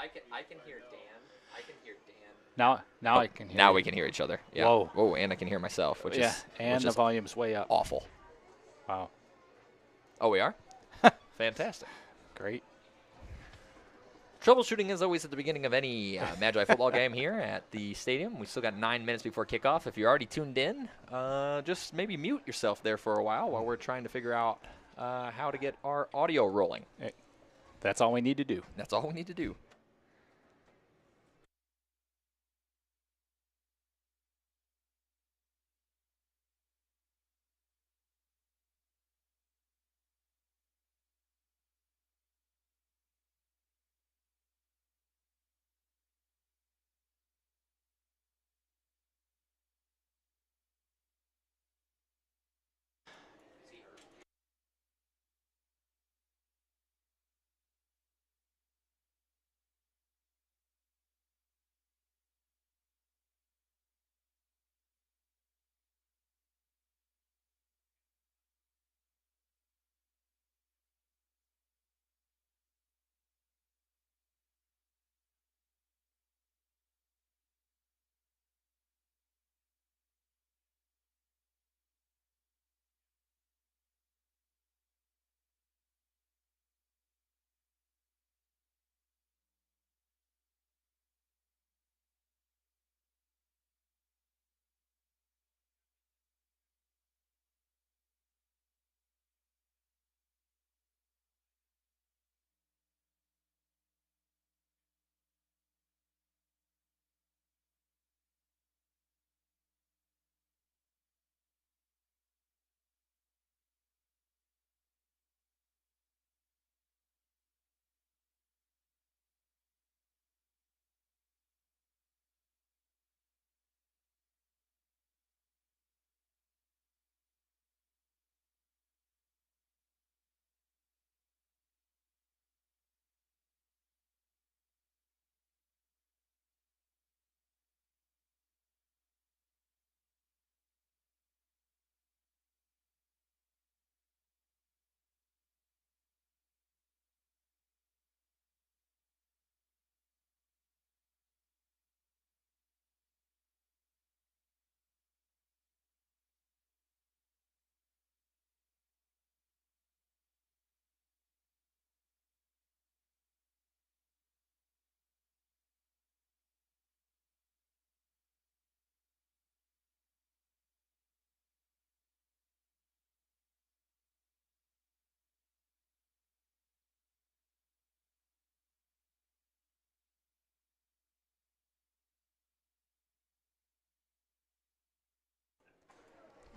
I can hear Dan. I can hear Dan. Now I can hear Now you. we can hear each other. Yeah. Whoa. Whoa, and I can hear myself, which Yeah, is and the volume's way up. awful. Wow. Oh, we are? Fantastic. Great. Troubleshooting is always at the beginning of any Magi football game here at the stadium. We still got 9 minutes before kickoff. If you're already tuned in, just maybe mute yourself there for a while we're trying to figure out how to get our audio rolling. Hey, that's all we need to do. That's all we need to do.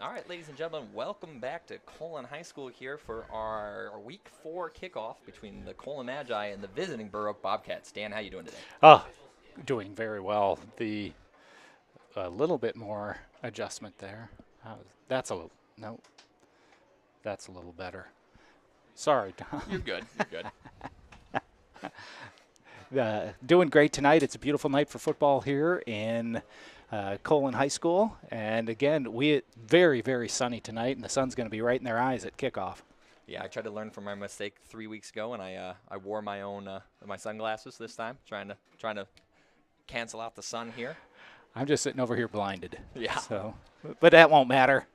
All right, ladies and gentlemen, welcome back to Colon High School here for our Week 4 kickoff between the Colon Magi and the visiting Baroque Bobcats. Dan, how you doing today? Oh, doing very well. The a little bit more adjustment there. That's a little, no, that's a little better. Sorry, Tom. You're good. You're good. Doing great tonight. It's a beautiful night for football here in Colon High School. And again, very, very sunny tonight, and the sun's going to be right in their eyes at kickoff. Yeah, I tried to learn from my mistake 3 weeks ago, and I wore my own my sunglasses this time, trying to cancel out the sun here. I'm just sitting over here blinded. Yeah. So, but that won't matter.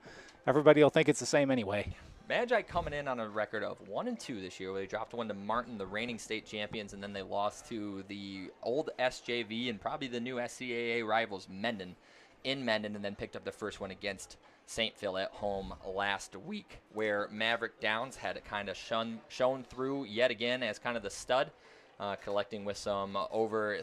Everybody will think it's the same anyway. Magi coming in on a record of 1-2 this year, where they dropped one to Martin, the reigning state champions, and then they lost to the old SJV and probably the new SCAA rivals, Mendon, in Mendon, and then picked up the first one against St. Phil at home last week, where Maverick Downs had kind of shown through yet again as kind of the stud, collecting with some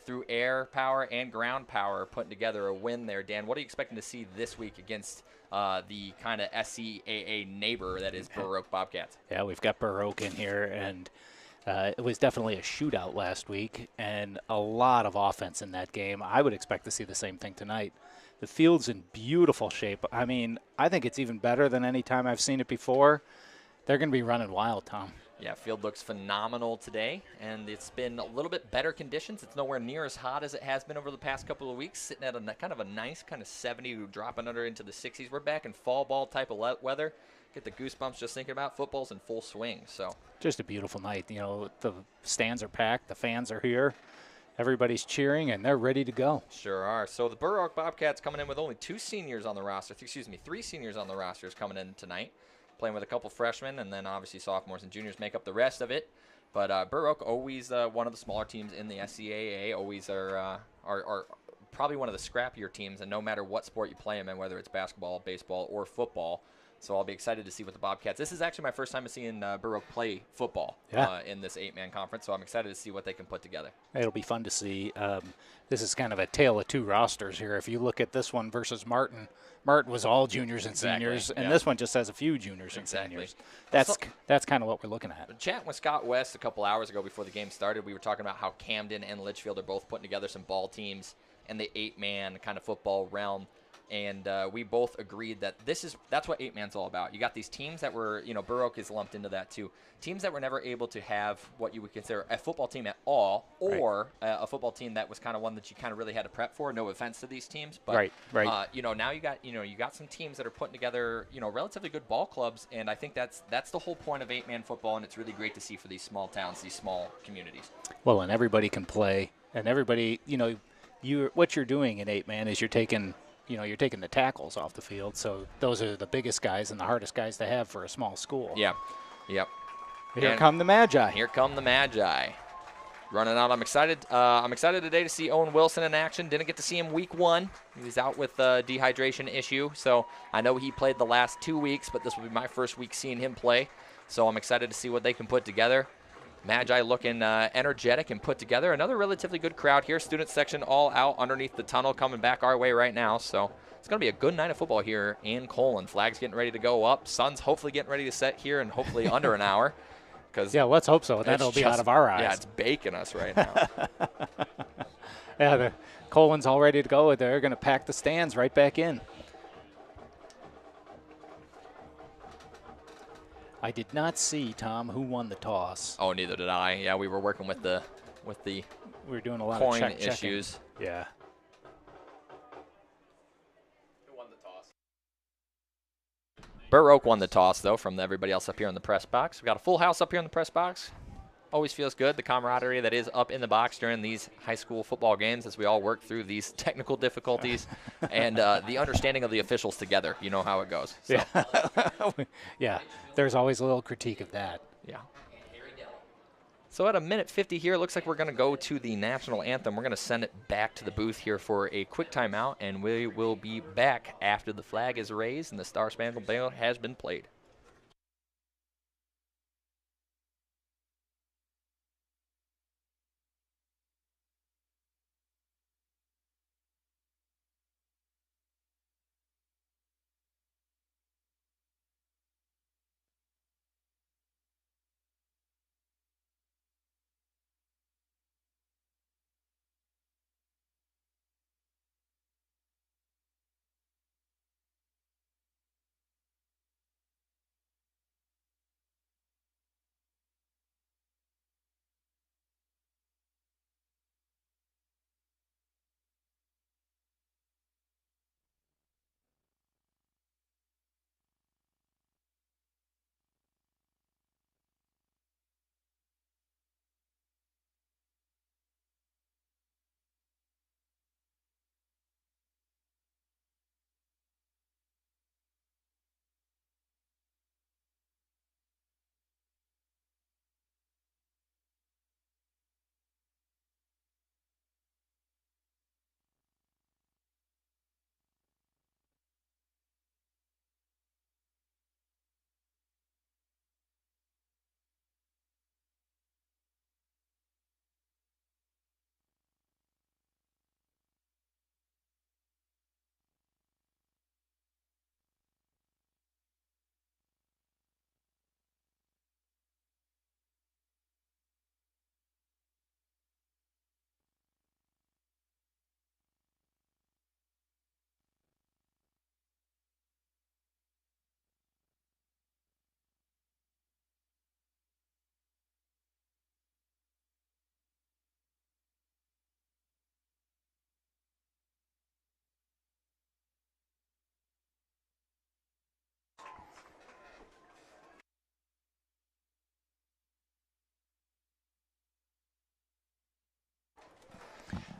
through air power and ground power, putting together a win there. Dan, what are you expecting to see this week against the kind of SCAA neighbor that is Baroque Bobcats? Yeah, we've got Baroque in here, and it was definitely a shootout last week and a lot of offense in that game. I would expect to see the same thing tonight. The field's in beautiful shape. I mean, I think it's even better than any time I've seen it before. They're going to be running wild, Tom. Yeah, field looks phenomenal today, and it's been a little bit better conditions. It's nowhere near as hot as it has been over the past couple of weeks, sitting at a kind of a nice kind of 70, dropping under into the 60s. We're back in fall ball type of weather. Get the goosebumps just thinking about football's in full swing. So just a beautiful night. You know, the stands are packed, the fans are here, Everybody's cheering, and they're ready to go. Sure are. So the Burr Oak Bobcats coming in with only 3 seniors on the roster coming in tonight, playing with a couple freshmen, and then obviously sophomores and juniors make up the rest of it. But Burr Oak, always one of the smaller teams in the SCAA, always are probably one of the scrappier teams, and no matter what sport you play them in, whether it's basketball, baseball, or football. So I'll be excited to see what the Bobcats. This is actually my first time seeing Burr Oak play football in this 8-man conference, so I'm excited to see what they can put together. It'll be fun to see. This is kind of a tale of two rosters here. If you look at this one versus Martin, Martin was all juniors and seniors, and this one just has a few juniors and seniors. That's kind of what we're looking at. Chatting with Scott West a couple hours ago before the game started, we were talking about how Camden and Litchfield are both putting together some ball teams in the 8-man kind of football realm. And we both agreed that that's what 8-man's all about. You got these teams that were, Burr Oak is lumped into that too. Teams that were never able to have what you would consider a football team at all, or a football team that was kind of one that you kind of really had to prep for. No offense to these teams, but now you got some teams that are putting together, relatively good ball clubs, and I think that's the whole point of 8-man football, and it's really great to see for these small towns, these small communities. Well, and everybody can play, and everybody, what you're doing in 8-man is you're taking the tackles off the field, so those are the biggest guys and the hardest guys to have for a small school. Yeah, yep. Here come the Magi. Here come the Magi. Running out. I'm excited. I'm excited today to see Owen Wilson in action. Didn't get to see him week 1. He was out with a dehydration issue, so I know he played the last 2 weeks, but this will be my first week seeing him play, so I'm excited to see what they can put together. Magi looking energetic and put together. Another relatively good crowd here. Student section all out underneath the tunnel coming back our way right now. So it's going to be a good night of football here in Colon. Flags getting ready to go up. Sun's hopefully getting ready to set here in hopefully under an hour. Yeah, let's hope so. That'll be out of our eyes. Yeah, it's baking us right now. Yeah, the Colon's all ready to go. They're going to pack the stands right back in. I did not see, Tom, who won the toss. Oh, neither did I. Yeah, we were working with the we were doing a lot coin of issues. Yeah. Who won the toss? Burr Oak won the toss, though, from everybody else up here in the press box. We've got a full house up here in the press box. Always feels good, the camaraderie that is up in the box during these high school football games as we all work through these technical difficulties and the understanding of the officials together. You know how it goes. So. Yeah. Yeah, there's always a little critique of that. Yeah. So at 1:50 here, it looks like we're going to go to the national anthem. We're going to send it back to the booth here for a quick timeout, and we will be back after the flag is raised and the Star Spangled Banner has been played.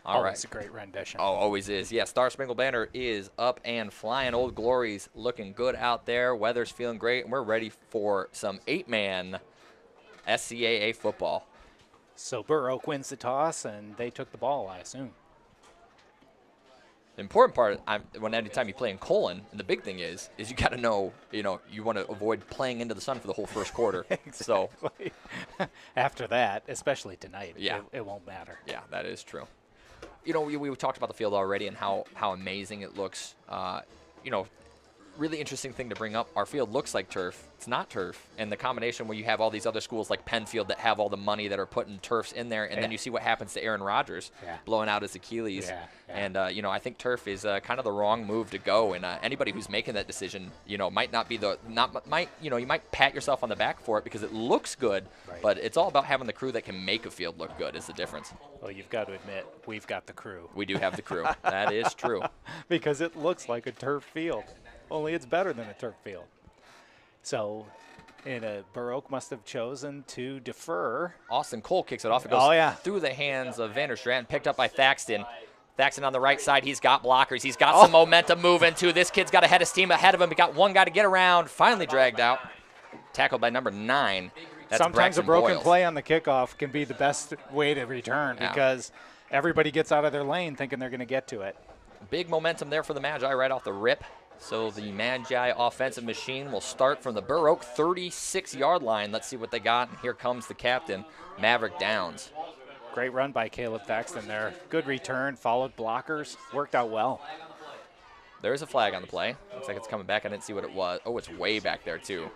All right. It's a great rendition. Oh, always is. Yeah, Star Spangled Banner is up and flying. Old Glory's looking good out there. Weather's feeling great, and we're ready for some 8-man SCAA football. So Burr Oak wins the toss, and they took the ball, I assume. The important part, anytime you play in Colon, and the big thing is you got to know, you want to avoid playing into the sun for the whole first quarter. Exactly. So after that, especially tonight, yeah, it won't matter. Yeah, that is true. We talked about the field already and how amazing it looks. Really interesting thing to bring up. Our field looks like turf. It's not turf. And the combination where you have all these other schools like Penfield that have all the money that are putting turfs in there, and then you see what happens to Aaron Rodgers blowing out his Achilles. And, I think turf is kind of the wrong move to go. And anybody who's making that decision, might not be you might pat yourself on the back for it because it looks good, but it's all about having the crew that can make a field look good is the difference. Well, you've got to admit, we've got the crew. We do have the crew. That is true. Because it looks like a turf field. Only it's better than a turf field. So, Burr Oak must have chosen to defer. Austin Cole kicks it off. It goes through the hands of Vander Stratton, picked up by Thaxton. Thaxton on the right side. He's got blockers. He's got some momentum moving, too. This kid's got a head of steam ahead of him. He got one guy to get around. Finally dragged out. Tackled by number 9. That's Sometimes Braxton a broken Boyles. play on the kickoff can be the best way to return because everybody gets out of their lane thinking they're going to get to it. Big momentum there for the Magi right off the rip. So the Magi offensive machine will start from the Burr Oak 36-yard line. Let's see what they got. And here comes the captain, Maverick Downs. Great run by Caleb Thaxton there. Good return, followed blockers, worked out well. There's a flag on the play. Looks like it's coming back. I didn't see what it was. Oh, it's way back there, too.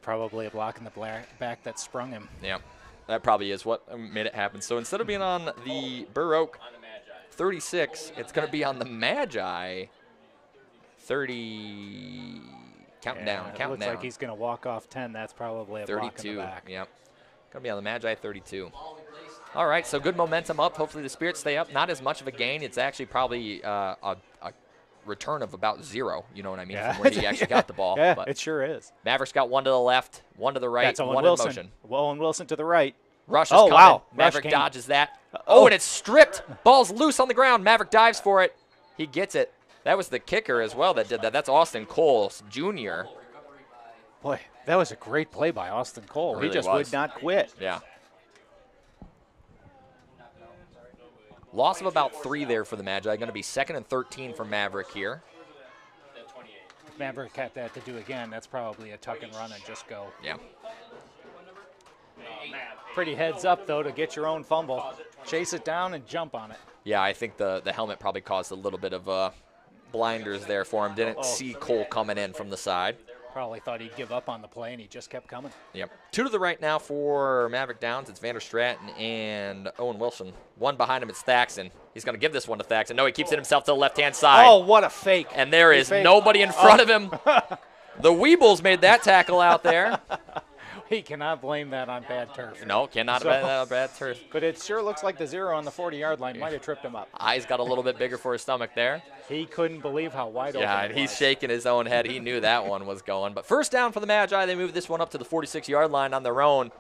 Probably a block in the back that sprung him. Yeah, that probably is what made it happen. So instead of being on the Burr Oak 36, it's going to be on the Magi 30. Counting down. It looks like he's going to walk off 10. That's probably a 32. Block in the back. Yep. Going to be on the Magi 32. All right, so good momentum up. Hopefully the Spirits stay up. Not as much of a gain. It's actually probably a return of about 0. You know what I mean? From where he actually got the ball. Yeah, but it sure is. Mavericks got one to the left, one to the right, That's Owen one Wilson. in motion. Owen Wilson to the right. Rush is coming. Wow. Maverick dodges that. Oh, and it's stripped. Ball's loose on the ground. Maverick dives for it. He gets it. That was the kicker as well that did that. That's Austin Cole, Jr. Boy, that was a great play by Austin Cole. Really he just was. would not quit. Yeah. Loss of about 3 there for the Magi. Going to be 2nd and 13 for Maverick here. If Maverick had that to do again, that's probably a tuck and run and just go. Yeah. Pretty heads up, though, to get your own fumble. Chase it down and jump on it. Yeah, I think the helmet probably caused a little bit of blinders there for him. Didn't see Cole coming in from the side. Probably thought he'd give up on the play, and he just kept coming. Yep. 2 to the right now for Maverick Downs. It's Vander Stratton and Owen Wilson. One behind him, it's Thaxton. He's going to give this one to Thaxton. No, he keeps it himself to the left-hand side. Oh, what a fake. And there is nobody in front of him. The Weebles made that tackle out there. He cannot blame that on bad turf. No, cannot blame that on bad turf. But it sure looks like the 0 on the 40-yard line might have tripped him up. Eyes got a little bit bigger for his stomach there. He couldn't believe how wide open Yeah, it and was. he's shaking his own head. He knew that one was going. But first down for the Magi. They moved this one up to the 46-yard line on their own.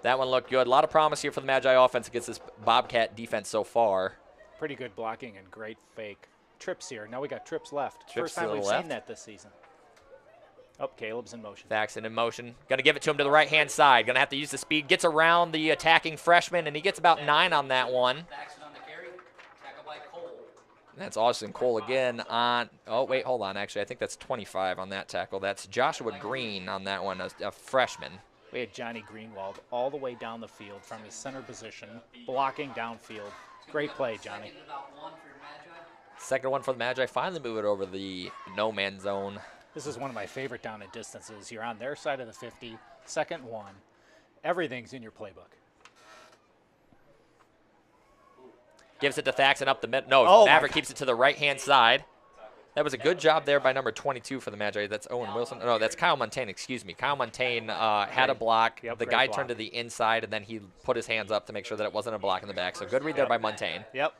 That one looked good. A lot of promise here for the Magi offense against this Bobcat defense so far. Pretty good blocking and great fake. Trips here. Now we got trips left. Trips First time to the we've left. seen that this season. Oh, Caleb's in motion. Thaxton in motion. Going to give it to him to the right-hand side. Going to have to use the speed. Gets around the attacking freshman, and he gets about 9 on that one. That's Austin Cole again on – oh, wait, hold on. Actually, I think that's 25 on that tackle. That's Joshua Green on that one, a freshman. We had Johnny Greenwald all the way down the field from his center position, blocking downfield. Great play, Johnny. Second one for the Magi. Finally move it over the no-man zone. This is one of my favorite down and distances. You're on their side of the 50, second one. Everything's in your playbook. Gives it to Thaxton up the middle. No, Maverick keeps it to the right-hand side. That was a good job there by number 22 for the Magi. That's Owen Wilson. No, that's Kyle Montaigne, excuse me. Kyle Montaigne had a block. Yep, the guy turned to the inside, and then he put his hands up to make sure that it wasn't a block in the back. So good read there by Montaigne. Yep.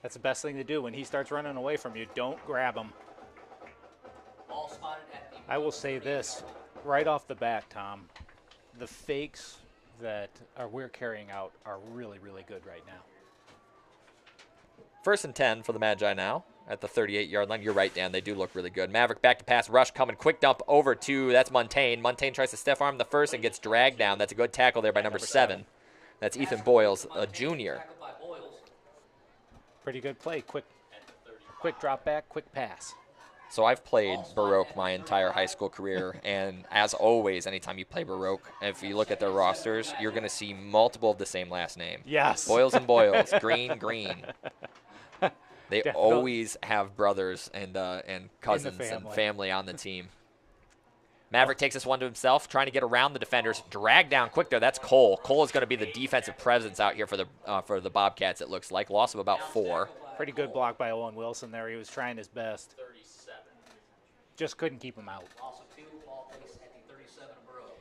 That's the best thing to do. When he starts running away from you, don't grab him. I will say this right off the bat, Tom. The fakes that we're carrying out are really, really good right now. First and 10 for the Magi now at the 38-yard line. You're right, Dan. They do look really good. Maverick back to pass. Rush coming. Quick dump over to, that's Montaigne. Montaigne tries to stiff arm the first and gets dragged down. That's a good tackle there by number 7. That's Ethan Boyles, a junior. Pretty good play. Quick drop back, quick pass. So I've played Baroque my entire high school career, and as always, anytime you play Baroque, if you look at their rosters, you're going to see multiple of the same last name. Yes. Boyles and Boyles, Green. They Definitely. always have brothers and cousins and family on the team. Maverick takes this one to himself, trying to get around the defenders. Drag down quick there. That's Cole. Cole is going to be the defensive presence out here for the Bobcats, it looks like. Loss of about 4. Pretty good block by Owen Wilson there. He was trying his best. Just couldn't keep him out.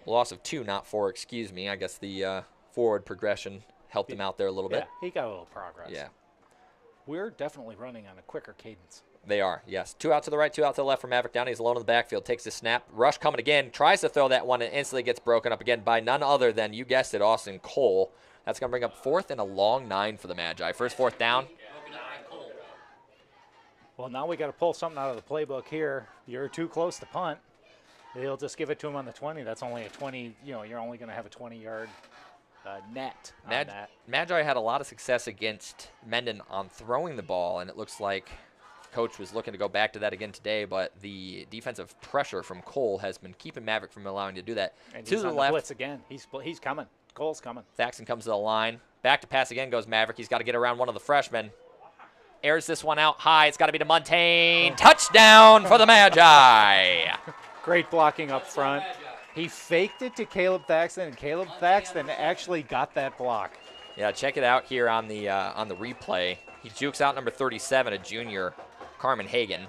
Loss of 2, not 4, excuse me. I guess the forward progression helped him out there a little bit. Yeah, he got a little progress. Yeah. We're definitely running on a quicker cadence. They are, yes. 2 out to the right, 2 out to the left for Maverick down. He's alone in the backfield, takes the snap. Rush coming again, tries to throw that one and instantly gets broken up again by none other than, you guessed it, Austin Cole. That's going to bring up 4th and a long 9 for the Magi. First 4th down. Well, now we got to pull something out of the playbook here. You're too close to punt. They'll just give it to him on the 20. That's only a 20, you're only going to have a 20-yard net on that. Magi had a lot of success against Mendon on throwing the ball, and it looks like Coach was looking to go back to that again today, but the defensive pressure from Cole has been keeping Maverick from allowing to do that. And to he's the on left, the blitz again. He's coming. Cole's coming. Thaxton comes to the line. Back to pass again goes Maverick. He's got to get around one of the freshmen. Airs this one out high. It's got to be to Montaigne. Touchdown for the Magi. Great blocking up front. He faked it to Caleb Thaxton, and Caleb Thaxton actually got that block. Yeah, check it out here on the replay. He jukes out number 37, a junior, Carmen Hagan.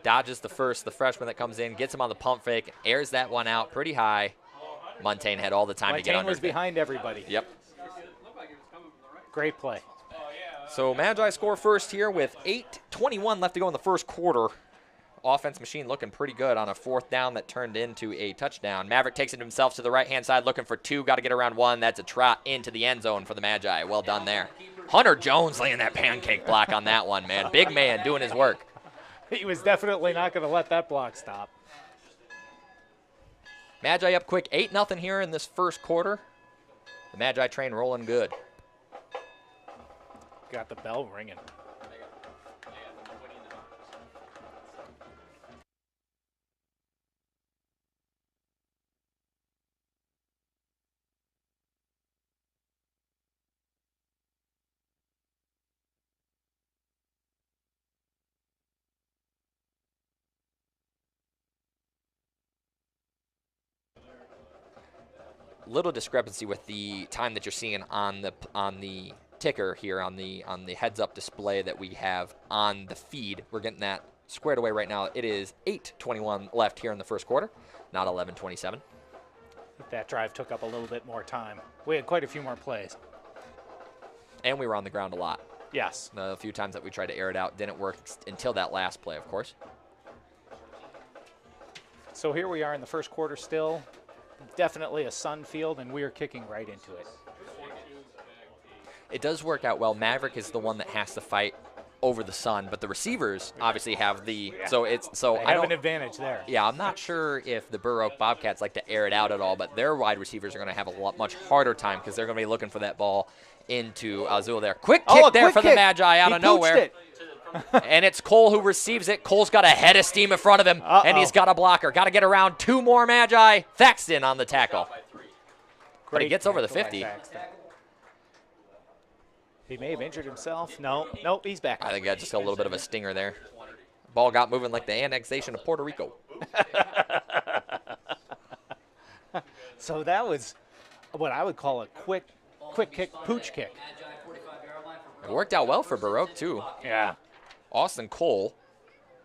Dodges the freshman that comes in, gets him on the pump fake, airs that one out pretty high. Montaigne had all the time to get under. Montaigne was behind everybody. Yep. Great play. So Magi score first here with 8:21 left to go in the first quarter. Offense machine looking pretty good on a 4th down that turned into a touchdown. Maverick takes it himself to the right-hand side looking for 2. Got to get around 1. That's a trot into the end zone for the Magi. Well done there. Hunter Jones laying that pancake block on that one, man. Big man doing his work. He was definitely not going to let that block stop. Magi up quick, 8-0 here in this first quarter. The Magi train rolling good. Got the bell ringing. Little discrepancy with the time that you're seeing on the ticker here on the heads-up display that we have on the feed. We're getting that squared away right now. It is 8:21 left here in the first quarter, not 11:27. That drive took up a little bit more time. We had quite a few more plays. And we were on the ground a lot. Yes. A few times that we tried to air it out didn't work until that last play, of course. So here we are in the first quarter still. Definitely a sun field, and we are kicking right into it. It does work out well. Maverick is the one that has to fight over the sun, but the receivers obviously have the I have an advantage there. Yeah, I'm not sure if the Baroque Bobcats like to air it out at all, but their wide receivers are going to have a much harder time because they're going to be looking for that ball into Azul there. Quick kick there for the Magi out of nowhere. And it's Cole who receives it. Cole's got a head of steam in front of him, and he's got a blocker. Got to get around 2 more Magi. Thaxton on the tackle. But he gets over the 50. He may have injured himself. Nope, he's back. I think that's just a little bit of a stinger there. Ball got moving like the annexation of Puerto Rico. So that was what I would call a quick kick, pooch kick. It worked out well for Baroque, too. Yeah. Austin Cole,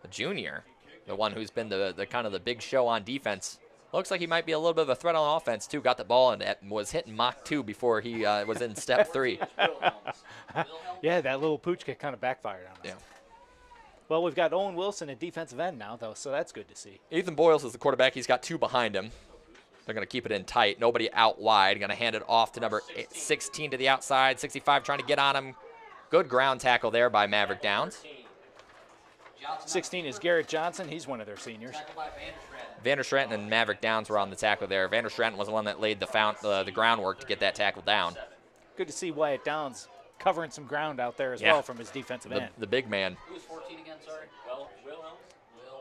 the junior, the one who's been the kind of the big show on defense. Looks like he might be a little bit of a threat on offense, too. Got the ball and was hitting Mach 2 before he was in step 3. Yeah, that little pooch kick kind of backfired on us. Yeah. Well, we've got Owen Wilson at defensive end now, though, so that's good to see. Ethan Boyles is the quarterback. He's got 2 behind him. They're going to keep it in tight. Nobody out wide. Going to hand it off to number 16 to the outside. 65 trying to get on him. Good ground tackle there by Maverick Downs. 16 is Garrett Johnson. He's one of their seniors. Vander Stratton and Maverick Downs were on the tackle there. Vander Stratton was the one that laid the groundwork to get that tackle down. Good to see Wyatt Downs covering some ground out there as well from his defensive end. The big man. Who was 14 again, sorry? Wilhelm?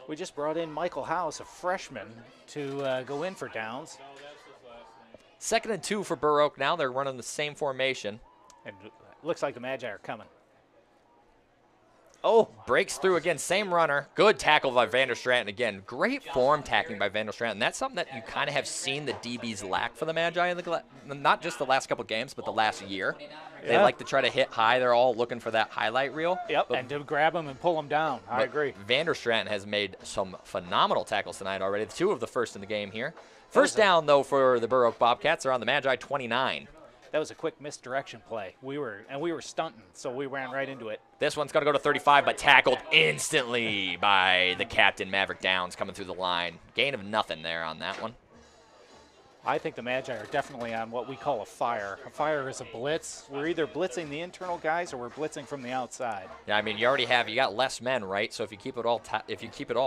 We just brought in Michael House, a freshman, to go in for Downs. 2nd and 2 for Burr Oak now. They're running the same formation. And it looks like the Magi are coming. Oh, breaks through again, same runner. Good tackle by Vander Stratton again. Great form tackling by Vander Stratton. That's something that you kind of have seen the DBs lack for the Magi in not just the last couple games, but the last year. They like to try to hit high. They're all looking for that highlight reel. Yep, and to grab them and pull them down. I agree. Vander Stratton has made some phenomenal tackles tonight already. 2 of the first in the game here. First down, though, for the Burr Oak Bobcats. They're on the Magi 29. That was a quick misdirection play. We were stunting, so we ran right into it. This one's going to go to 35, but tackled instantly by the captain, Maverick Downs, coming through the line. Gain of nothing there on that one. I think the Magi are definitely on what we call a fire. A fire is a blitz. We're either blitzing the internal guys or we're blitzing from the outside. Yeah, I mean, you got less men, right? So if you keep it all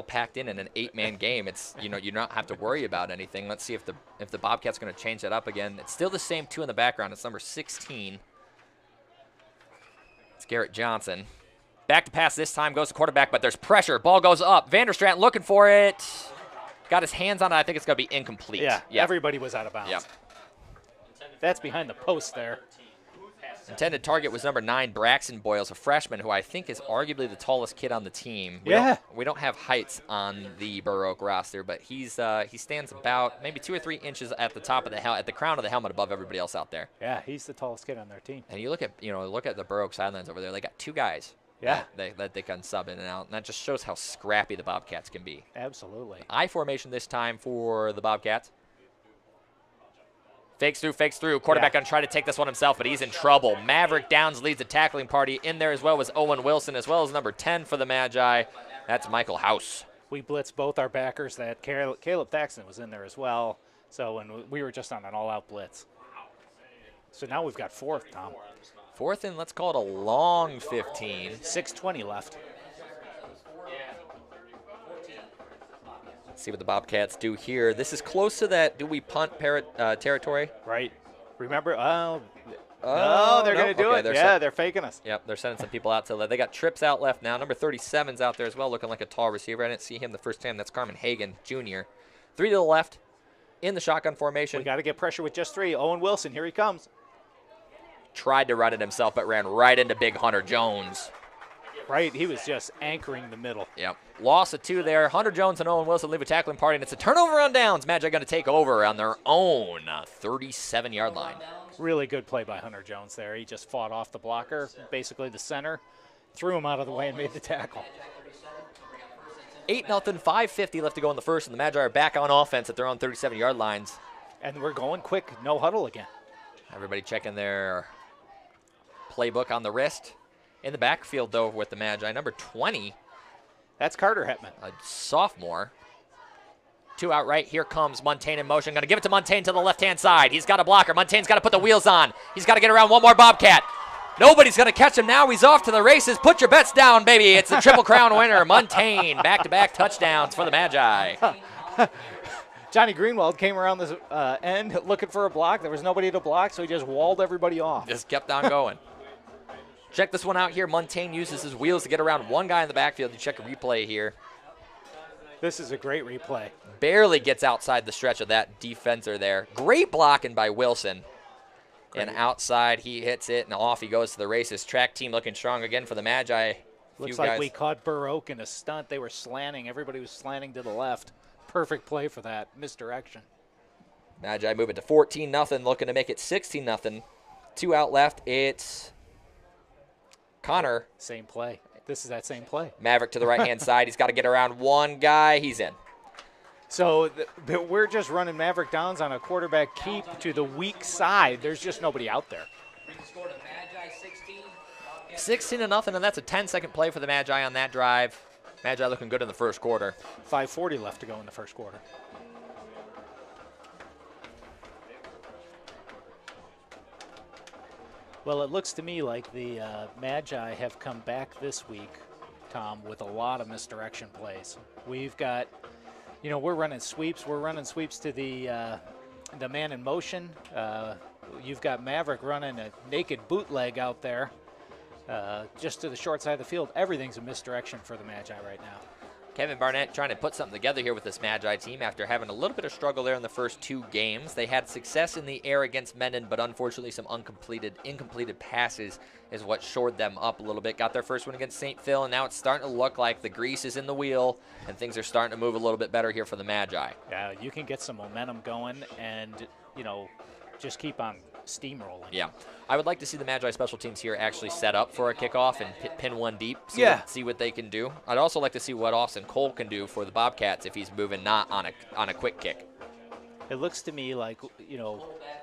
packed in an 8-man game, it's you don't have to worry about anything. Let's see if the Bobcats going to change that up again. It's still the same 2 in the background. It's number 16. It's Garrett Johnson. Back to pass this time, goes to quarterback, but there's pressure. Ball goes up. Vander Stratton looking for it. Got his hands on it. I think it's going to be incomplete. Yeah, everybody was out of bounds. Yep. That's behind the post there. Intended target was number 9, Braxton Boyles, a freshman who I think is arguably the tallest kid on the team. We don't have heights on the Burr Oak roster, but he stands about maybe 2 or 3 inches at the top of the at the crown of the helmet above everybody else out there. Yeah, he's the tallest kid on their team. And you look at the Burr Oak sidelines over there. They got 2 guys. Yeah. That they can sub in and out. And that just shows how scrappy the Bobcats can be. Absolutely. I formation this time for the Bobcats. Fakes through. Quarterback going to try to take this one himself, but he's in trouble. Maverick Downs leads the tackling party. In there as well was Owen Wilson, as well as number 10 for the Magi. That's Michael House. We blitzed both our backers. That Caleb Thaxton was in there as well. So we were just on an all-out blitz. So now we've got 4th, Tom. 4th and let's call it a long 15. 6:20 left. See what the Bobcats do here. This is close to that do we punt territory. Right. Remember? No, they're going to do it. They're faking us. Yep, they're sending some people out to they got Trips out left now. Number 37's out there as well, looking like a tall receiver. I didn't see him the first time. That's Carmen Hagan, Jr. 3 to the left in the shotgun formation. We got to get pressure with just 3. Owen Wilson, here he comes. Tried to run it himself, but ran right into big Hunter Jones. Right, he was just anchoring the middle. Yep. Loss of 2 there. Hunter Jones and Owen Wilson leave a tackling party, and it's a turnover on downs. Magi going to take over on their own 37-yard line. Really good play by Hunter Jones there. He just fought off the blocker, basically the center, threw him out of the way and made the tackle. 8-0, 5:50 left to go in the first, and the Magi are back on offense at their own 37-yard lines. And we're going quick, no huddle again. Everybody checking their playbook on the wrist. In the backfield, though, with the Magi, number 20. That's Carter Hetman. A sophomore. 2 out right. Here comes Montaigne in motion. Going to give it to Montaigne to the left-hand side. He's got a blocker. Montaigne's got to put the wheels on. He's got to get around one more Bobcat. Nobody's going to catch him now. He's off to the races. Put your bets down, baby. It's the Triple Crown winner, Montaigne. Back-to-back touchdowns for the Magi. Johnny Greenwald came around this end looking for a block. There was nobody to block, so he just walled everybody off. Just kept on going. Check this one out here. Montaigne uses his wheels to get around one guy in the backfield. You check a replay here. This is a great replay. Barely gets outside the stretch of that defender there. Great blocking by Wilson. Great. And outside, he hits it, and off he goes to the races. Track team looking strong again for the Magi. Looks like we caught Burr Oak in a stunt. They were slanting. Everybody was slanting to the left. Perfect play for that misdirection. Magi move it to 14-0, looking to make it 16-0. 2 out left. It's Connor. Same play. This is that same play. Maverick to the right-hand side. He's got to get around one guy. He's in. So we're just running Maverick Downs on a quarterback keep to the weak side. There's just nobody out there. 16-0, and that's a 10-second play for the Magi on that drive. Magi looking good in the first quarter. 5:40 left to go in the first quarter. Well, it looks to me like the Magi have come back this week, Tom, with a lot of misdirection plays. We've got, we're running sweeps. We're running sweeps to the man in motion. You've got Maverick running a naked bootleg out there just to the short side of the field. Everything's a misdirection for the Magi right now. Kevin Barnett trying to put something together here with this Magi team after having a little bit of struggle there in the first 2 games. They had success in the air against Mendon, but unfortunately some incompleted passes is what shored them up a little bit. Got their first one against St. Phil, and now it's starting to look like the grease is in the wheel, and things are starting to move a little bit better here for the Magi. Yeah, you can get some momentum going and, just keep on steamrolling. Yeah. I would like to see the Magi special teams here actually set up for a kickoff and pin one deep, see what they can do. I'd also like to see what Austin Cole can do for the Bobcats if he's moving not on a quick kick. It looks to me like,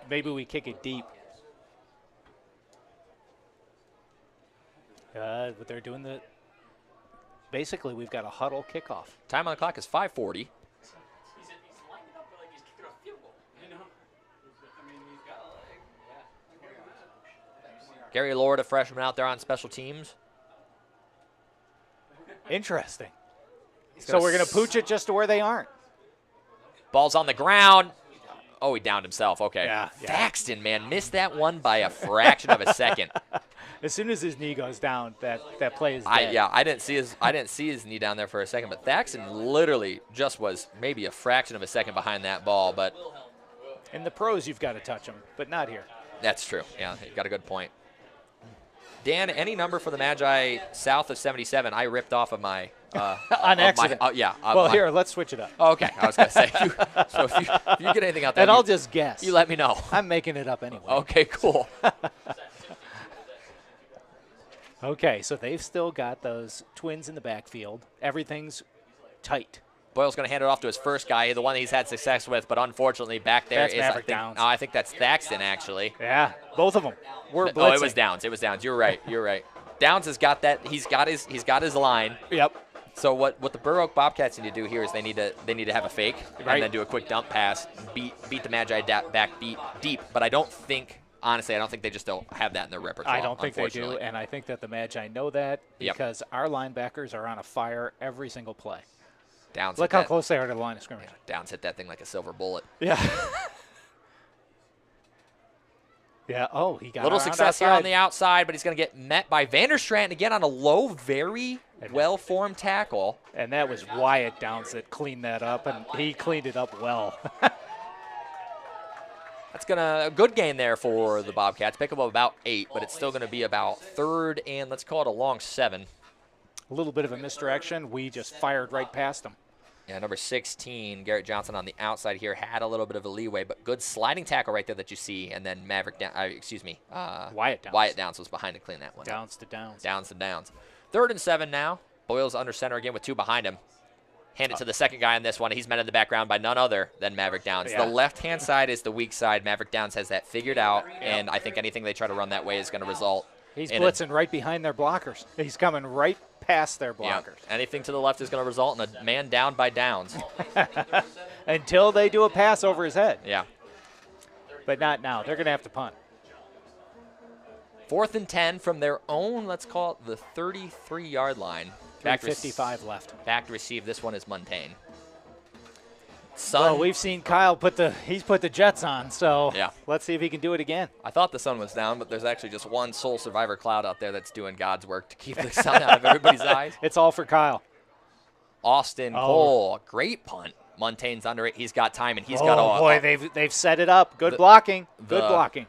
maybe we kick it deep. But they're doing basically we've got a huddle kickoff. Time on the clock is 5:40. Gary Lord, a freshman out there on special teams. Interesting. So we're going to pooch it just to where they aren't. Ball's on the ground. Oh, he downed himself. Okay. Yeah. Thaxton, man, missed that one by a fraction of a second. As soon as his knee goes down, that play is dead. I didn't see his knee down there for a second, but Thaxton literally just was maybe a fraction of a second behind that ball. But in the pros, you've got to touch them, but not here. That's true. Yeah, you got a good point. Dan, any number for the Magi south of 77, I ripped off of my on accident. Here, let's switch it up. Oh, okay, I was going to say. So if you get anything out there, and I'll just guess. You let me know. I'm making it up anyway. Okay, cool. Okay, so they've still got those twins in the backfield. Everything's tight. Boyle's going to hand it off to his first guy, the one he's had success with, but unfortunately back there that's Maverick Downs. I think that's Thaxton, actually. Yeah, both of them. We're blitzing. Oh, it was Downs. It was Downs. You're right. Downs has got that. He's got his line. Yep. So what the Burr Oak Bobcats need to do here is they need to have a fake and then do a quick dump pass, beat the Magi back deep. But I don't think they just don't have that in their repertoire. I don't think they do, and I think that the Magi know that because our linebackers are on a fire every single play. Downs. Look how close they are to the line of scrimmage. Downs hit that thing like a silver bullet. Yeah. Yeah. Oh, he got a little success here on the outside, but he's going to get met by Vanderstrand again on a low, very well-formed tackle. And that was Wyatt Downs that cleaned that up, and he cleaned it up well. That's a good gain there for the Bobcats. Pick up about 8, but it's still going to be about 3rd and let's call it a long 7. A little bit of a misdirection. We just fired right past him. Yeah, number 16, Garrett Johnson on the outside here had a little bit of a leeway, but good sliding tackle right there that you see. And then Wyatt Downs was behind to clean that one. Downs to Downs. 3rd and 7 now. Boyle's under center again with 2 behind him. Hand it to the second guy on this one. He's met in the background by none other than Maverick Downs. Yeah. The left-hand side is the weak side. Maverick Downs has that figured out, and I think anything they try to run that way is going to result. He's blitzing right behind their blockers. He's coming right past their blockers. Yeah. Anything to the left is going to result in a man down by Downs. Until they do a pass over his head. Yeah. But not now. They're going to have to punt. 4th and 10 from their own, let's call it the 33-yard line. 55 left. Back to receive. This one is Montaigne. Well, we've seen Kyle put the Jets on, so yeah. Let's see if he can do it again. I thought the sun was down, but there's actually just one sole survivor cloud out there that's doing God's work to keep the sun out of everybody's eyes. It's all for Kyle. Austin Cole, great punt. Montaigne's under it. He's got time, and he's got all. Oh, boy, they've set it up. Good blocking. Good blocking.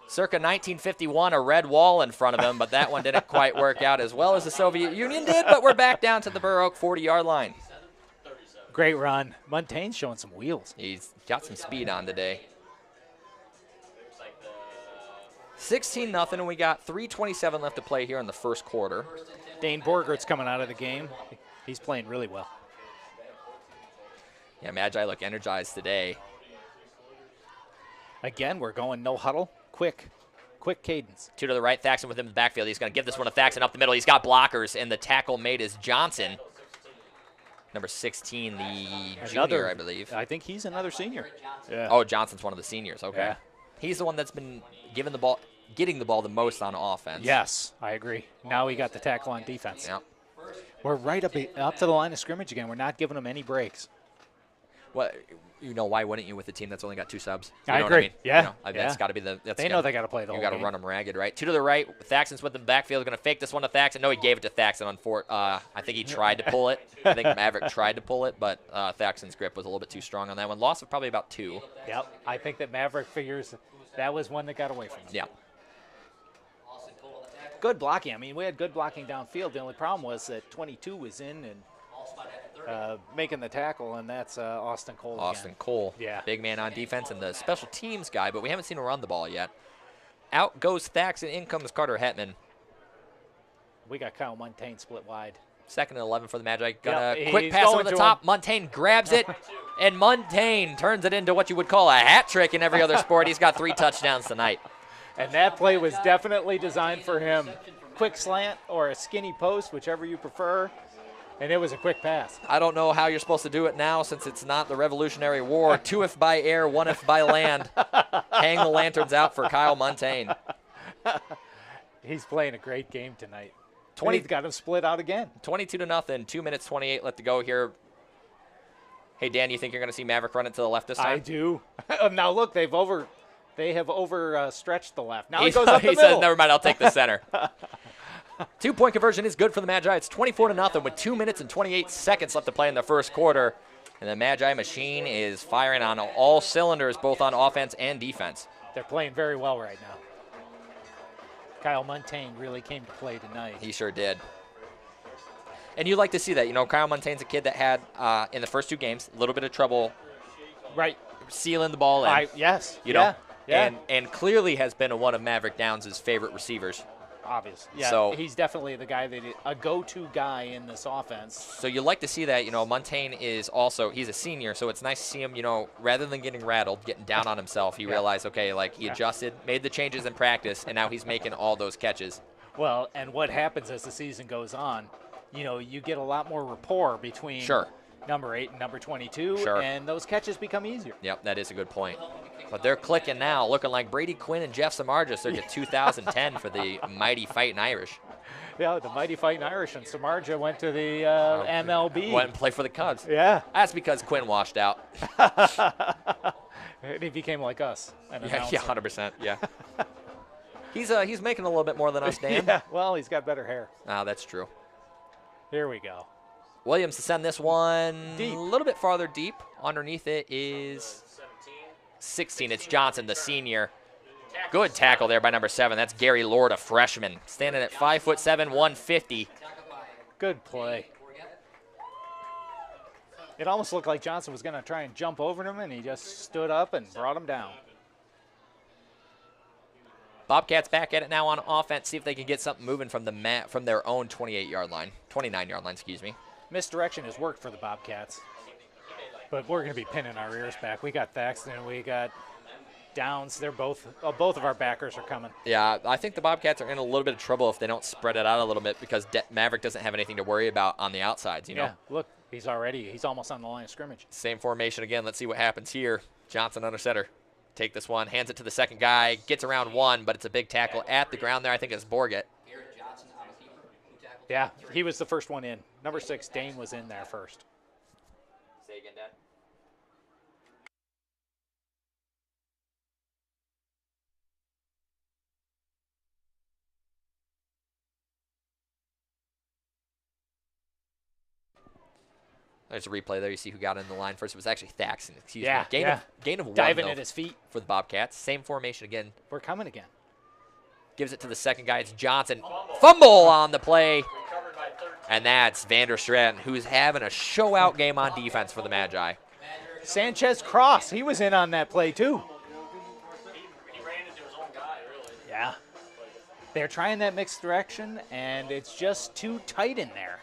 Circa 1951, a red wall in front of him, but that one didn't quite work out as well as the Soviet Union did, but we're back down to the Burr Oak 40-yard line. Great run. Montaigne's showing some wheels. He's got some speed on today. 16-0, and we got 3:27 left to play here in the first quarter. Dane Borgert's coming out of the game. He's playing really well. Yeah, Magi look energized today. Again, we're going no huddle. Quick cadence. 2 to the right, Thaxton with him in the backfield. He's going to give this one to Thaxton up the middle. He's got blockers, and the tackle made is Johnson. Number 16, the junior, I believe. I think he's another senior. Yeah. Oh, Johnson's one of the seniors. Okay. Yeah. He's the one that's been getting the ball the most on offense. Yes, I agree. Now we got the tackle on defense. Yep. We're right up to the line of scrimmage again. We're not giving them any breaks. Well, why wouldn't you with a team that's only got 2 subs? You I know agree. what I mean? Yeah. That's got to be the. They know they got to play the whole You got to game. run them ragged, right? 2 to the right. Thaxton's with the backfield. Going to fake this one to Thaxton. No, he gave it to Thaxton on 4. I think he tried to pull it. I think Maverick tried to pull it, but Thaxton's grip was a little bit too strong on that one. Loss of probably about 2. Yep. I think that Maverick figures that was one that got away from him. Yeah. Good blocking. I mean, we had good blocking downfield. The only problem was that 22 was in and making the tackle, and that's Austin Cole again. Cole. Yeah. Big man on defense and the special teams guy, but we haven't seen him run the ball yet. Out goes Thaxton. In comes Carter Hetman. We got Kyle Montaigne split wide. 2nd and 11 for the Magi. Got Yep, a quick he's pass going over the to top. Montaigne grabs it, and Montaigne turns it into what you would call a hat trick in every other sport. He's got 3 touchdowns tonight. And that play was definitely designed for him. Quick slant or a skinny post, whichever you prefer. And it was a quick pass. I don't know how you're supposed to do it now since it's not the Revolutionary War. 2 if by air, 1 if by land. Hang the lanterns out for Kyle Montaigne. He's playing a great game tonight. He's got him split out again. 22-0. 2 minutes 28 left to go here. Hey, Dan, you think you're going to see Maverick run it to the left this time? I do. Now look, they have overstretched the left. Now he goes he up the middle. says, never mind, I'll take the center. 2-point conversion is good for the Magi. It's 24-0 with 2 minutes and 28 seconds left to play in the first quarter. And the Magi machine is firing on all cylinders, both on offense and defense. They're playing very well right now. Kyle Montaigne really came to play tonight. He sure did. And you like to see that. Kyle Montaigne's a kid that had, in the first 2 games, a little bit of trouble sealing the ball in. Yes. You know? Yeah. And clearly has been one of Maverick Downs' favorite receivers. Obvious. Yeah, so, he's definitely the guy a go-to guy in this offense. So you like to see that, Montaigne is also, he's a senior, so it's nice to see him, rather than getting rattled, getting down on himself, he realized, okay, he adjusted, made the changes in practice, and now he's making all those catches. Well, and what happens as the season goes on, you get a lot more rapport between number 8 and number 22, and those catches become easier. Yep, that is a good point. But they're clicking now, looking like Brady Quinn and Jeff Samardzija circa 2010 for the Mighty Fighting Irish. Yeah, the Mighty Fighting Irish, and Samardzija went to the MLB. Went and played for the Cubs. Yeah. That's because Quinn washed out. He became like us. Yeah, 100%, yeah. He's making a little bit more than us, Dan. Yeah, well, he's got better hair. Ah, that's true. Here we go. Williams to send this one deep. A little bit farther deep. Underneath it is 16. It's Johnson, the senior. Good tackle there by number 7. That's Gary Lord, a freshman, standing at 5'7", 150. Good play. It almost looked like Johnson was going to try and jump over him, and he just stood up and brought him down. Bobcats back at it now on offense. See if they can get something moving from from their own 29-yard line, excuse me. Misdirection has worked for the Bobcats, but we're going to be pinning our ears back. We got Thaxton, we got Downs. They're both of our backers are coming. Yeah, I think the Bobcats are in a little bit of trouble if they don't spread it out a little bit because Maverick doesn't have anything to worry about on the outsides. You know. Yeah, look, he's almost on the line of scrimmage. Same formation again. Let's see what happens here. Johnson under center. Take this one, hands it to the second guy, gets around one, but it's a big tackle at the ground there. I think it's Borgett. Yeah, he was the first one in. Number 6, Dane was in there first. Say again, Dad. There's a replay there. You see who got in the line first. It was actually Thaxton. Excuse me. Gain of 1 diving though, at his feet for the Bobcats. Same formation again. We're coming again. Gives it to the second guy. It's Johnson. Fumble on the play. And that's Vander Stratton, who's having a show-out game on defense for the Magi. Sanchez Cross, he was in on that play too. He ran into his own guy, really. Yeah. They're trying that mixed direction, and it's just too tight in there.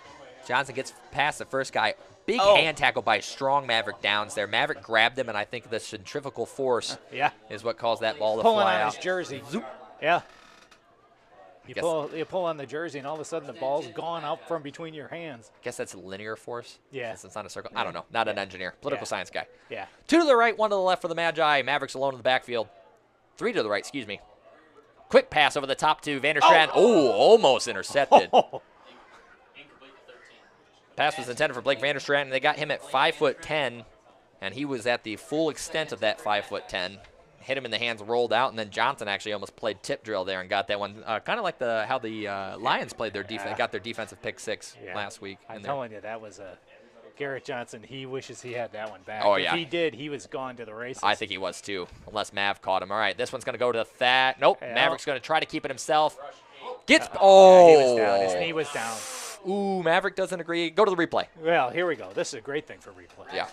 Johnson gets past the first guy. Big hand tackle by strong Maverick Downs there. Maverick grabbed him, and I think the centrifugal force is what caused that ball to Pulling fly on out. his jersey. Zoop. Yeah. You pull on the jersey, and all of a sudden the ball's gone out from between your hands. I guess that's linear force. Yeah. It's not a circle. I don't know. Not an engineer. Political science guy. Yeah. 2 to the right, 1 to the left for the Magi. Mavericks alone in the backfield. 3 to the right, excuse me. Quick pass over the top to Vanderstrand. Oh, almost intercepted. Pass was intended for Blake Vanderstrand, and they got him at 5'10", and he was at the full extent of that 5'10". Hit him in the hands, rolled out, and then Johnson actually almost played tip drill there and got that one. Kind of like how the Lions played their defense, got their defensive pick six last week. I'm telling you, that was a Garrett Johnson. He wishes he had that one back. Oh, yeah. If he did, he was gone to the races. I think he was too, unless Mav caught him. All right, this one's going to go to Thad. Nope, Maverick's going to try to keep it himself. Gets he was down. His oh. knee was down. Ooh, Maverick doesn't agree. Go to the replay. Well, here we go. This is a great thing for replay. Yeah.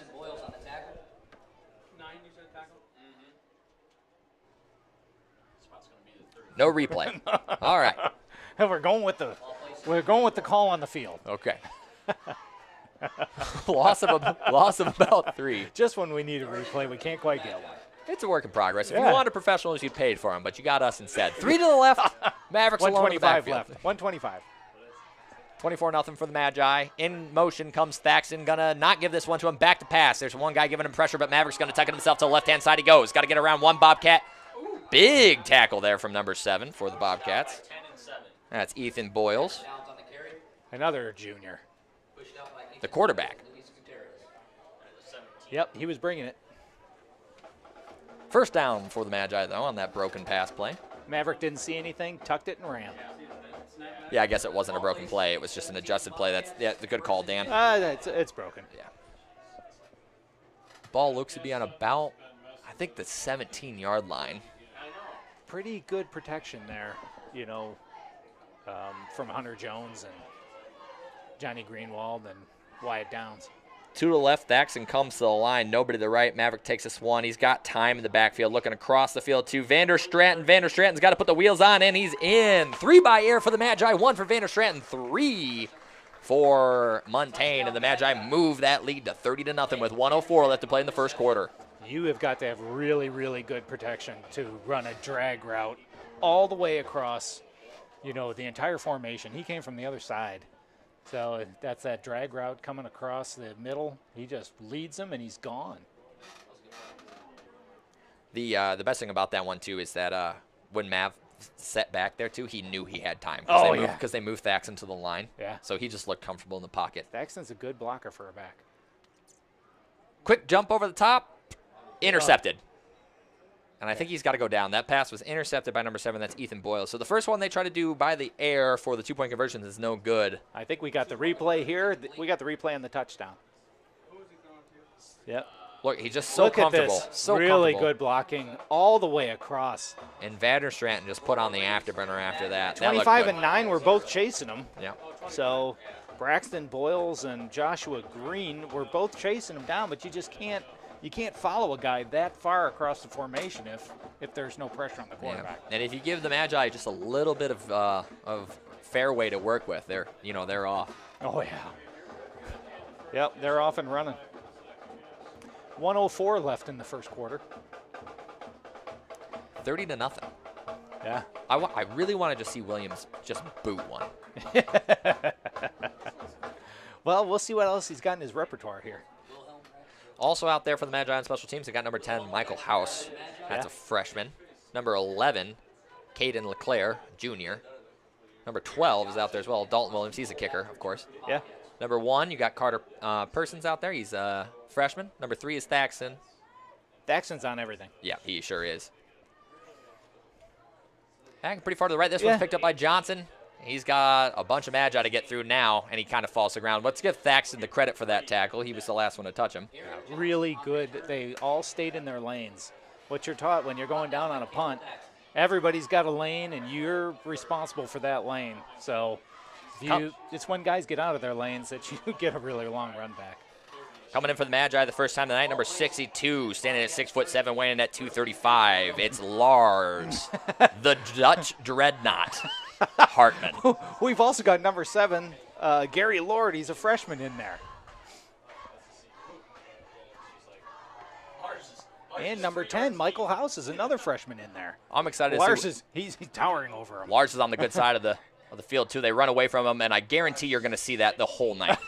No replay. All right. We're going with the call on the field. Okay. loss of about 3. Just when we need a replay, we can't quite get one. It's a work in progress. If you wanted professionals, you paid for them, but you got us instead. 3 to the left. Mavericks alone in the 125 backfield. left. 125. 24-0 for the Magi. In motion comes Thaxton. Gonna not give this one to him. Back to pass. There's one guy giving him pressure, but Maverick's gonna tuck it himself to the left-hand side. He goes. Got to get around one Bobcat. Big tackle there from number 7 for the Bobcats. That's Ethan Boyles, Another junior. the quarterback. Yep, he was bringing it. First down for the Magi, though, on that broken pass play. Maverick didn't see anything, tucked it and ran. Yeah, I guess it wasn't a broken play. It was just an adjusted play. That's a good call, Dan. It's broken. Yeah. Ball looks to be on about, I think, the 17-yard line. Pretty good protection there, from Hunter Jones and Johnny Greenwald and Wyatt Downs. 2 to the left, Thaxton comes to the line. Nobody to the right. Maverick takes this one. He's got time in the backfield, looking across the field to Vanderstratton. Vanderstratton's got to put the wheels on, and he's in. 3 by air for the Magi, 1 for Vanderstratton, 3 for Montaigne. And the Magi move that lead to 30-0 with 1:04 left to play in the first quarter. You have got to have really, really good protection to run a drag route all the way across, the entire formation. He came from the other side. So that's that drag route coming across the middle. He just leads him, and he's gone. The best thing about that one, too, is that when Mav set back there, too, he knew he had time. Because they moved Thaxton to the line. Yeah. So he just looked comfortable in the pocket. Thaxton's a good blocker for a back. Quick jump over the top. Intercepted. And I think he's got to go down. That pass was intercepted by number 7. That's Ethan Boyle. So the first one they try to do by the air for the 2-point conversions is no good. I think we got the replay here. We got the replay on the touchdown. Yep. Look, he's just so Look comfortable. At this. So really comfortable. good blocking all the way across. And Vanderstratton just put on the afterburner after that. 25 and 9 were both chasing him. Yeah. So Braxton Boyles and Joshua Green were both chasing him down, but you just can't. You can't follow a guy that far across the formation if there's no pressure on the quarterback. Yeah. And if you give the Magi just a little bit of fairway to work with, they're off. Oh yeah. Yep, they're off and running. 1:04 left in the first quarter. 30-0. Yeah. I really wanted to see Williams just boot one. Well, we'll see what else he's got in his repertoire here. Also out there for the Magi on special teams, they got number 10, Michael House. That's a freshman. Number 11, Caden LeClaire, junior. Number 12 is out there as well, Dalton Williams. He's a kicker, of course. Yeah. Number 1, you got Carter Persons out there. He's a freshman. Number 3 is Thaxton. Thaxton's on everything. Yeah, he sure is. Back pretty far to the right. This one's picked up by Johnson. He's got a bunch of Magi to get through now, and he kind of falls to the ground. Let's give Thaxton the credit for that tackle. He was the last one to touch him. Really good. They all stayed in their lanes. What you're taught when you're going down on a punt, everybody's got a lane, and you're responsible for that lane. So it's when guys get out of their lanes that you get a really long run back. Coming in for the Magi the first time tonight, number 62, standing at 6'7", weighing in at 235. It's Lars, the Dutch Dreadnought. Hartman. We've also got number 7, Gary Lord. He's a freshman in there. And number 10, Michael House is another freshman in there. I'm excited Lars to see. He's towering over him. Lars is on the good side of the field, too. They run away from him, and I guarantee you're going to see that the whole night.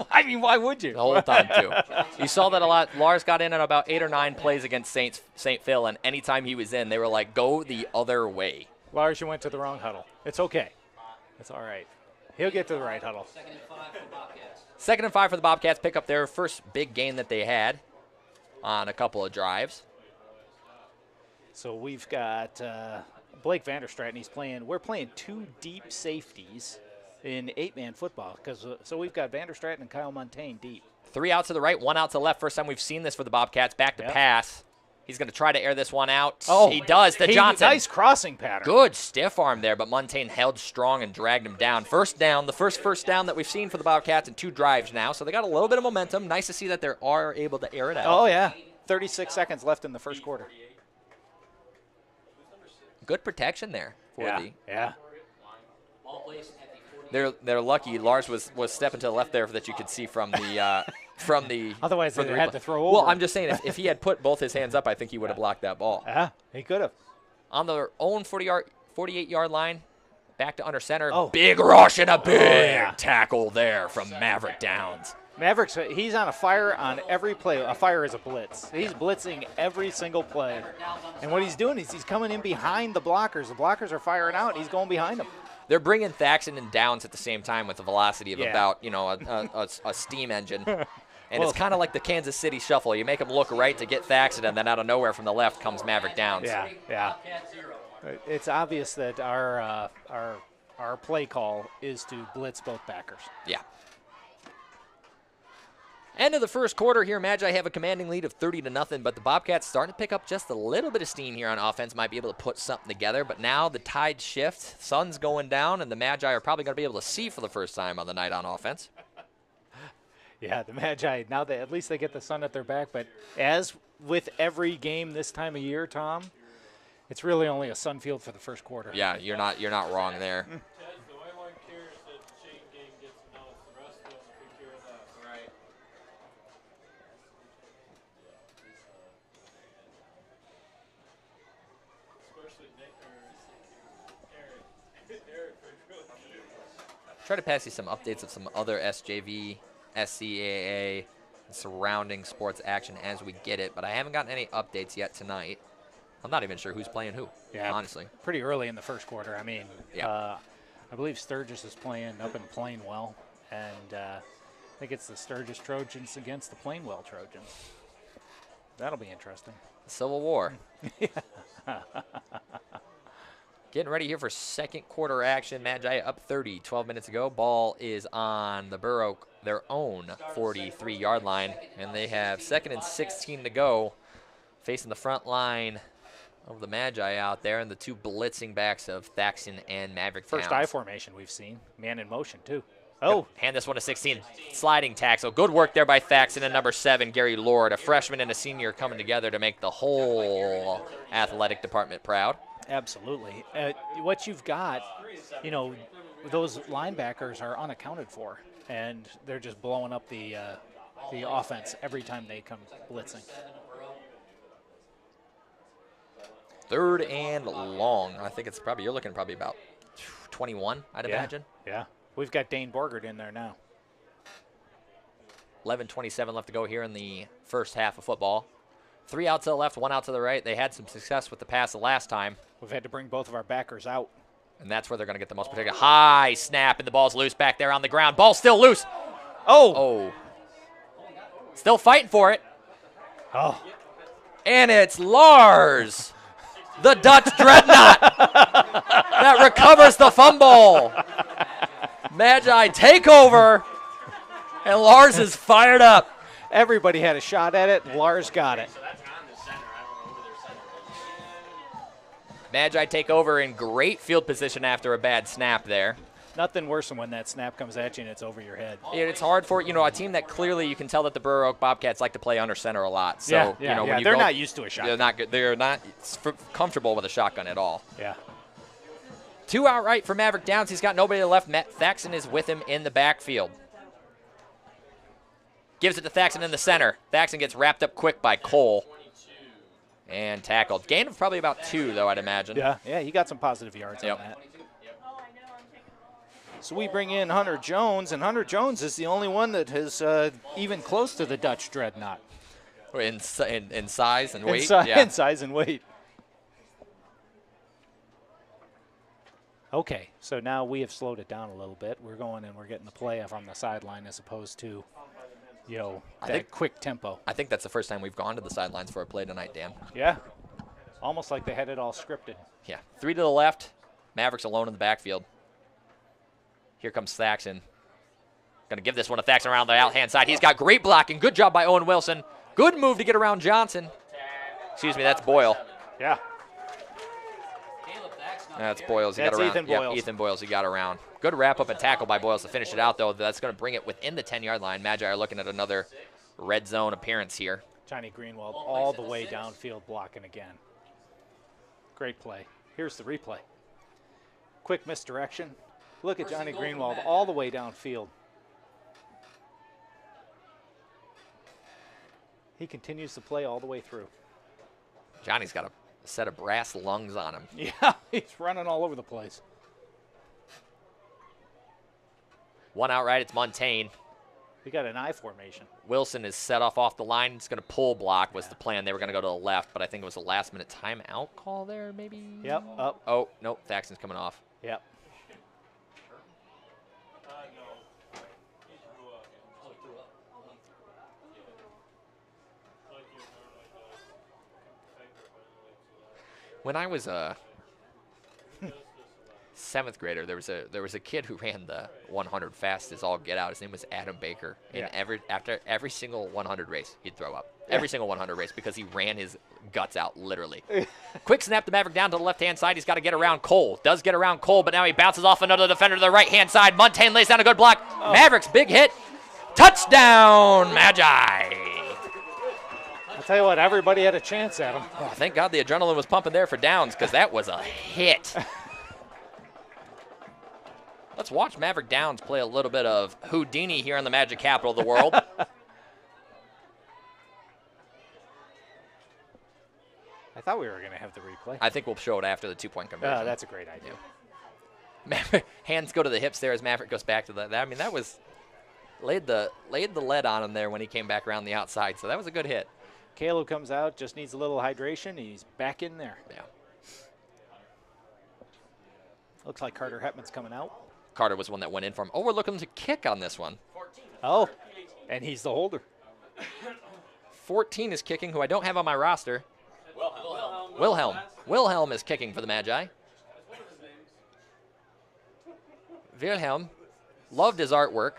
I mean, why would you? The whole time, too. You saw that a lot. Lars got in on about 8 or 9 plays against St. Phil, and anytime he was in, they were like, go the other way. Lars, you went to the wrong huddle. It's okay. It's all right. He'll get to the right huddle. 2nd and 5 for the Bobcats. 2nd and 5 for the Bobcats. Pick up their first big gain that they had on a couple of drives. So we've got Blake Vanderstraat, and he's playing. We're playing 2 deep safeties in 8-man football. So we've got Vanderstraat and Kyle Montaigne deep. 3 out to the right, 1 out to the left. First time we've seen this for the Bobcats. Back to pass. He's going to try to air this one out. Oh, he does to Johnson. Nice crossing pattern. Good stiff arm there, but Montaigne held strong and dragged him down. First down, the first down that we've seen for the Bobcats in 2 drives now. So they got a little bit of momentum. Nice to see that they are able to air it out. Oh, yeah. 36 seconds left in the first quarter. Good protection there for the. Yeah. They're lucky. Lars was stepping to the left there that you could see from the Otherwise, from they the had replay. to throw over. Well, I'm just saying, if he had put both his hands up, I think he would have blocked that ball. Yeah, he could have. On their own 48-yard line, back to under center. Oh. Big rush and a big tackle there from Maverick Downs. Mavericks, he's on a fire on every play. A fire is a blitz. He's blitzing every single play. And what he's doing is he's coming in behind the blockers. The blockers are firing out, and he's going behind them. They're bringing Thaxton and Downs at the same time with a velocity of about, a steam engine. And it's kind of like the Kansas City Shuffle. You make them look right to get Thaxton, and then out of nowhere from the left comes Maverick Downs. Yeah. It's obvious that our play call is to blitz both backers. Yeah. End of the first quarter here, Magi have a commanding lead of 30-0, but the Bobcats starting to pick up just a little bit of steam here on offense, might be able to put something together, but now the tide shift, sun's going down, and the Magi are probably going to be able to see for the first time on the night on offense. Yeah, the Magi, now that at least they get the sun at their back, but as with every game this time of year, Tom, it's really only a sun field for the first quarter. Yeah, you're not wrong there. Try to pass you some updates of some other SJV, SCAA, and surrounding sports action as we get it, but I haven't gotten any updates yet tonight. I'm not even sure who's playing who, honestly. Pretty early in the first quarter. I mean, I believe Sturgis is playing up in Plainwell, and I think it's the Sturgis Trojans against the Plainwell Trojans. That'll be interesting. Civil War. Getting ready here for second quarter action. Magi up 30, 12 minutes ago. Ball is on the Borough, their own 43-yard line, and they have 2nd and 16 to go, facing the front line of the Magi out there, and the 2 blitzing backs of Thaxton and Maverick Downs. First I formation we've seen. Man in motion, too. Oh. Hand this one to 16. Sliding tackle. Good work there by Thaxton and number 7, Gary Lord. A freshman and a senior coming together to make the whole athletic department proud. Absolutely. What you've got, those linebackers are unaccounted for, and they're just blowing up the offense every time they come blitzing. 3rd and long. I think it's you're looking probably about 21, I'd imagine. Yeah. We've got Dane Borgert in there now. 11:27 left to go here in the first half of football. 3 out to the left, 1 out to the right. They had some success with the pass the last time. We've had to bring both of our backers out. And that's where they're going to get the most protection. High snap, and the ball's loose back there on the ground. Ball still loose. Oh. Still fighting for it. Oh. And it's Lars, the Dutch Dreadnought, that recovers the fumble. Magi take over, and Lars is fired up. Everybody had a shot at it, and Lars got it. Magi take over in great field position after a bad snap there. Nothing worse than when that snap comes at you and it's over your head. It's hard for, a team that clearly you can tell that the Burr Oak Bobcats like to play under center a lot. So, when they're not used to a shotgun. They're not comfortable with a shotgun at all. Yeah. 2 outright for Maverick Downs. He's got nobody left. Thaxton is with him in the backfield. Gives it to Thaxton in the center. Thaxton gets wrapped up quick by Cole and tackled. Gain of probably about 2, though, I'd imagine. Yeah, he got some positive yards on that. So we bring in Hunter Jones, and Hunter Jones is the only one that is even close to the Dutch Dreadnought. In size and weight? In size and weight. Okay, so now we have slowed it down a little bit. We're going and we're getting the play from the sideline as opposed to, that quick tempo. I think that's the first time we've gone to the sidelines for a play tonight, Dan. Yeah, almost like they had it all scripted. Yeah, 3 to the left. Mavericks alone in the backfield. Here comes Thaxton. Going to give this one to Thaxton around the out-hand side. He's got great blocking. Good job by Owen Wilson. Good move to get around Johnson. Excuse me, that's Boyle. Yeah. That's Boyles. He That's got around. Ethan Boyles. Yep, Ethan Boyles. He got around. Good wrap-up and tackle by Boyles to finish it out, though. That's going to bring it within the 10-yard line. Magi are looking at another red zone appearance here. Johnny Greenwald all the way downfield blocking again. Great play. Here's the replay. Quick misdirection. Look at Johnny Greenwald all the way downfield. He continues to play all the way through. Johnny's got a set of brass lungs on him. Yeah, he's running all over the place. One out right, it's Montaigne. We got an I formation. Wilson is set off the line. It's going to pull block was the plan. They were going to go to the left, but I think it was a last-minute timeout call there, maybe? Yep, up. Oh, nope, Thaxton's coming off. Yep. When I was a 7th grader, there was a kid who ran the 100 fast as all get out. His name was Adam Baker. And after every single 100 race, he'd throw up. Every single 100 race because he ran his guts out, literally. Quick snap to Maverick down to the left-hand side. He's got to get around Cole. Does get around Cole, but now he bounces off another defender to the right-hand side. Montaigne lays down a good block. Oh. Mavericks, big hit. Touchdown, Magi. I'll tell you what, everybody had a chance at him. Oh, thank God the adrenaline was pumping there for Downs because that was a hit. Let's watch Maverick Downs play a little bit of Houdini here in the Magic capital of the world. I thought we were going to have the replay. I think we'll show it after the 2-point conversion. That's a great idea. Maverick, hands go to the hips there as Maverick goes back to that. I mean, that was laid the lead on him there when he came back around the outside. So that was a good hit. Caleb comes out, just needs a little hydration. He's back in there. Yeah. Looks like Carter Hetman's coming out. Carter was the one that went in for him. Oh, we're looking to kick on this one. Oh, and he's the holder. 14 is kicking, who I don't have on my roster. Wilhelm is kicking for the Magi. Wilhelm loved his artwork.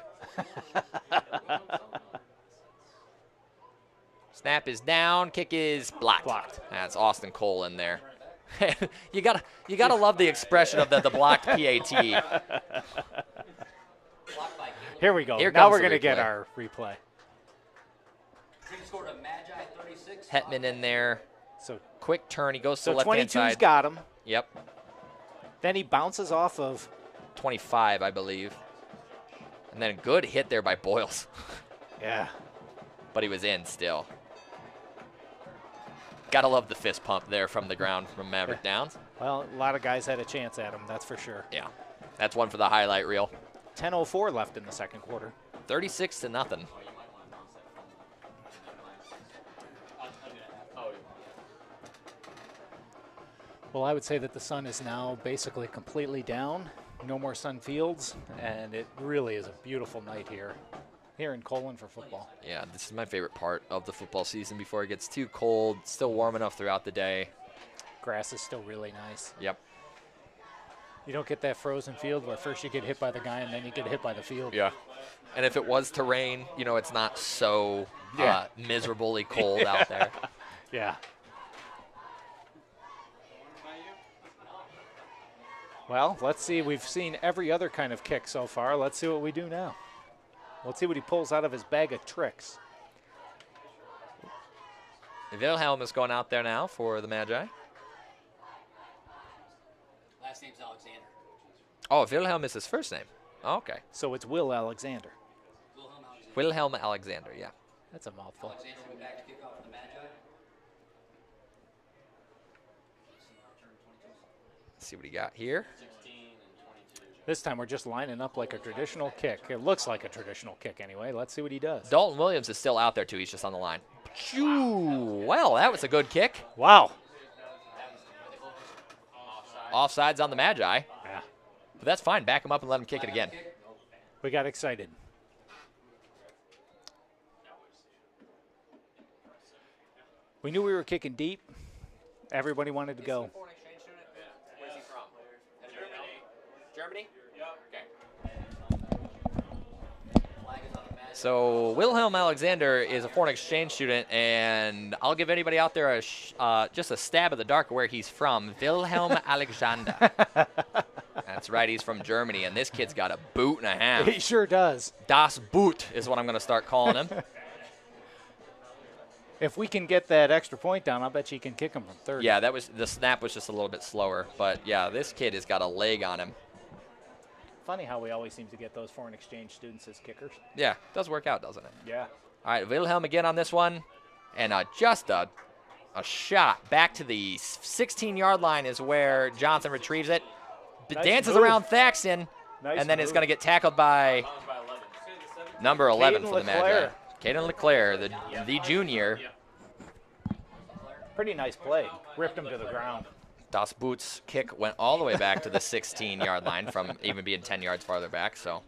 Snap is down, kick is blocked. That's Austin Cole in there. you gotta love the expression of the blocked PAT. Here we go. Here now comes we're the gonna replay. get our replay. Hetman in there. So quick turn. He goes to the so left-hand 22's side. got him. Yep. Then he bounces off of 25, I believe. And then a good hit there by Boyles. Yeah. But he was in still. Gotta love the fist pump there from the ground from Maverick Downs. Well, a lot of guys had a chance at him, that's for sure. Yeah. That's one for the highlight reel. 10:04 left in the second quarter. 36-0. Well, I would say that the sun is now basically completely down. No more sun fields, and it really is a beautiful night here in Colon for football. Yeah, this is my favorite part of the football season before it gets too cold. Still warm enough throughout the day. Grass is still really nice. Yep. You don't get that frozen field where first you get hit by the guy and then you get hit by the field. Yeah. And if it was to rain, it's not so miserably cold out there. Yeah. Well, let's see. We've seen every other kind of kick so far. Let's see what we do now. Let's see what he pulls out of his bag of tricks. Wilhelm is going out there now for the Magi. Last name's Alexander. Oh, Wilhelm is his first name. Oh, okay. So it's Will Alexander. Wilhelm Alexander, yeah. That's a mouthful. Alexander went back to kick off for the Magi. Let's see what he got here. 16 and 22. This time we're just lining up like a traditional kick. It looks like a traditional kick anyway. Let's see what he does. Dalton Williams is still out there, too. He's just on the line. Wow. Well, that was a good kick. Wow. Offsides on the Magi. Yeah. But that's fine. Back him up and let him kick it again. We got excited. We knew we were kicking deep. Everybody wanted to go. Where's he from? Germany? So Wilhelm Alexander is a foreign exchange student, and I'll give anybody out there just a stab at the dark where he's from. Wilhelm Alexander. That's right, he's from Germany, and this kid's got a boot and a half. He sure does. Das Boot is what I'm going to start calling him. If we can get that extra point down, I'll bet you can kick him from 30. Yeah, the snap was just a little bit slower, but yeah, this kid has got a leg on him. Funny how we always seem to get those foreign exchange students as kickers. Yeah, does work out, doesn't it? Yeah. All right, Wilhelm again on this one, and just a shot back to the 16-yard line is where Johnson retrieves it. Nice Dances move. around Thaxton, Nice and then move. it's going to get tackled by number 11 for the Magi. Leclerc. Caden Leclerc, the junior. Pretty nice play. Ripped him to the ground. Das Boot's kick went all the way back to the 16-yard line from even being 10 yards farther back. So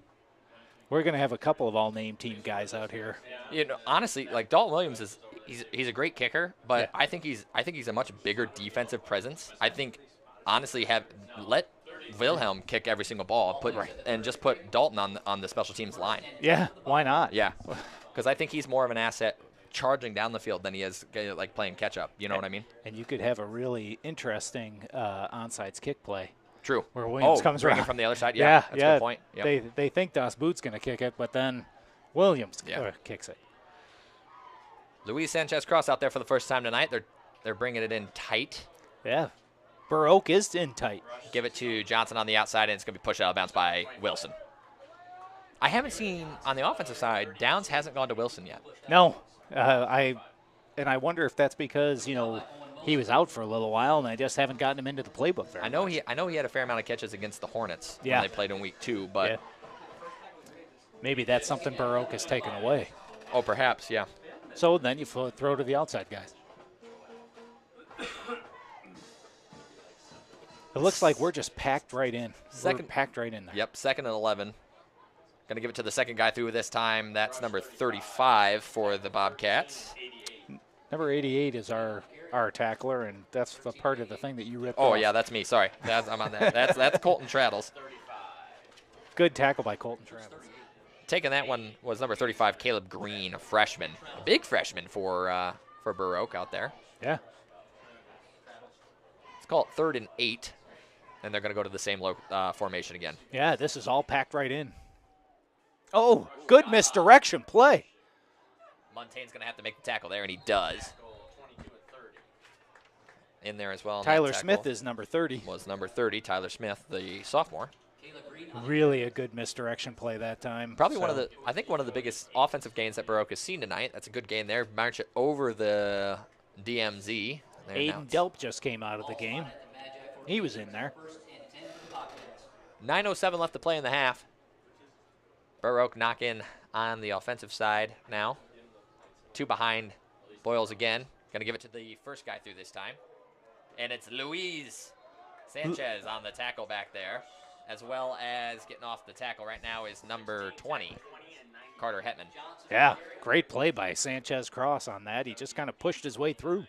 We're going to have a couple of all-name team guys out here. you know, honestly, like Dalton Williams he's a great kicker, but Yeah. I think he's a much bigger defensive presence. I think honestly let Wilhelm kick every single ball, and just put Dalton on the special teams line. Yeah, why not? Yeah, because I think he's more of an asset charging down the field than he is like playing catch up. You know what I mean? And you could have a really interesting onside kick play. True. Where Williams comes bring it around. from the other side. Yeah, that's a good point. Yep. They think Das Boot's going to kick it, but then Williams kicks it. Luis Sanchez Cross out there for the first time tonight. They're bringing it in tight. Yeah. Baroque is in tight. Give it to Johnson on the outside, and it's going to be pushed out of bounds by Wilson. I haven't seen, on the offensive side, Downs hasn't gone to Wilson yet. No. I wonder if that's because, he was out for a little while, and I just haven't gotten him into the playbook very I know much. he had a fair amount of catches against the Hornets Yeah. when they played in week 2, but Yeah. Maybe that's something Baroque has taken away. oh, perhaps, yeah. So then you throw to the outside guys. It looks like we're just packed right in. We're packed right in there. Yep, 2nd and 11. Going to give it to the second guy through this time. That's number 35 for the Bobcats. Number 88 is our tackler, and that's the part of the thing that you ripped Oh, off. yeah, that's me. Sorry. I'm on that. That's Colton Traddles. Good tackle by Colton Travis. Taking that one was number 35, Caleb Green, a freshman. A big freshman for Baroque out there. Yeah. Let's call it 3rd and 8, and they're going to go to the same formation again. Yeah, this is all packed right in. Oh, good misdirection play. Montaigne's going to have to make the tackle there, and he does. In there as well. on that Tyler tackle Smith is number 30. was number 30, Tyler Smith, the sophomore. Really a good misdirection play that time. Probably one of the biggest offensive gains that Baroque has seen tonight. That's a good gain there. March it over the DMZ. There Aiden Delp just came out of the game. He was in there. 9:07 left to play in the half. Baroque knock in on the offensive side now. 2 behind. Boyles again. Going to give it to the first guy through this time. And it's Luis Sanchez on the tackle back there, as well as getting off the tackle right now is number 20, Carter Hetman. Yeah, great play by Sanchez Cross on that. He just kind of pushed his way through.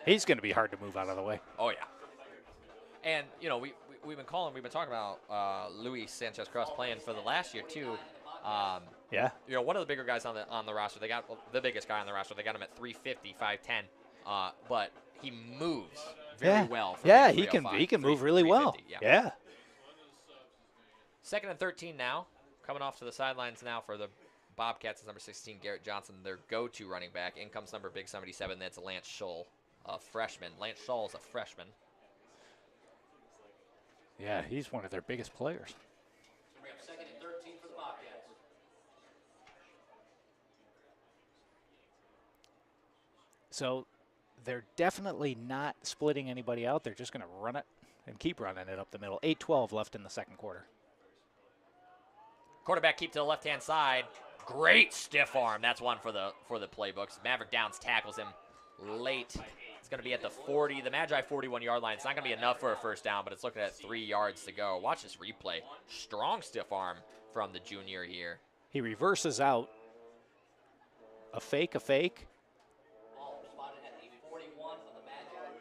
He's going to be hard to move out of the way. Oh, yeah. And, we've been talking about Luis Sanchez Cross playing for the last year, too. Yeah. One of the bigger guys on the roster. They got the biggest guy on the roster. They got him at 350, 5'10". But he moves very well. For Yeah, being he can move really well. 350, Yeah. 2nd and 13 now. Coming off to the sidelines now for the Bobcats is number 16, Garrett Johnson, their go-to running back. In comes number big 77. That's Lance Schull, a freshman. Lance Schull is a freshman. Yeah, he's one of their biggest players. We have 2nd and 13 for the Bobcats. So they're definitely not splitting anybody out. They're just going to run it and keep running it up the middle. 8:12 left in the second quarter. Quarterback keep to the left-hand side. Great stiff arm. That's one for the playbooks. Maverick Downs tackles him late. It's going to be at the 40, the Magi 41-yard line. It's not going to be enough for a first down, but it's looking at 3 yards to go. Watch this replay. Strong stiff arm from the junior here. He reverses out. A fake, a fake. Ball spotted at the 41 of the Magi.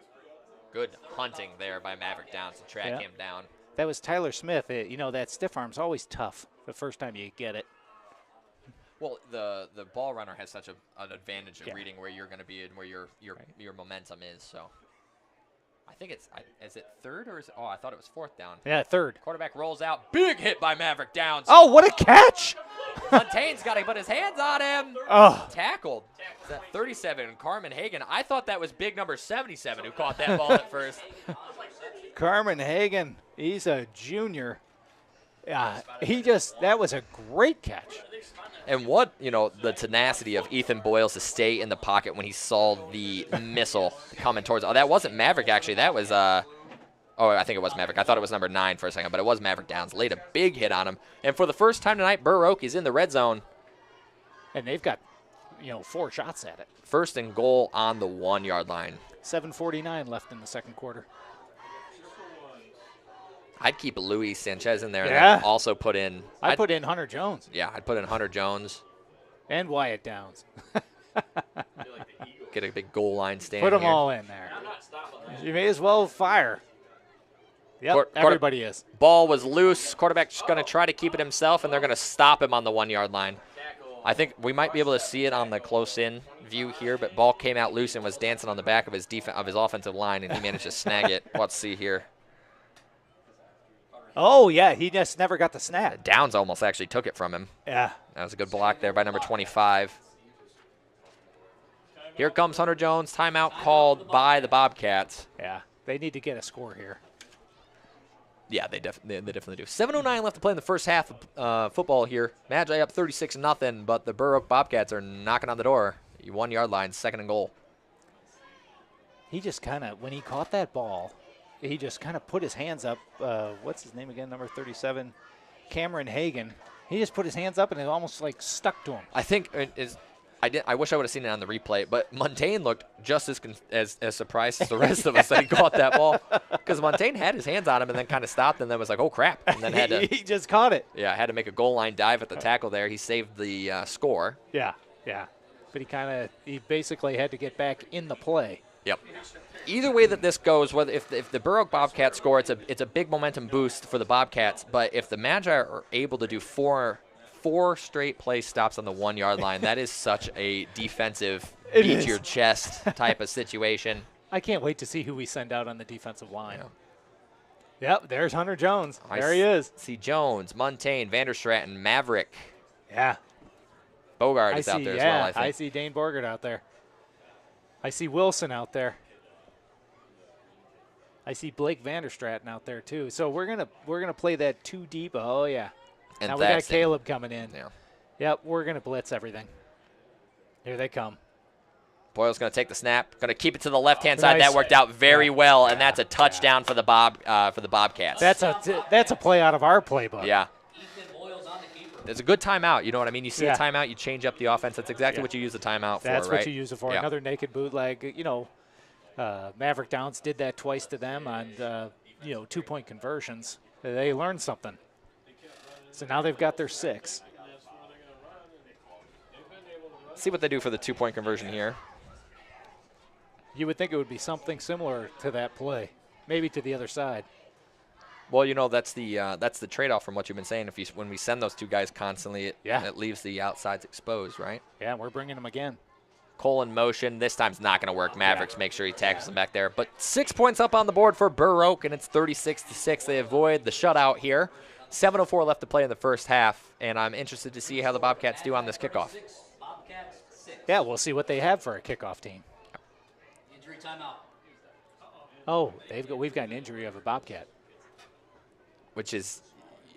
Good hunting there by Maverick Downs to track him down. That was Tyler Smith. You know, that stiff arm's always tough the first time you get it. Well, the ball runner has such an advantage of reading where you're going to be and where your momentum is. So I think is it third or is it, I thought it was fourth down. Yeah, third. Quarterback rolls out. Big hit by Maverick Downs. Oh, what a catch! Montaigne got to put his hands on him. Oh. Tackled. It's at 37, Carmen Hagan. I thought that was big number 77 who caught that ball at first. Carmen Hagan, he's a junior. That was a great catch. And what, the tenacity of Ethan Boyles to stay in the pocket when he saw the missile coming towards. Oh, that wasn't Maverick, actually. That was, I think it was Maverick. I thought it was number 9 for a second, but it was Maverick Downs. Laid a big hit on him. And for the first time tonight, Burr Oak is in the red zone. And they've got, 4 shots at it. First and goal on the 1-yard line. 7:49 left in the second quarter. I'd keep Luis Sanchez in there and Yeah. then also put in. I'd put in Hunter Jones. Yeah, I'd put in Hunter Jones. And Wyatt Downs. Get a big goal line stand. Put them here. all in there. You may as well fire. Yep, everybody is. Ball was loose. Quarterback's going to try to keep it himself, and they're going to stop him on the 1-yard line. I think we might be able to see it on the close-in view here, but ball came out loose and was dancing on the back of his offensive line, and he managed to snag it. Let's see here. Oh, yeah, he just never got the snap. Downs almost actually took it from him. Yeah. That was a good block there by number 25. Here comes Hunter Jones. Timeout called by the Bobcats. Yeah, they need to get a score here. Yeah, they definitely do. 7:09 left to play in the first half of football here. Magi up 36-0, but the Burr Oak Bobcats are knocking on the door. 1-yard line, second and goal. He just kind of, when he caught that ball, he just kind of put his hands up. What's his name again? Number 37, Cameron Hagan. He just put his hands up and it almost like stuck to him. I think I wish I would have seen it on the replay, but Montaigne looked just as surprised as the rest of us that he caught that ball, because Montaigne had his hands on him and then kind of stopped and then was like, oh crap, and then had to he just caught it. Yeah, had to make a goal line dive at the tackle there. He saved the score. Yeah, but he basically had to get back in the play. Yep. Either way that this goes, whether if the Burr Oak Bobcats score, it's a big momentum boost for the Bobcats. But if the Magi are able to do four straight play stops on the 1-yard line, that is such a defensive beat your chest type of situation. I can't wait to see who we send out on the defensive line. Yeah. Yep, there's Hunter Jones. There he is. See Jones, Montaigne, Vanderstraten, Maverick. Yeah. Bogart is out there as well, I think. I see Dane Borgert out there. I see Wilson out there. I see Blake Vanderstraten out there too. So we're gonna play that 2 deep. Oh yeah. And now we got Caleb coming in. Yeah. Yep, we're gonna blitz everything. Here they come. Boyle's going to take the snap, going to keep it to the left-hand side. Nice. That worked out very well, and that's a touchdown for the Bobcats. That's a play out of our playbook. Yeah. Ethan Boyles on the keeper. It's a good timeout. You know what I mean? You see a timeout, you change up the offense. That's exactly what you use the timeout for, right? That's what you use it for. Yeah. Another naked bootleg. Maverick Downs did that twice to them on 2-point conversions. They learned something. So now they've got their 6. See what they do for the 2-point conversion here. You would think it would be something similar to that play, maybe to the other side. Well, that's the trade-off from what you've been saying. When we send those 2 guys constantly, it leaves the outsides exposed, right? Yeah, we're bringing them again. Cole in motion. This time's not going to work. Mavericks make sure he tackles him back there. But 6 points up on the board for Burr Oak, and it's 36-6. They avoid the shutout here. 7:04 left to play in the first half, and I'm interested to see how the Bobcats do on this kickoff. Bobcats 6. Yeah, we'll see what they have for a kickoff team. Injury timeout. Oh, we've got an injury of a Bobcat. Which is,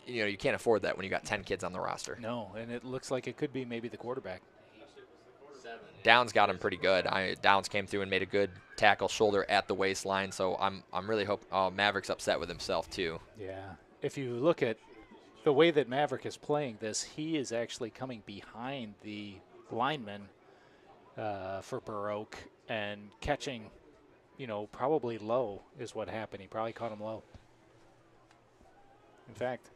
you can't afford that when you got 10 kids on the roster. No, and it looks like it could be maybe the quarterback. Downs got him pretty good. Downs came through and made a good tackle, shoulder at the waistline. So I'm really Maverick's upset with himself too. Yeah, if you look at the way that Maverick is playing this, he is actually coming behind the lineman for Burr Oak and catching probably low is what happened. He probably caught him low. In fact,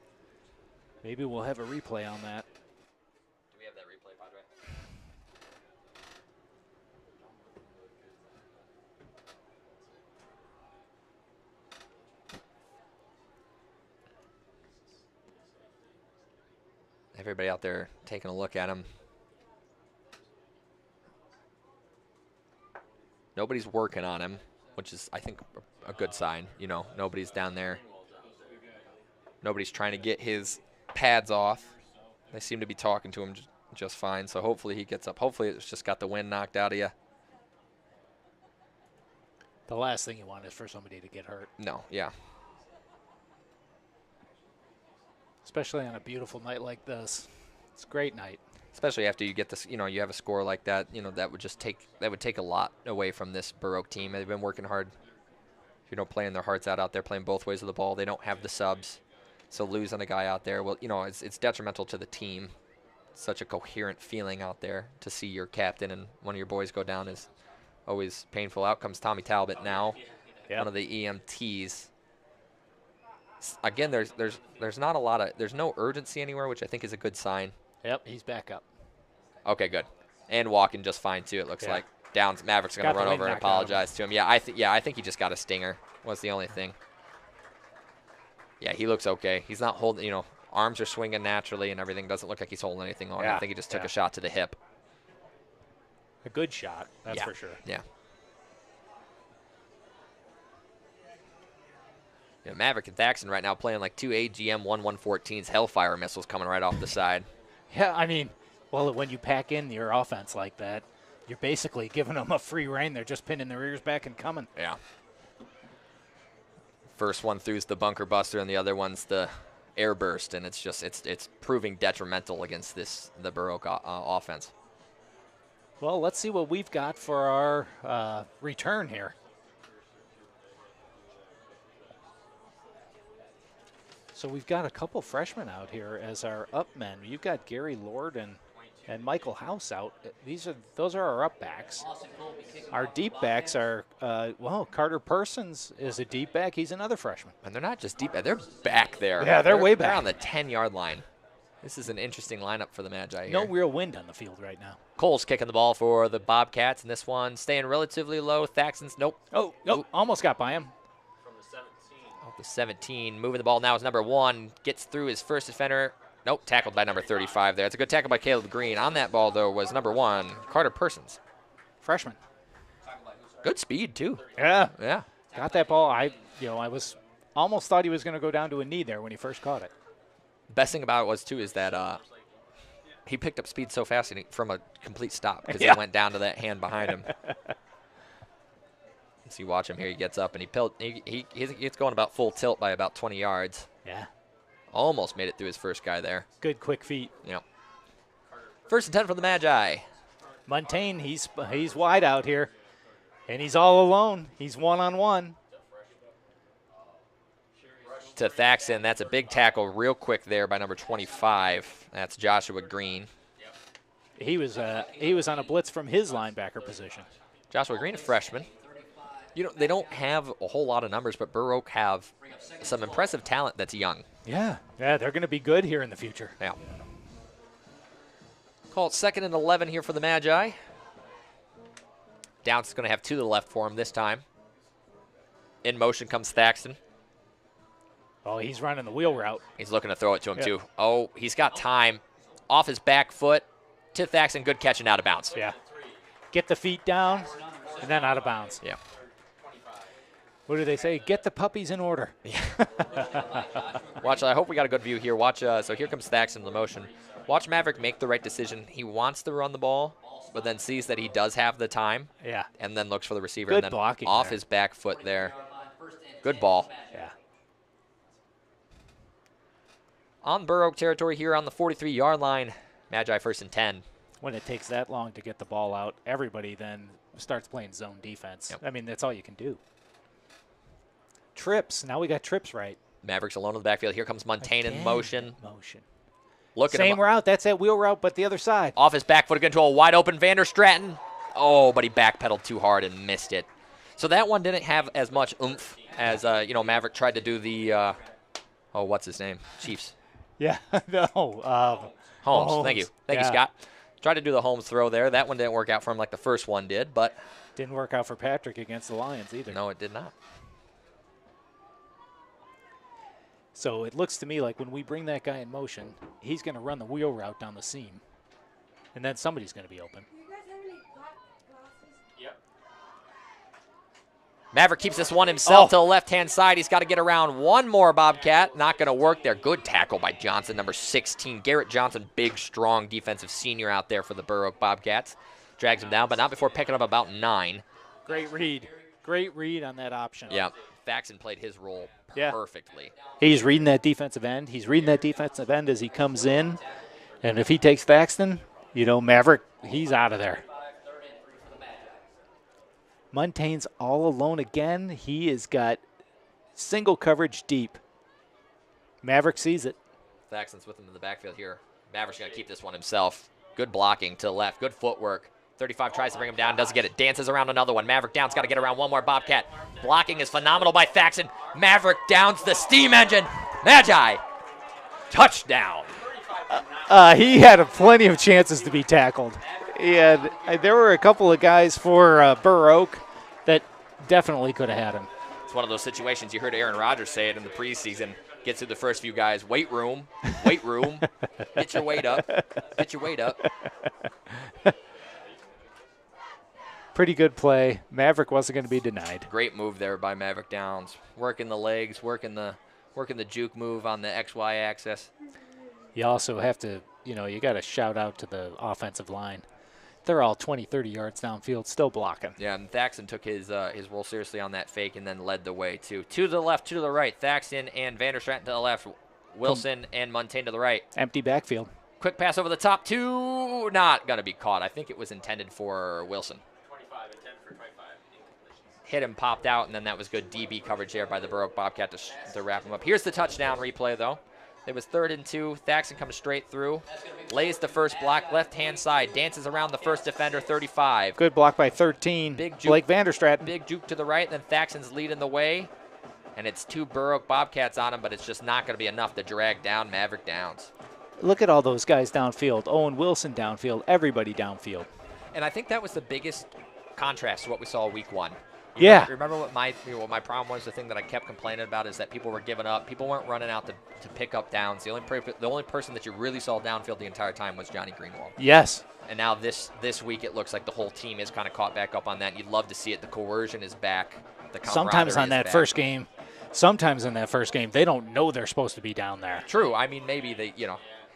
maybe we'll have a replay on that. Do we have that replay, Padre? Everybody out there taking a look at him. Nobody's working on him, which is, I think, a good sign. Nobody's down there. Nobody's trying to get his pads off. They seem to be talking to him just fine, so hopefully he gets up. Hopefully it's just got the wind knocked out of you. The last thing you want is for somebody to get hurt. No, yeah. Especially on a beautiful night like this. It's a great night. Especially after you get this, you have a score like that, that would take a lot away from this Baroque team. They've been working hard, playing their hearts out there, playing both ways of the ball. They don't have the subs. So losing a guy out there, well, it's detrimental to the team. It's such a coherent feeling out there to see your captain and one of your boys go down is always painful. Out comes Tommy Talbot now, one of the EMTs. Again, there's not a lot of, there's no urgency anywhere, which I think is a good sign. Yep, he's back up. Okay, good. And walking just fine too. It looks like Downs Maverick's going to run over and apologize to him. Yeah, I think he just got a stinger. Was the only thing. Yeah, he looks okay. He's not holding. Arms are swinging naturally and everything. Doesn't look like he's holding anything on. I think he just took a shot to the hip. A good shot, that's for sure. Yeah. Maverick and Thaxton right now playing like two AGM 114s Hellfire missiles coming right off the side. Yeah, I mean, well, when you pack in your offense like that, you're basically giving them a free rein. They're just pinning their ears back and coming. Yeah. First one through's the bunker buster, and the other one's the air burst, and it's proving detrimental against the Baroque offense. Well, let's see what we've got for our return here. So we've got a couple freshmen out here as our up men. You've got Gary Lord and Michael House out. Those are our up backs. Our deep backs are Carter Persons is a deep back. He's another freshman. And they're not just deep, they're back there. Yeah, they're way back. They're on the 10-yard line. This is an interesting lineup for the Magi here. No real wind on the field right now. Cole's kicking the ball for the Bobcats, and this one staying relatively low. Thaxton's, nope. Oh, nope, almost got by him. The 17, moving the ball now is number 1, gets through his first defender. Nope, tackled by number 35 there. It's a good tackle by Caleb Green. On that ball, though, was number 1, Carter Persons. Freshman. Good speed, too. Yeah. Yeah. Got that ball. I was almost thought he was going to go down to a knee there when he first caught it. Best thing about it was, too, is that he picked up speed so fast from a complete stop because he went down to that hand behind him. So you watch him here. He gets up, and he's going about full tilt by about 20 yards. Yeah. Almost made it through his first guy there. Good quick feet. Yeah. First and 10 for the Magi. Montaigne, he's wide out here, and he's all alone. He's one-on-one. To Thaxton, that's a big tackle real quick there by number 25. That's Joshua Green. He was on a blitz from his linebacker position. Joshua Green, a freshman. They don't have a whole lot of numbers, but Baroque have some impressive talent that's young. Yeah, they're going to be good here in the future. Yeah. Call it 2nd and 11 here for the Magi. Downs is going to have 2 to the left for him this time. In motion comes Thaxton. Oh, he's running the wheel route. He's looking to throw it to him, too. Oh, he's got time. Off his back foot to Thaxton. Good catch and out of bounds. Yeah. Get the feet down and then out of bounds. Yeah. What do they say? Get the puppies in order. Watch, I hope we got a good view here. Watch, so here comes Thaxton in the motion. Watch Maverick make the right decision. He wants to run the ball, but then sees that he does have the time. Yeah. And then looks for the receiver. Good and then blocking off there. his back foot there. Good ball. Yeah. On Baroque territory here on the 43-yard line. Magi 1st and 10. When it takes that long to get the ball out, everybody then starts playing zone defense. Yep. I mean, that's all you can do. Trips. Now we got trips right. Mavericks alone in the backfield. Here comes Montaigne in motion. Look at him. Same route. That's that wheel route, but the other side. Off his back foot again to a wide open Vander Stratton. Oh, but he backpedaled too hard and missed it. So that one didn't have as much oomph as, Maverick tried to do the, what's his name? Chiefs. Yeah, no. Holmes. Thank you. Thank you, yeah. Scott. Tried to do the Holmes throw there. That one didn't work out for him like the first one did, but Didn't work out for Patrick against the Lions either. no, it did not. So it looks to me like when we bring that guy in motion, he's going to run the wheel route down the seam. And then somebody's going to be open. Maverick keeps this one himself to the left-hand side. He's got to get around one more Bobcat. Not going to work there. Good tackle by Johnson, number 16. Garrett Johnson, big, strong defensive senior out there for the Burr Oak Bobcats. Drags him down, but not before picking up about 9. Great read. Great read on that option. Yeah, Faxon played his role perfectly. He's reading that defensive end. He's reading that defensive end as he comes in. And if he takes Faxton, Maverick, he's out of there. Montaigne's all alone again. He has got single coverage deep. Maverick sees it. Faxon's with him in the backfield here. Maverick's going to keep this one himself. Good blocking to the left. Good footwork. 35 tries to bring him down. Doesn't get it. Dances around another one. Maverick down's got to get around one more Bobcat. Blocking is phenomenal by Faxon. Maverick downs the steam engine. Magi. Touchdown. He had plenty of chances to be tackled. And there were a couple of guys for Burr Oak that definitely could have had him. It's one of those situations. You heard Aaron Rodgers say it in the preseason. Gets through the first few guys. Weight room. Get your weight up. Get your weight up. Pretty good play. Maverick wasn't going to be denied. Great move there by Maverick Downs. Working the legs, working the juke move on the XY axis. You also have to, you got to shout out to the offensive line. They're all 20, 30 yards downfield, still blocking. Yeah, and Thaxton took his role seriously on that fake and then led the way, too. Two to the left, two to the right. Thaxton and Vanderstraten to the left. Wilson and Montaigne to the right. Empty backfield. Quick pass over the top. Two, not going to be caught. I think it was intended for Wilson. 25, intended for 25. Hit him, popped out, and then that was good DB coverage there by the Burr Oak Bobcat to wrap him up. Here's the touchdown replay, though. It was 3rd and 2. Thaxton comes straight through. Lays the first block, left-hand side. Dances around the first defender, 35. Good block by 13. Big juke, Blake Vanderstraten. Big juke to the right, then Thaxton's leading the way. And it's 2 Burr Oak Bobcats on him, but it's just not going to be enough to drag down Maverick Downs. Look at all those guys downfield. Owen Wilson downfield. Everybody downfield. And I think that was the biggest contrast to what we saw week 1. Remember what my problem was? The thing that I kept complaining about is that people were giving up. People weren't running out to pick up downs. The only person that you really saw downfield the entire time was Johnny Greenwald. Yes. And now this week it looks like the whole team is kind of caught back up on that. You'd love to see it. The coercion is back. The sometimes in that back. first game, they don't know they're supposed to be down there. True. I mean, maybe they,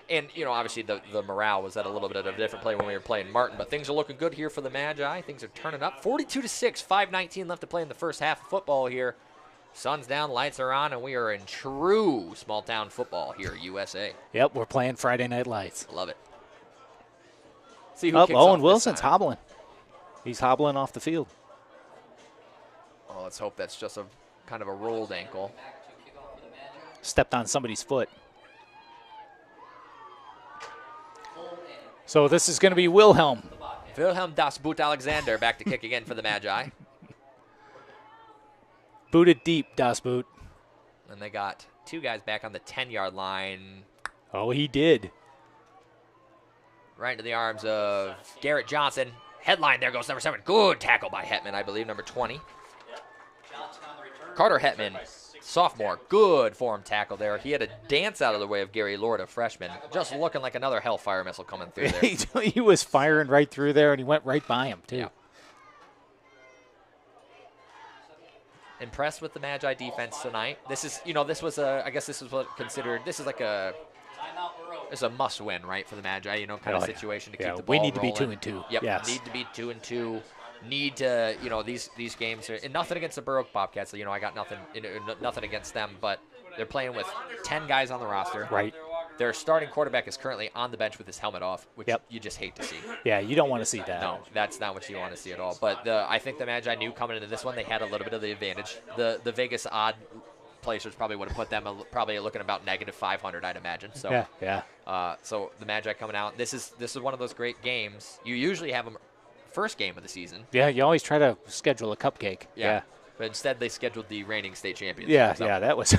And, obviously the morale was at a little bit of a different play when we were playing Martin. But things are looking good here for the Magi. Things are turning up. 42-6, 5:19 left to play in the first half of football here. Sun's down, lights are on, and we are in true small-town football here at USA. Yep, we're playing Friday Night Lights. Love it. See who kicks off Owen this Wilson's time. hobbling. He's hobbling off the field. Oh, let's hope that's just a kind of a rolled ankle. Stepped on somebody's foot. So this is going to be Wilhelm. Wilhelm Das Boot Alexander back to kick again for the Magi. Booted deep, Das Boot. And they got 2 guys back on the 10-yard line. Oh, he did. Right into the arms of Garrett Johnson. Headline, there goes number 7. Good tackle by Hetman, I believe, number 20. Carter Hetman, sophomore. Good form tackle there. He had a dance out of the way of Gary Lord, a freshman. Just looking like another Hellfire missile coming through there. He was firing right through there, and he went right by him, too. Yeah. Impressed with the Magi defense tonight. This is, I guess this is what considered, this is like it's a must-win, right, for the Magi, kind of situation to keep the ball we need rolling. to be 2-2. Yep, yes. need to be 2-2. Need to, these games, and nothing against the Burr Oak Bobcats. I got nothing against them, but they're playing with 10 guys on the roster. Right. Their starting quarterback is currently on the bench with his helmet off, which you just hate to see. Yeah, you don't want to see that. No, that's not what you want to see at all. But I think the Magi knew coming into this one they had a little bit of the advantage. The Vegas odd placers probably would have put them probably looking about -500, I'd imagine. So yeah. So the Magi coming out. This is one of those great games. You usually have them first game of the season. Yeah, you always try to schedule a cupcake. Yeah. But instead, they scheduled the reigning state champions. Yeah, So, that was you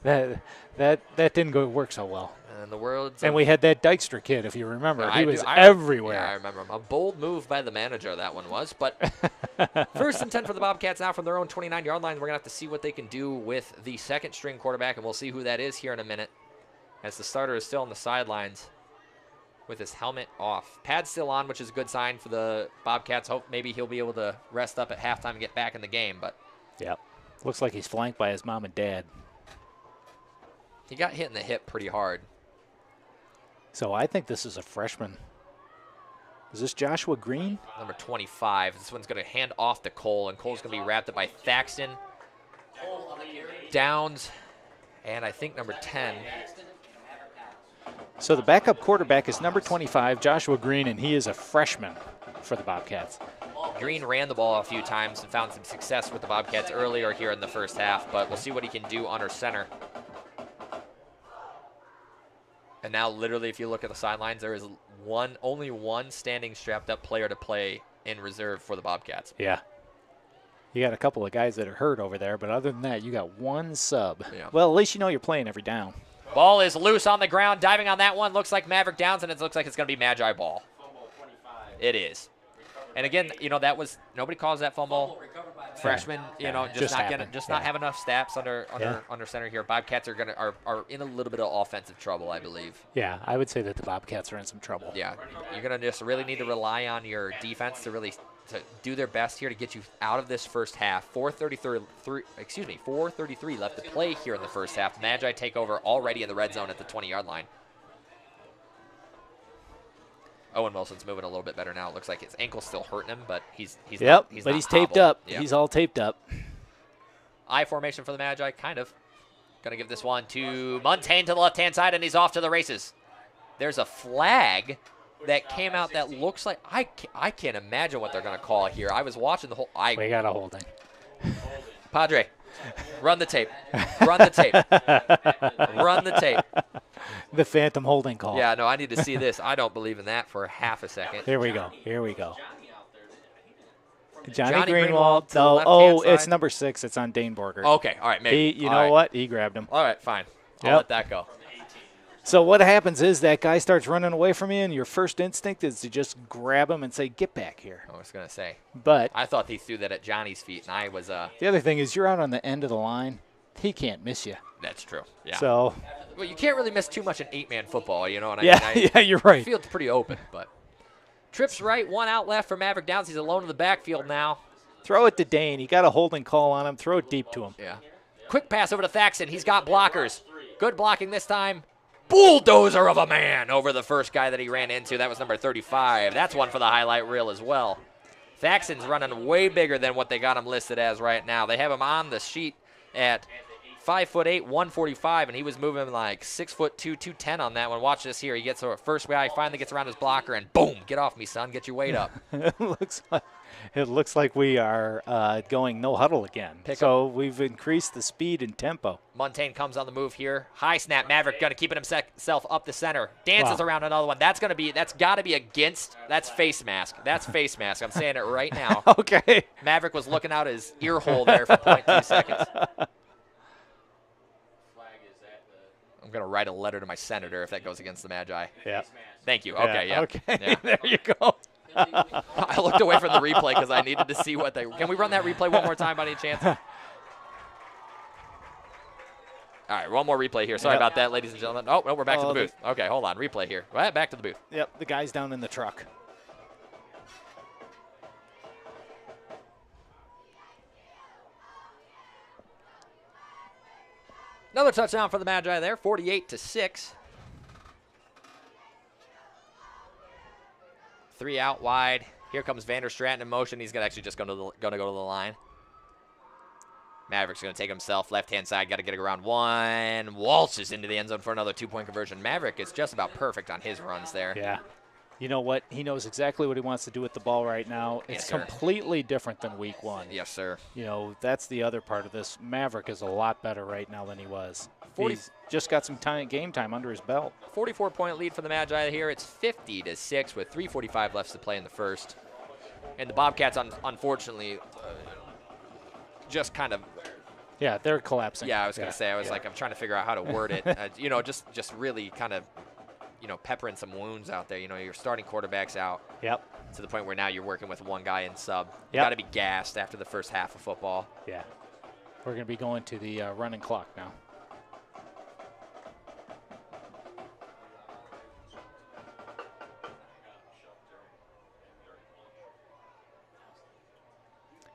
know. that didn't work so well. And the world's And we had that Dykstra kid, if you remember. He was I everywhere. Yeah, I remember him. A bold move by the manager, that one was. But first and 10 for the Bobcats now from their own 29-yard line. We're going to have to see what they can do with the second-string quarterback, and we'll see who that is here in a minute, as the starter is still on the sidelines with his helmet off. Pad's still on, which is a good sign for the Bobcats. Hope maybe he'll be able to rest up at halftime and get back in the game. But Yep. Looks like he's flanked by his mom and dad. he got hit in the hip pretty hard. So I think this is a freshman. Is this Joshua Green? Number 25. This one's going to hand off to Cole, and Cole's going to be wrapped up by Thaxton, Downs, and I think number 10. So the backup quarterback is number 25, Joshua Green, and he is a freshman for the Bobcats. Green ran the ball a few times and found some success with the Bobcats earlier here in the first half, but we'll see what he can do under center. And now, literally, if you look at the sidelines, there is only one standing strapped-up player to play in reserve for the Bobcats. Yeah. You got a couple of guys that are hurt over there, but other than that, you got one sub. Yeah. Well, at least you know you're playing every down. Ball is loose on the ground. Diving on that one looks like Maverick Downs, and it looks like it's going to be Magi ball. It is. And again, you know, that was nobody calls that fumble. Freshman, you know, just not have enough snaps under center here. Bobcats are in a little bit of offensive trouble, I believe. Yeah, I would say that the Bobcats are in some trouble. Yeah, you're gonna just really need to rely on your defense to really do their best here to get you out of this first half. 4:33 left to play here in the first half. Magi take over already in the red zone at the 20-yard line. Owen Wilson's moving a little bit better now. It looks like his ankle's still hurting him, but he's not taped up. Yep. He's all taped up. I formation for the Magi, kind of. Gonna give this one to Montaigne to the left-hand side, and he's off to the races. There's a flag that came out that looks like I can't imagine what they're gonna call here. I was watching the whole. We got a holding. Padre, run the tape. Run the tape. Run the tape. The phantom holding call. Yeah, no, I need to see this. I don't believe in that for half a second. Here we go. Johnny Greenwald Greenwald. to the left-hand Oh, side. it's number 6. It's on Dane Borger. Okay, all right, maybe. You know what? He grabbed him. All right, fine. I'll let that go. So what happens is that guy starts running away from you, and your first instinct is to just grab him and say, get back here. I was going to say. But I thought he threw that at Johnny's feet, and I was the other thing is you're out on the end of the line. He can't miss you. That's true. Yeah. So. Well, you can't really miss too much in 8-man football, you know what I mean? Yeah, you're right. The field's pretty open, but. Trips right, one out left for Maverick Downs. He's alone in the backfield now. Throw it to Dane. He got a holding call on him. Throw it deep to him. Yeah. Quick pass over to Thaxton. He's got blockers. Good blocking this time. Bulldozer of a man over the first guy that he ran into. That was number 35. That's one for the highlight reel as well. Thaxton's running way bigger than what they got him listed as right now. They have him on the sheet at 5'8", 145, and he was moving like 6'2", 210 on that one. Watch this here. He gets a first guy, finally gets around his blocker, and boom, get off me, son. Get your weight up. It looks like we are going no huddle again. We've increased the speed and tempo. Montaigne comes on the move here. High snap. Maverick going to keep it himself up the center. Dances around another one. That's got to be against. That's face mask. That's face mask. I'm saying it right now. Okay. Maverick was looking out his ear hole there for 0.2 seconds. I'm going to write a letter to my senator if that goes against the Magi. Yeah. Thank you. Okay, yeah. Okay, yeah. There you go. I looked away from the replay because I needed to see what they – can we run that replay one more time by any chance? All right, one more replay here. Sorry about that, ladies and gentlemen. Oh, no, we're back to the booth. Okay, hold on. Replay here. Right, back to the booth. Yep, the guy's down in the truck. Another touchdown for the Magi there, 48-6. 3 out wide. Here comes Vander Stratton in motion. He's gonna actually just going to go to the line. Maverick's going to take himself left-hand side. Got to get it around one. Waltzes into the end zone for another 2-point conversion. Maverick is just about perfect on his runs there. Yeah. You know what? He knows exactly what he wants to do with the ball right now. It's completely different than week one. Yes, sir. You know, that's the other part of this. Maverick is a lot better right now than he was. He's just got some game time under his belt. 44-point lead for the Magi here. It's 50-6 with 3:45 left to play in the first. And the Bobcats, unfortunately, just kind of. Yeah, they're collapsing. Yeah, I was going to say, I'm trying to figure out how to word it. Just really kind of, peppering some wounds out there. Your starting quarterback's out. Yep. To the point where now you're working with one guy in sub. You Yep. got to be gassed after the first half of football. Yeah. We're going to be going to the running clock now.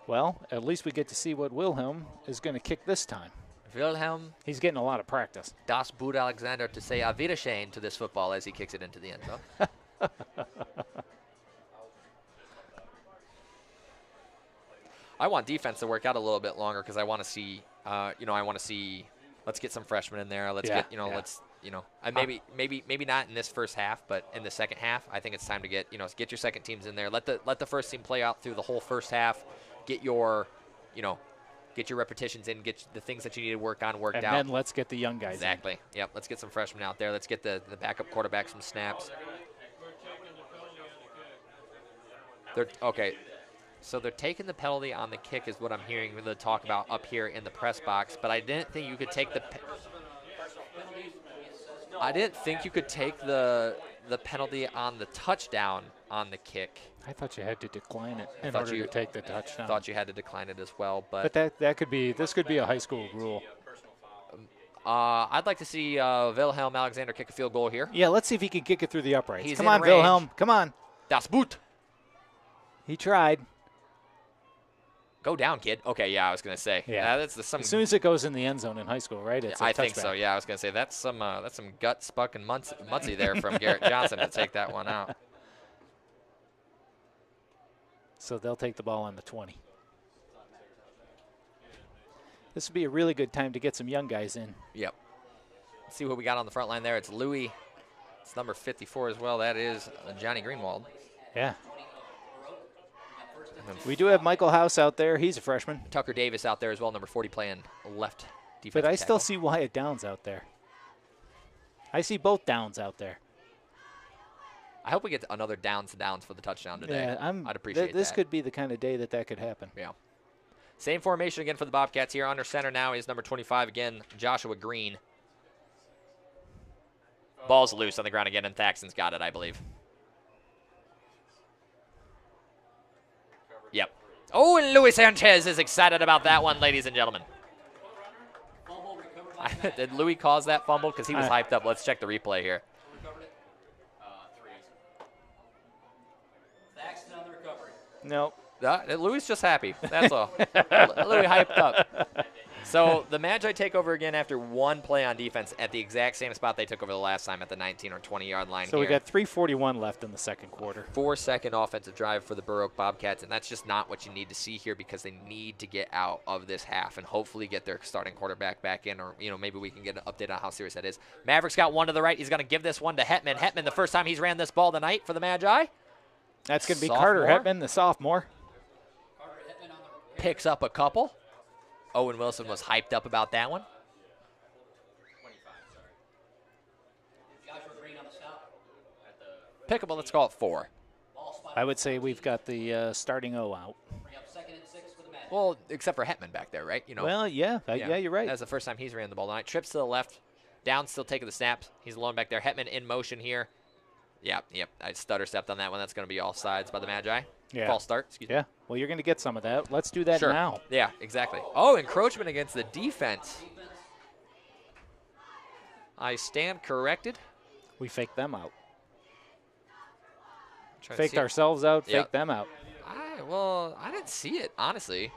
Well, at least we get to see what Wilhelm is going to kick this time. Wilhelm He's getting a lot of practice. das Boot Alexander to say Auf Wiedersehen to this football as he kicks it into the end zone. I want defense to work out a little bit longer because I want to see, let's get some freshmen in there. Let's maybe not in this first half, but in the second half, I think it's time to get your second teams in there. Let the first team play out through the whole first half. Get your repetitions in, get the things that you need to work on worked out. And then let's get the young guys Exactly. in. Yep. Let's get some freshmen out there. Let's get the backup quarterback some snaps. So they're taking the penalty on the kick is what I'm hearing the talk about up here in the press box. But I didn't think you could take the penalty on the touchdown on the kick. I thought you had to decline it in order to take the touchdown. Thought you had to decline it as well, but that could be a high school rule. I'd like to see Wilhelm Alexander kick a field goal here. Yeah, let's see if he can kick it through the uprights. Come in on, range. Wilhelm. Come on. Das Boot. He tried. Go down, kid. Okay, yeah, I was gonna say. Yeah, that's some. As soon as it goes in the end zone in high school, right? It's I think so. Yeah, I was gonna say that's some gut spuck and munsy there from Garrett Johnson to take that one out. So they'll take the ball on the 20. This would be a really good time to get some young guys in. Yep. Let's see what we got on the front line there. It's Louis. It's number 54 as well. That is Johnny Greenwald. Yeah. We do have Michael House out there. He's a freshman. Tucker Davis out there as well, number 40, playing left defensive But I tackle. still see Wyatt Downs out there. I see both Downs out there. I hope we get another downs for the touchdown today. Yeah, I'd appreciate this that. could be the kind of day that could happen. Yeah. Same formation again for the Bobcats here. Under center now is number 25 again, Joshua Green. Ball's loose on the ground again, and Thaxton's got it, I believe. Yep. Oh, and Luis Sanchez is excited about that one, ladies and gentlemen. Did Louis cause that fumble? Because he was hyped up. Let's check the replay here. Thaxton on the recovery. Nope. Louis just happy. That's all. Louis hyped up. So the Magi take over again after one play on defense at the exact same spot they took over the last time at the 19 or 20-yard line. So we got 3:41 left in the second quarter. 4-second offensive drive for the Baroque Bobcats, and that's just not what you need to see here because they need to get out of this half and hopefully get their starting quarterback back in, or maybe we can get an update on how serious that is. Maverick's got one to the right. He's going to give this one to Hetman. Hetman, the first time he's ran this ball tonight for the Magi. That's going to be Sophomore. Carter Hetman, the sophomore. Picks up a couple. Owen Wilson was hyped up about that one. Joshua Green on the stop. Pickable, let's call it 4. I would say we've got the starting O out. Bring up 2nd and 6 for the Magi. Well, except for Hetman back there, right? Well, yeah, you're right. That's the first time he's ran the ball tonight. Trips to the left. Down, still taking the snaps. He's alone back there. Hetman in motion here. Yep. I stutter stepped on that one. That's going to be all sides by the Magi. Yeah. False start, excuse me. Yeah, well, you're going to get some of that. Let's do that Sure. now. Yeah, exactly. Oh, encroachment against the defense. I stand corrected. We faked them out. Trying to Faked see- ourselves out, Yep. faked them out. I didn't see it, honestly.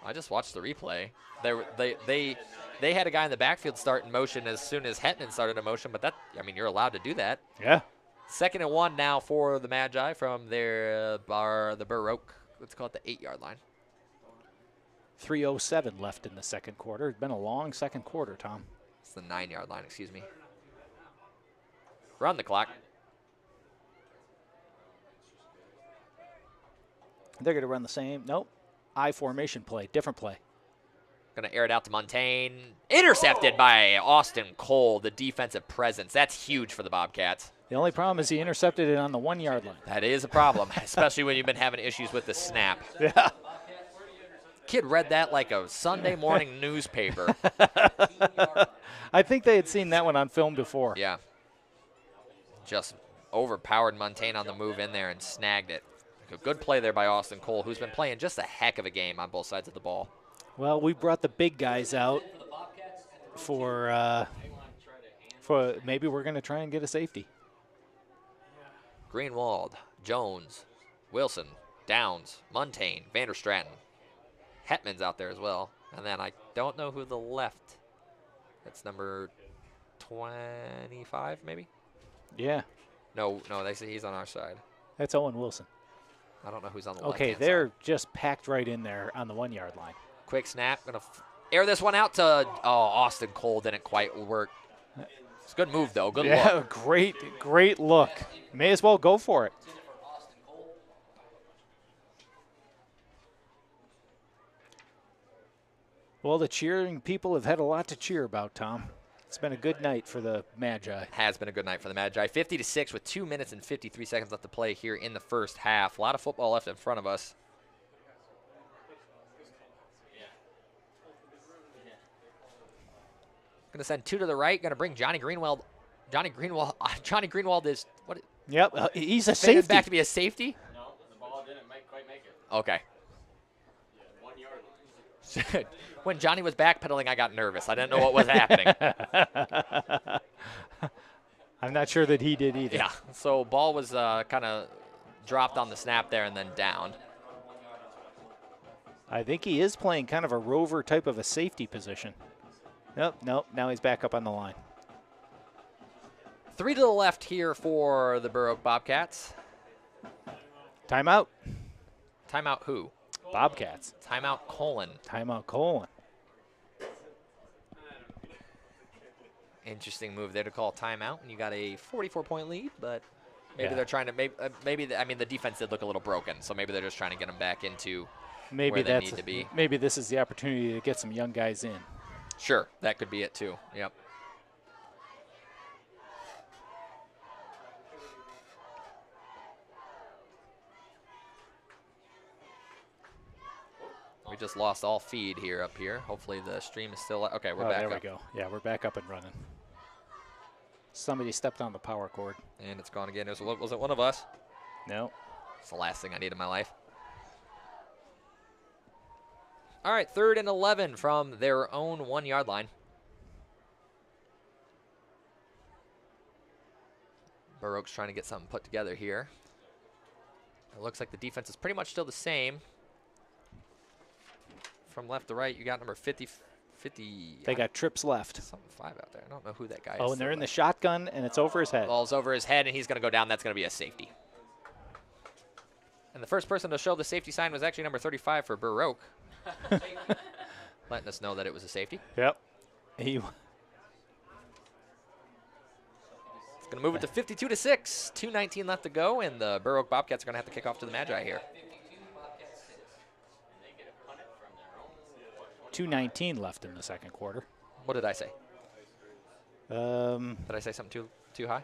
I just watched the replay. They had a guy in the backfield start in motion as soon as Hetman started in motion, but you're allowed to do that. Yeah. 2nd and 1 now for the Magi from the Baroque. Let's call it the 8-yard line. 3:07 left in the second quarter. It's been a long second quarter, Tom. It's the 9-yard line, excuse me. Run the clock. They're going to run the same. Nope. I formation play. Different play. Going to air it out to Montaigne. Intercepted by Austin Cole, the defensive presence. That's huge for the Bobcats. The only problem is he intercepted it on the 1 yard line. That is a problem, especially when you've been having issues with the snap. Yeah. Kid read that like a Sunday morning newspaper. I think they had seen that one on film before. Yeah. Just overpowered Montaigne on the move in there and snagged it. A good play there by Austin Cole, who's been playing just a heck of a game on both sides of the ball. Well, we brought the big guys out for maybe we're going to try and get a safety. Greenwald, Jones, Wilson, Downs, Montaigne, Vanderstraten. Hetman's out there as well. And then I don't know who the left. That's number 25, maybe? Yeah. No, they say he's on our side. That's Owen Wilson. I don't know who's on the Okay, left-hand they're side. just packed right in there on the 1 yard line. Quick snap. Going to air this one out to Austin Cole. Didn't quite work. It's a good move, though. Good Yeah, look. great look. May as well go for it. Well, the cheering people have had a lot to cheer about, Tom. It's been a good night for the Magi. Has been a good night for the Magi. 50-6 with 2 minutes and 53 seconds left to play here in the first half. A lot of football left in front of us. Going to send 2 to the right. Going to bring Johnny Greenwald. Johnny Greenwald is what? Yep, he's a Faded safety. back to be a safety. No, the ball didn't quite make it. Okay. 1 yard. When Johnny was backpedaling, I got nervous. I didn't know what was happening. I'm not sure that he did either. Yeah. So ball was kind of dropped on the snap there and then down. I think he is playing kind of a rover type of a safety position. Nope, now he's back up on the line. 3 to the left here for the Burr Oak Bobcats. Timeout. Timeout who? Bobcats. Timeout Colon. Timeout Colon. Interesting move there to call timeout, and you got a 44-point lead, but maybe Yeah. they're trying to the defense did look a little broken, so maybe they're just trying to get them back into Maybe where they that's need to be. maybe this is the opportunity to get some young guys in. Sure, that could be it too. Yep. We just lost all feed here up here. Hopefully the stream is still okay. We're back there up. we go. Yeah, we're back up and running. Somebody stepped on the power cord. And it's gone again. Was it one of us? No. It's the last thing I need in my life. All right, 3rd and 11 from their own 1 yard line. Burr Oak's trying to get something put together here. It looks like the defense is pretty much still the same. From left to right, you got number 50. They got trips left. Something 5 out there. I don't know who that guy is. Oh, and they're in the shotgun, and it's over his head. Ball's over his head, and he's going to go down. That's going to be a safety. And the first person to show the safety sign was actually number 35 for Burr Oak. Letting us know that it was a safety. Yep. He. It's going to move it to 52-6. 2:19 left to go, and the Burr Oak Bobcats are going to have to kick off to the Magi here. 2:19 left in the second quarter. What did I say? Did Did I say something too high?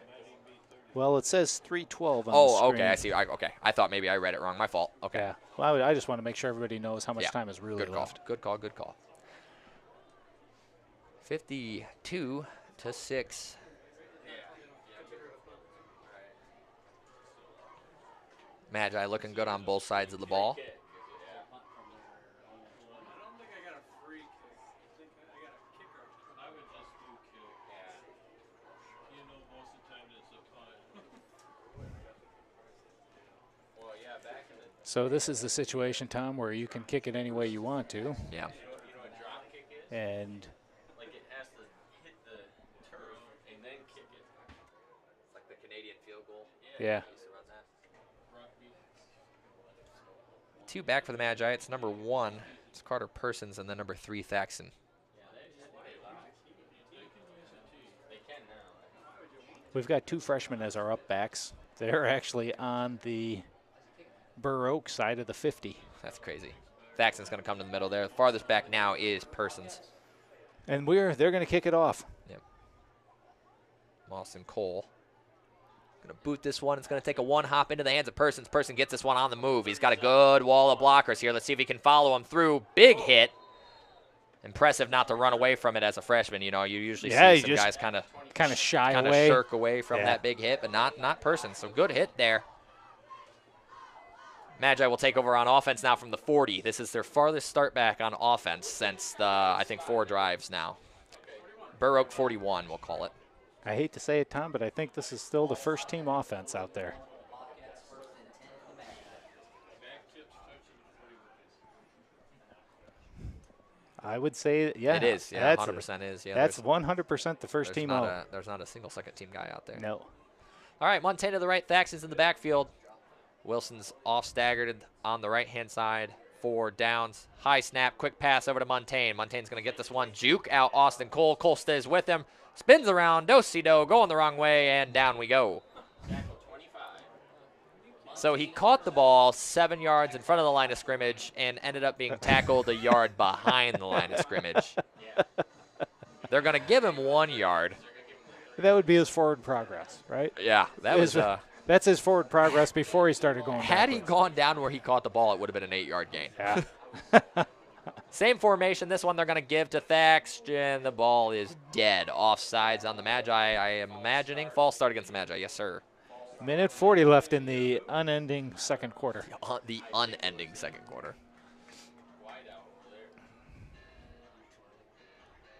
Well, it says 3:12 on the Oh, screen. okay, I see. Okay, I thought maybe I read it wrong. My fault. Okay. Yeah. Well, I just want to make sure everybody knows how much Yeah. time is really Good call. left. Good call. Good call. 52-6. Magi looking good on both sides of the ball. So this is the situation, Tom, where you can kick it any way you want to, Yeah. and Like it has to hit the turf and then kick it. It's like the Canadian field goal. yeah. 2 back for the Magi. It's number 1. It's Carter Persons, and then number 3, Thaxton. We've got 2 freshmen as our up backs. They're actually on the Burr Oak side of the 50. That's crazy. Thaxton's going to come to the middle there. The farthest back now is Persons. And they're going to kick it off. Yep. Austin Cole. Going to boot this one. It's going to take a one hop into the hands of Persons. Person gets this one on the move. He's got a good wall of blockers here. Let's see if he can follow him through. Big hit. Impressive not to run away from it as a freshman. You know, you usually see some guys kind of shy away. Kind of shirk away from that big hit, but not Person. So good hit there. Magi will take over on offense now from the 40. This is their farthest start back on offense since the, I think, 4 drives now. Burr Oak 41, we'll call it. I hate to say it, Tom, but I think this is still the first team offense out there. I would say, yeah. It is, yeah, 100% is. Yeah, that's 100% the first team out. There's not a single second team guy out there. No. All right, Montaigne to the right, Thaxton's in the backfield. Wilson's off staggered on the right-hand side for Downs. High snap, quick pass over to Montaigne. Montaigne's going to get this one. Juke out Austin Cole. Cole stays with him. Spins around, do-si-do, going the wrong way, and down we go. So he caught the ball 7 yards in front of the line of scrimmage and ended up being tackled a yard behind the line of scrimmage. They're going to give him 1 yard. That would be his forward progress, right? Yeah, that was that's his forward progress before he started going Had backwards. he gone down where he caught the ball, it would have been an 8-yard gain. Yeah. Same formation. This one they're going to give to Thaxton. The ball is dead. Offsides on the Magi, I am imagining. False start against the Magi. Yes, sir. Minute 40 left in the unending second quarter. The unending second quarter.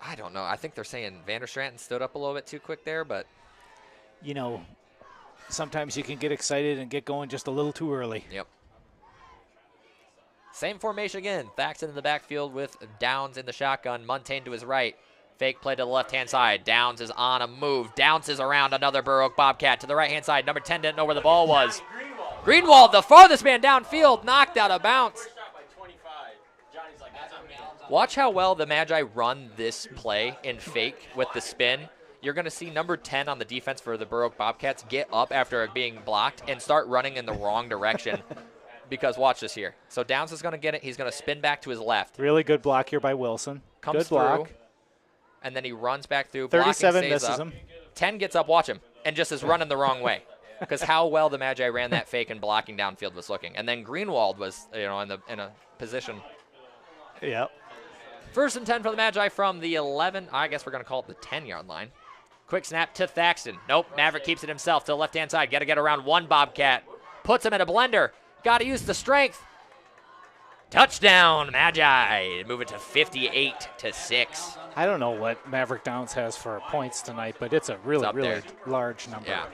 I don't know. I think they're saying Vanderstranton stood up a little bit too quick there, but. You know, sometimes you can get excited and get going just a little too early. Yep. Same formation again. Thaxton in the backfield with Downs in the shotgun. Montaigne to his right. Fake play to the left-hand side. Downs is on a move. Downs is around another Burr Oak Bobcat to the right-hand side. Number 10 didn't know where the ball was. Greenwald, the farthest man downfield, knocked out of bounds. Watch how well the Magi run this play in fake with the spin. You're going to see number 10 on the defense for the Burr Oak Bobcats get up after being blocked and start running in the wrong direction. Because watch this here. So Downs is going to get it. He's going to spin back to his left. Really good block here by Wilson. Comes good block. Through, and then he runs back through. 37 misses him. 10 gets up, watch him, and just is running the wrong way. Because how well the Magi ran that fake and blocking downfield was looking. And then Greenwald was, in a position. Yep. 1st and 10 for the Magi from the 11. I guess we're going to call it the 10-yard line. Quick snap to Thaxton. Nope, Maverick keeps it himself to the left-hand side. Got to get around one Bobcat. Puts him in a blender. Got to use the strength. Touchdown, Magi. Move it to 58-6. I don't know what Maverick Downs has for points tonight, but it's a really, really large number. Yeah.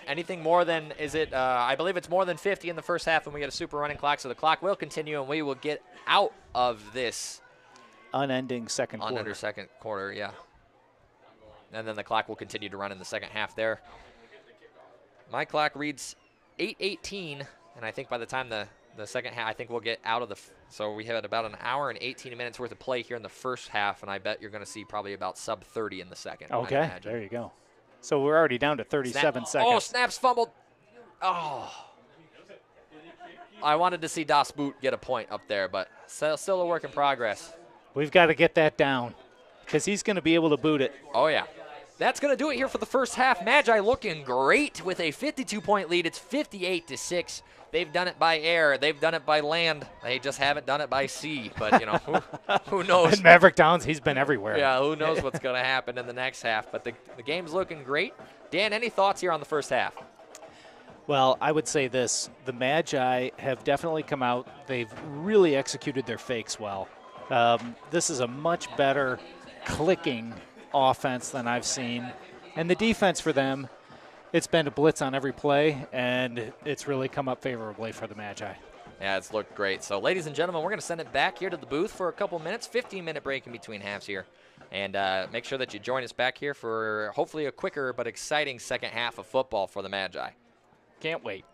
Anything more than, I believe it's more than 50 in the first half, and we get a super running clock, so the clock will continue, and we will get out of this unending second quarter. Unending second quarter, yeah. And then the clock will continue to run in the second half there. My clock reads 8:18, and I think by the time the second half, I think we'll get out of the so we had about an hour and 18 minutes worth of play here in the first half, and I bet you're going to see probably about sub 30 in the second. Okay, there you go. So we're already down to 37 seconds. Oh, snaps fumbled. Oh. I wanted to see Das Boot get a point up there, but still a work in progress. We've got to get that down because he's going to be able to boot it. Oh, yeah. That's going to do it here for the first half. Magi looking great with a 52-point lead. It's 58-6. They've done it by air. They've done it by land. They just haven't done it by sea. But, who knows? And Maverick Downs, he's been everywhere. Yeah, who knows what's going to happen in the next half. But the game's looking great. Dan, any thoughts here on the first half? Well, I would say this. The Magi have definitely come out. They've really executed their fakes well. This is a much better clicking offense than I've seen. And the defense for them, it's been a blitz on every play, and it's really come up favorably for the Magi. Yeah, it's looked great. So, ladies and gentlemen, we're going to send it back here to the booth for a couple minutes, 15-minute break in between halves here. And make sure that you join us back here for hopefully a quicker but exciting second half of football for the Magi. Can't wait.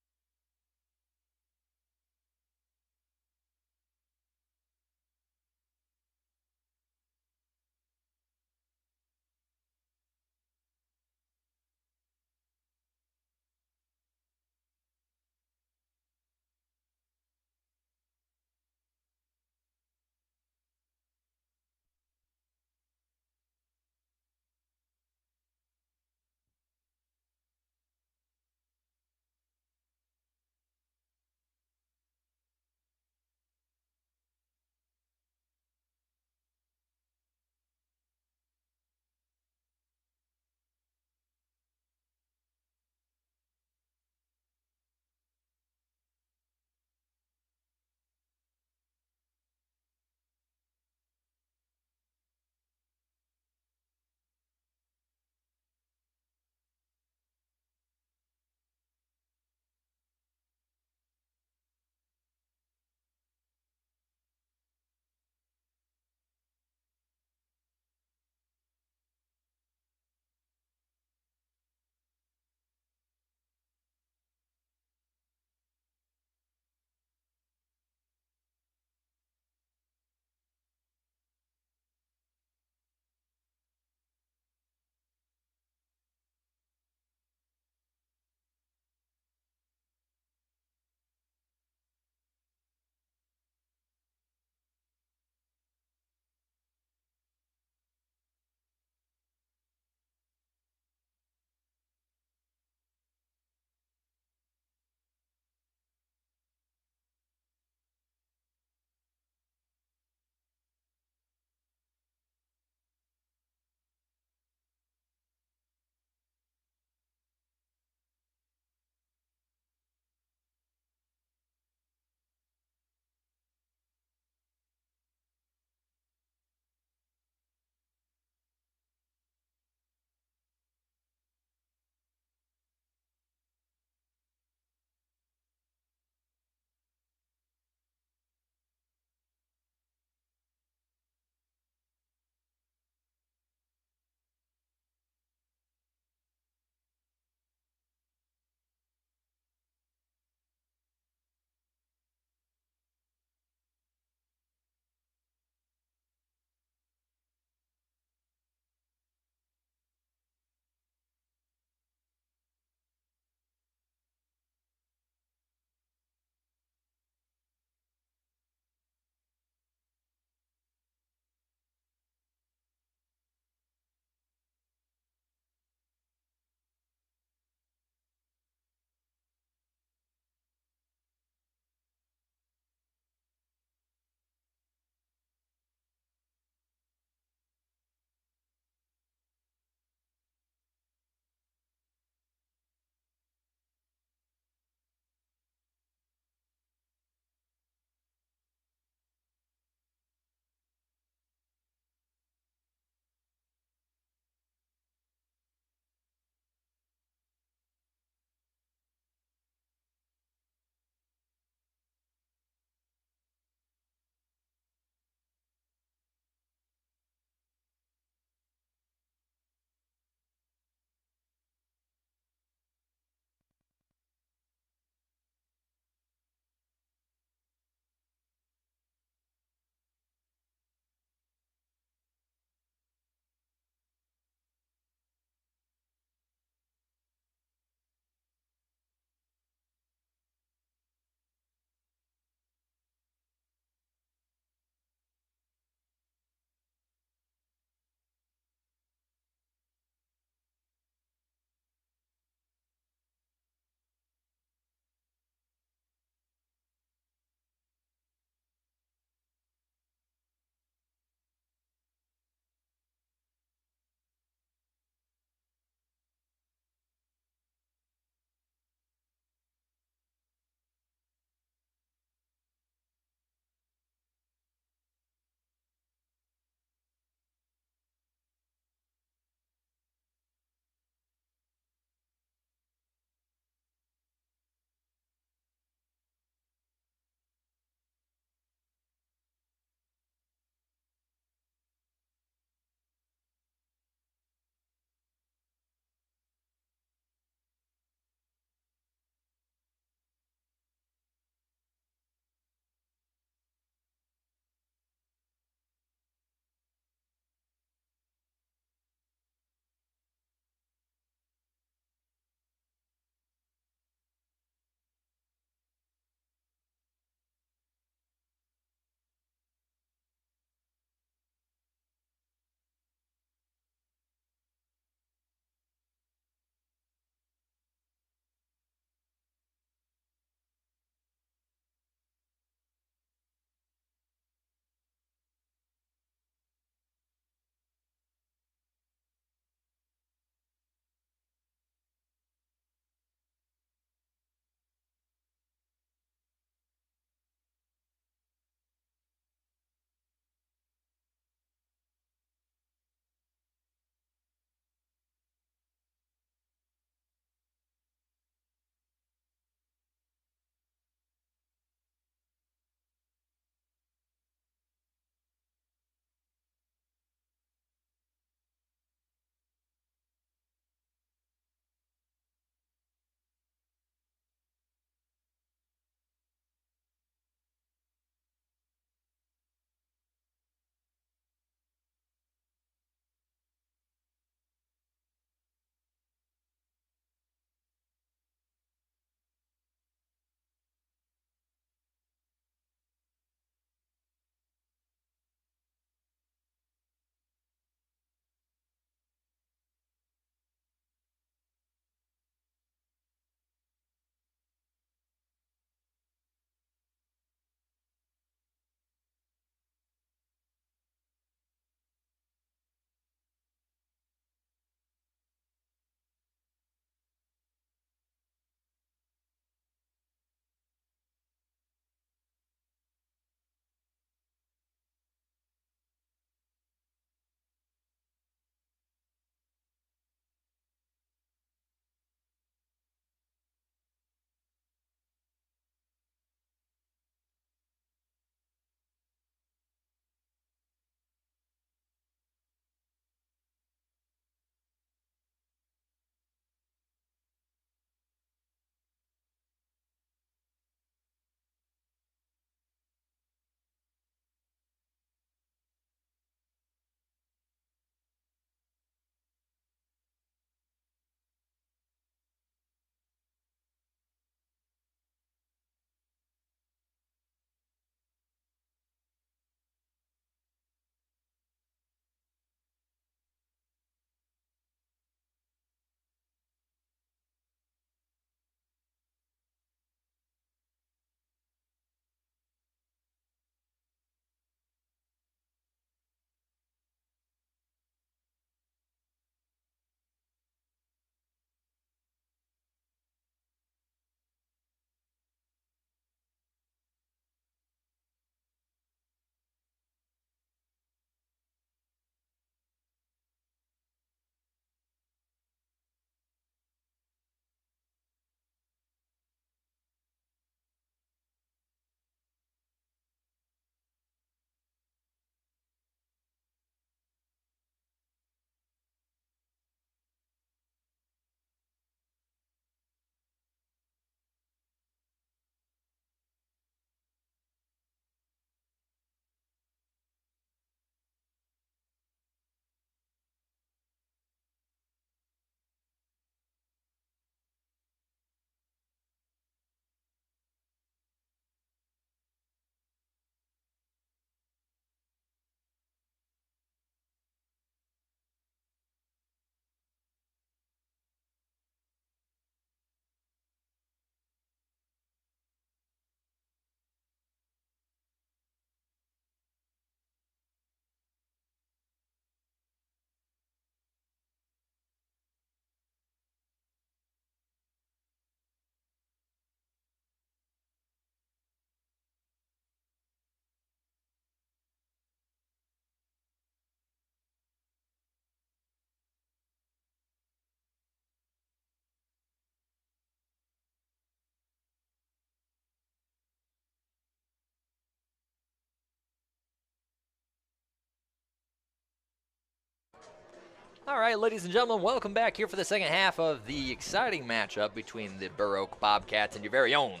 All right, ladies and gentlemen, welcome back here for the second half of the exciting matchup between the Burr Oak Bobcats and your very own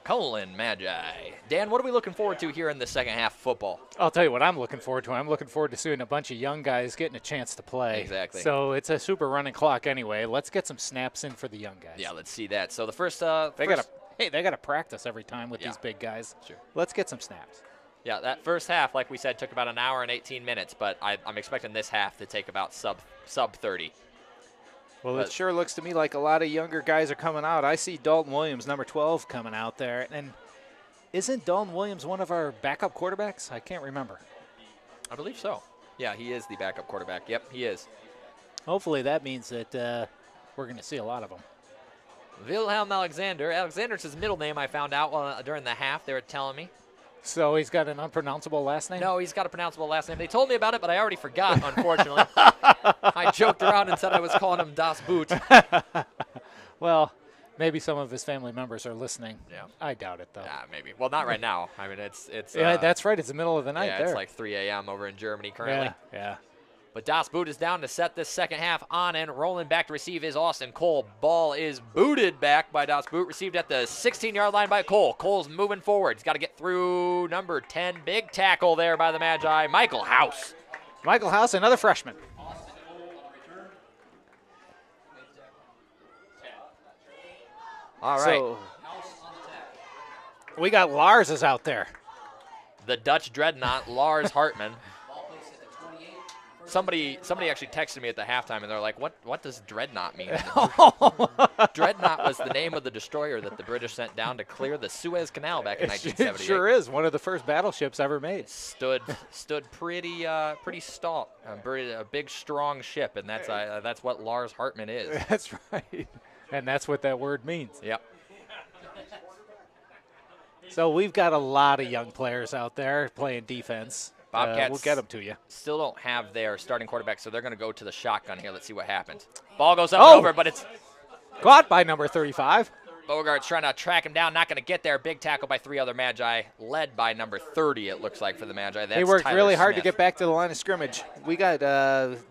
Colon Magi. Dan, what are we looking forward to here in the second half of football? I'll tell you what I'm looking forward to. I'm looking forward to seeing a bunch of young guys getting a chance to play. Exactly. So it's a super running clock anyway. Let's get some snaps in for the young guys. Yeah, let's see that. So the first, They got to practice every time with Yeah. these big guys. Sure. Let's get some snaps. Yeah, that first half, like we said, took about an hour and 18 minutes, but I'm expecting this half to take about sub 30. Well, it sure looks to me like a lot of younger guys are coming out. I see Dalton Williams, number 12, coming out there. And isn't Dalton Williams one of our backup quarterbacks? I can't remember. I believe so. Yeah, he is the backup quarterback. Yep, he is. Hopefully that means that we're going to see a lot of them. Wilhelm Alexander. Alexander's his middle name, I found out during the half. They were telling me. So he's got an unpronounceable last name? No, he's got a pronounceable last name. They told me about it, but I already forgot, unfortunately. I joked around and said I was calling him Das Boot. Well, maybe some of his family members are listening. Yeah. I doubt it, though. Yeah, maybe. Well, not right now. I mean, it's Yeah, that's right. It's the middle of the night yeah, there. it's like 3 a.m. over in Germany currently. Yeah. But Das Boot is down to set this second half on, and rolling back to receive is Austin Cole. Ball is booted back by Das Boot, received at the 16-yard line by Cole. Cole's moving forward. He's got to get through number 10. Big tackle there by the Magi, Michael House. Michael House, another freshman. All right. So we got Lars is out there. The Dutch dreadnought, Lars Hartman. Somebody actually texted me at the halftime, and they're like, what does dreadnought mean? Dreadnought was the name of the destroyer that the British sent down to clear the Suez Canal back in It 1978. sure is one of the first battleships ever made. Stood pretty stout, a big strong ship, and that's what Lars Hartman is. That's right. And that's what that word means. Yep. So we've got a lot of young players out there playing defense. Bobcats we'll get them to you. Still don't have their starting quarterback, so they're going to go to the shotgun here. Let's see what happens. Ball goes up and over, but it's caught by number 35. Bogart's trying to track him down, not going to get there. Big tackle by 3 other Magi, led by number 30, it looks like, for the Magi. That's They worked Tyler really hard to Smith. get back to the line of scrimmage. We got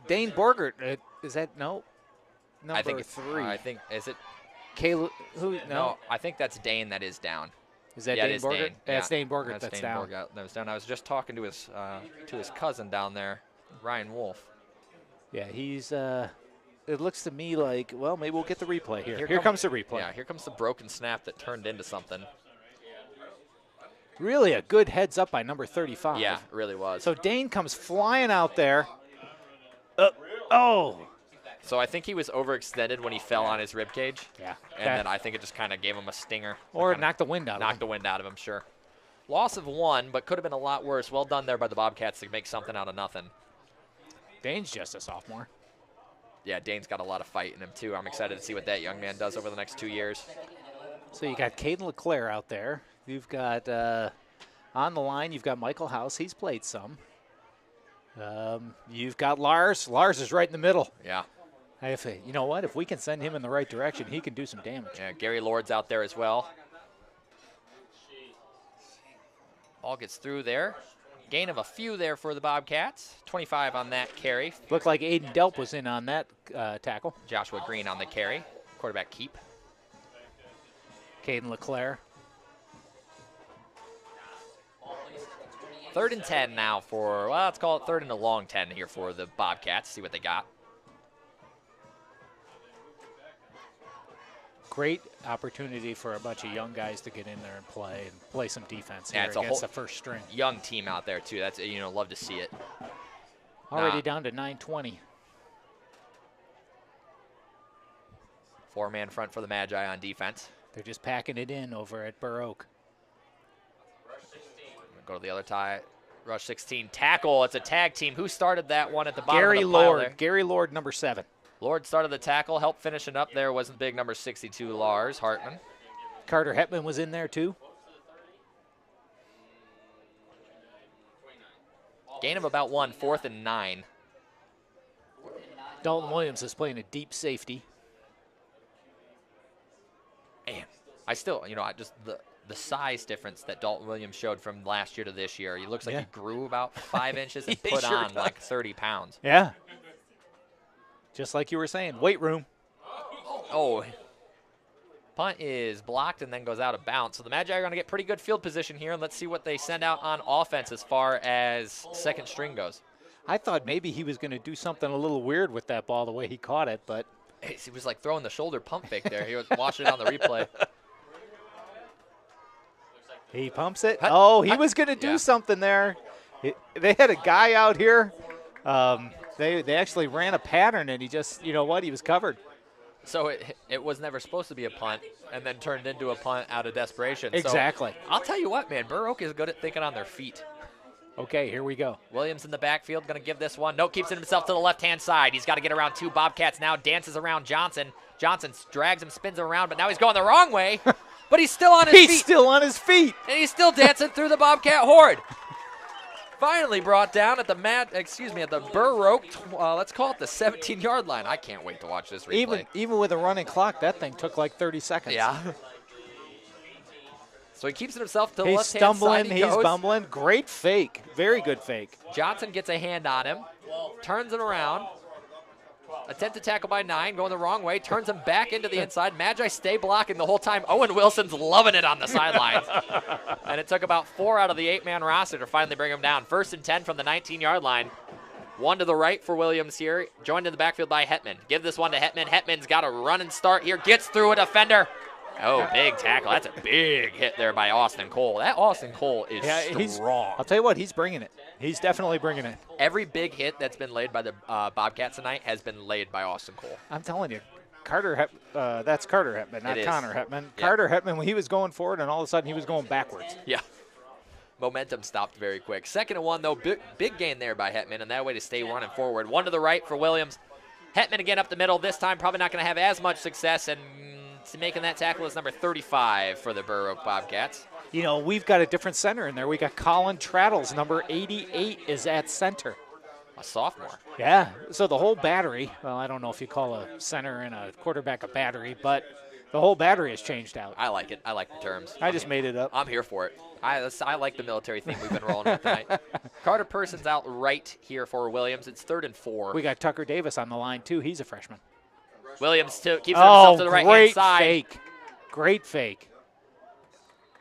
Dane Borgert. Is that no? Number I think 3. I think, is it? Caleb, who? No. I think that's Dane that is down. Is that Yeah, it Dane is Borgert? Dane. That's Yeah. Dane Borgert that's Dane down. Borgert that was down. I was just talking to his cousin down there, Ryan Wolf. Yeah, he's it looks to me like, well, maybe we'll get the replay here. Here come- comes the replay. Yeah, here comes the broken snap that turned into something. Really a good heads up by number 35. Yeah, it really was. So Dane comes flying out there. So I think he was overextended when he fell on his rib cage. Yeah. And then I think it just kind of gave him a stinger. Or Kinda knocked the wind out of knocked him. the wind out of him, sure. Loss of 1, but could have been a lot worse. Well done there by the Bobcats to make something out of nothing. Dane's just a sophomore. Yeah, Dane's got a lot of fight in him, too. I'm excited to see what that young man does over the next 2 years. So you got Caden LeClaire out there. You've got on the line, you've got Michael House. He's played some. You've got Lars. Lars is right in the middle. Yeah. You know what? If we can send him in the right direction, he can do some damage. Yeah, Gary Lord's out there as well. Ball gets through there. Gain of a few there for the Bobcats. 25 on that carry. Looked like Aiden Delp was in on that tackle. Joshua Green on the carry. Quarterback keep. Caden LeClaire. 3rd and 10 now for, well, let's call it 3rd and a long 10 here for the Bobcats. See what they got. Great opportunity for a bunch of young guys to get in there and play some defense Yeah, here it's a against whole- the first string. Young team out there, too. That's, love to see it. Already down to 9:20. 4-man front for the Magi on defense. They're just packing it in over at Burr Oak. Go to the other tie. Rush 16 tackle. It's a tag team. Who started that one at the bottom Gary of the pile Lord. there? Gary Lord, number 7. Lord started the tackle. Helped finishing up there wasn't big. Number 62, Lars Hartman. Carter Hetman was in there too. Gain of about 1, 4th and 9. Dalton Williams is playing a deep safety. Man, I still, I just the size difference that Dalton Williams showed from last year to this year. He looks like Yeah. he grew about 5 inches and He put sure on like does. 30 pounds. Yeah. Just like you were saying, weight room. Oh, punt is blocked and then goes out of bounds. So the Magi are going to get pretty good field position here, and let's see what they send out on offense as far as second string goes. I thought maybe he was going to do something a little weird with that ball the way he caught it, but He was like throwing the shoulder pump fake there. He was watching it on the replay. he pumps it. Hut, Oh, he hut. was going to do Yeah. something there. They had a guy out here. They actually ran a pattern, and he just, you know what, he was covered. So it was never supposed to be a punt and then turned into a punt out of desperation. Exactly. So I'll tell you what, man, Burr Oak is good at thinking on their feet. Okay, here we go. Williams in the backfield, going to give this one. No, keeps it himself to the left-hand side. He's got to get around 2 Bobcats now, dances around Johnson. Johnson drags him, spins him around, but now he's going the wrong way. But he's still on his feet. He's still on his feet. And he's still dancing through the Bobcat horde. Finally brought down at the Burr Oak, let's call it the 17-yard line. I can't wait to watch this replay. Even with a running clock, that thing took like 30 seconds. Yeah. So he keeps it himself to the He's left-hand side. stumbling, He he's goes. bumbling. Great fake. Very good fake. Johnson gets a hand on him, turns him around. Attempt to tackle by 9, going the wrong way, turns him back into the inside. Magi stay blocking the whole time. Owen Wilson's loving it on the sidelines. And it took about 4 out of the 8-man roster to finally bring him down. 1st and 10 from the 19-yard line. 1 to the right for Williams here, joined in the backfield by Hetman. Give this one to Hetman. Hetman's got a run and start here, gets through a defender. Oh, big tackle. That's a big hit there by Austin Cole. That Austin Cole is strong. I'll tell you what, he's bringing it. He's definitely bringing it. Every big hit that's been laid by the Bobcats tonight has been laid by Austin Cole. I'm telling you, that's Carter Hetman, not It is. Connor Hetman. Yeah. Carter Hetman, when he was going forward, and all of a sudden he was going backwards. Yeah. Momentum stopped very quick. 2nd and 1, though. Big gain there by Hetman, and that way to stay running forward. 1 to the right for Williams. Hetman again up the middle. This time probably not going to have as much success, and making that tackle is number 35 for the Burr Oak Bobcats. You know, we've got a different center in there. We got Colin Traddles, number 88, is at center. A sophomore. Yeah, so the whole battery, well, I don't know if you call a center and a quarterback a battery, but the whole battery has changed out. I like it. I like the terms. I just made it up. I'm here for it. I like the military theme we've been rolling with tonight. Carter Person's out right here for Williams. It's 3rd and 4. We got Tucker Davis on the line, too. He's a freshman. Williams keeps himself to the right-hand great side. fake. Great fake.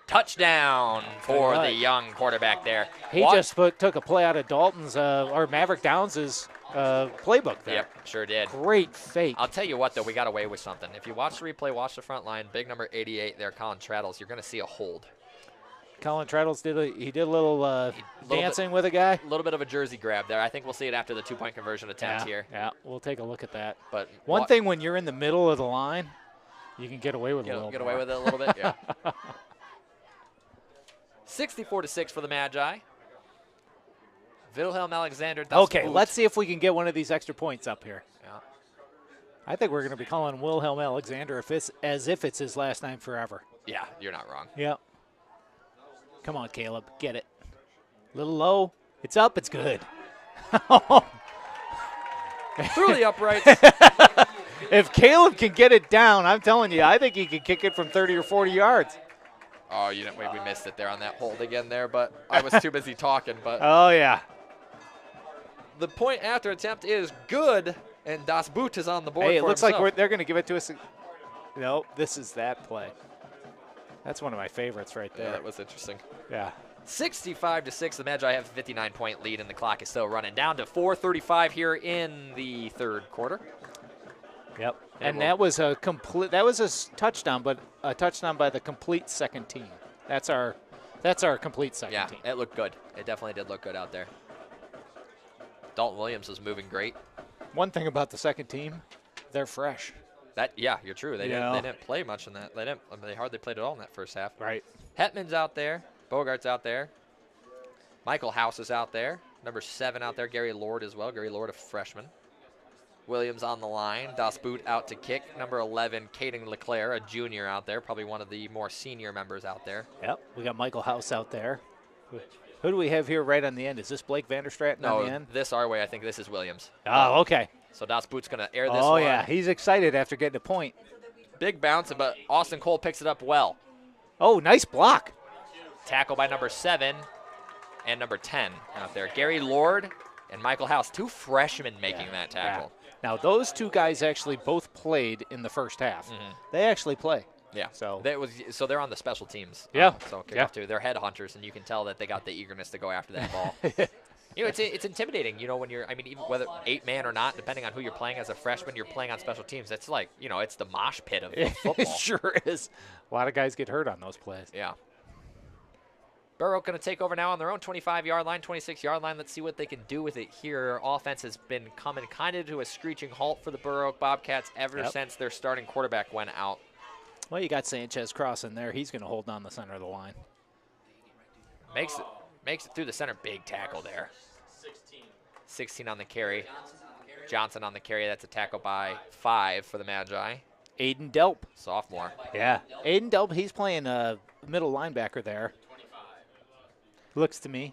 Touchdown for All right. the young quarterback there. He just took a play out of Dalton's or Maverick Downs' playbook there. Yep, sure did. Great fake. I'll tell you what, though, we got away with something. If you watch the replay, watch the front line, big number 88 there, Colin Traddles, you're going to see a hold. Colin Traddles did a little dancing with a guy. A little bit of a jersey grab there. I think we'll see it after the 2-point conversion attempt here. Yeah, we'll take a look at that. But One thing, when you're in the middle of the line, you can get away with a little get more. away with it a little bit, yeah. 64-6 for the Magi. Wilhelm Alexander. Okay, let's see if we can get one of these extra points up here. Yeah. I think we're going to be calling Wilhelm Alexander as if it's his last name forever. Yeah, you're not wrong. Yep. Come on, Caleb, get it. A little low. It's up. It's good. Through the uprights. If Caleb can get it down, I'm telling you, I think he can kick it from 30 or 40 yards. Oh, you didn't. We missed it there on that hold again there, but I was too busy talking. But Oh, yeah. the point after attempt is good, and Das Boot is on the board. Hey, it for looks himself. like they're going to give it to us. Nope, this is that play. That's one of my favorites right Yeah, there. that was interesting. Yeah. 65-6, the Magi have a 59-point lead, and the clock is still running down to 4:35 here in the 3rd quarter. Yep. And that was a touchdown, but a touchdown by the complete second team. That's our complete second team. Yeah, it looked good. It definitely did look good out there. Dalton Williams was moving great. One thing about the second team, they're fresh. Yeah, you're true. They Yeah. didn't play much in that. They hardly played at all in that first half. Right. Hetman's out there. Bogart's out there. Michael House is out there. Number 7 out there. Gary Lord as well. Gary Lord, a freshman. Williams on the line. Das Boot out to kick. Number 11, Caden LeClaire, a junior out there. Probably one of the more senior members out there. Yep. We got Michael House out there. Who do we have here right on the end? Is this Blake Vanderstratton on the end? This our way. I think this is Williams. Oh, okay. So Das Boot's going to air this Oh, one. yeah. He's excited after getting a point. Big bounce, but Austin Cole picks it up well. Oh, nice block. Tackle by number 7 and number 10 out there. Gary Lord and Michael House, 2 freshmen making that tackle. Yeah. Now, those 2 guys actually both played in the first half. They actually play. Yeah. So they're on the special teams. Yeah. So kickoff too. They're headhunters, and you can tell that they got the eagerness to go after that ball. It's intimidating, when you're, even whether 8-man or not, depending on who you're playing as a freshman, you're playing on special teams. That's like, it's the mosh pit of football. It sure is. A lot of guys get hurt on those plays. Yeah. Borough going to take over now on their own 25-yard line, 26-yard line. Let's see what they can do with it here. Offense has been coming kind of to a screeching halt for the Borough Bobcats ever since their starting quarterback went out. Well, you got Sanchez Cross in there. He's going to hold down the center of the line. Makes it through the center. Big tackle there. 16 on the carry. Johnson on the carry. That's a tackle by 5 for the Magi. Aiden Delp. Sophomore. Yeah. Aiden Delp, he's playing middle linebacker there. Looks to me.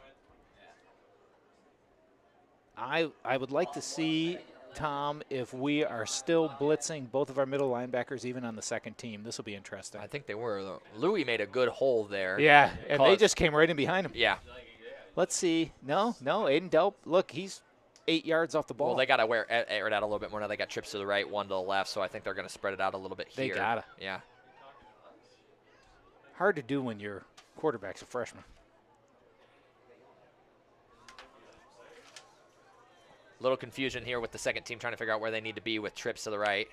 I would like to see, Tom, if we are still blitzing both of our middle linebackers even on the second team. This will be interesting. I think they were, though. Louis made a good hole there. Yeah, and they just came right in behind him. Yeah. Let's see. No, Aiden Delp, look, he's 8 yards off the ball. Well, they got to air it out a little bit more now. They got trips to the right, 1 to the left, so I think they're going to spread it out a little bit here. They got to. Yeah. Hard to do when your quarterback's a freshman. Little confusion here with the second team trying to figure out where they need to be with trips to the right.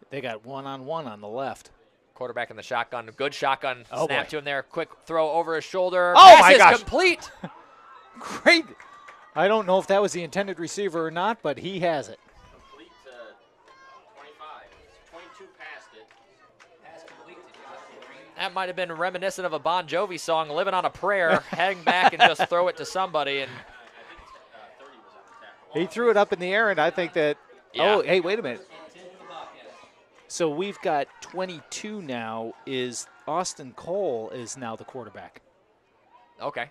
They got one-on-one on the left. Quarterback in the shotgun. Good shotgun. Oh, Snap boy. to him there. Quick throw over his shoulder. Oh, Pass my is gosh. complete. Great. I don't know if that was the intended receiver or not, but he has it. Complete to 25. 22 past it. Pass complete to Joshua Green. That might have been reminiscent of a Bon Jovi song, Living on a Prayer. Hang back and just throw it to somebody. And he threw it up in the air, and I think that Yeah. Oh, hey, wait a minute. So we've got 22 now. Is Austin Cole is now the quarterback. Okay.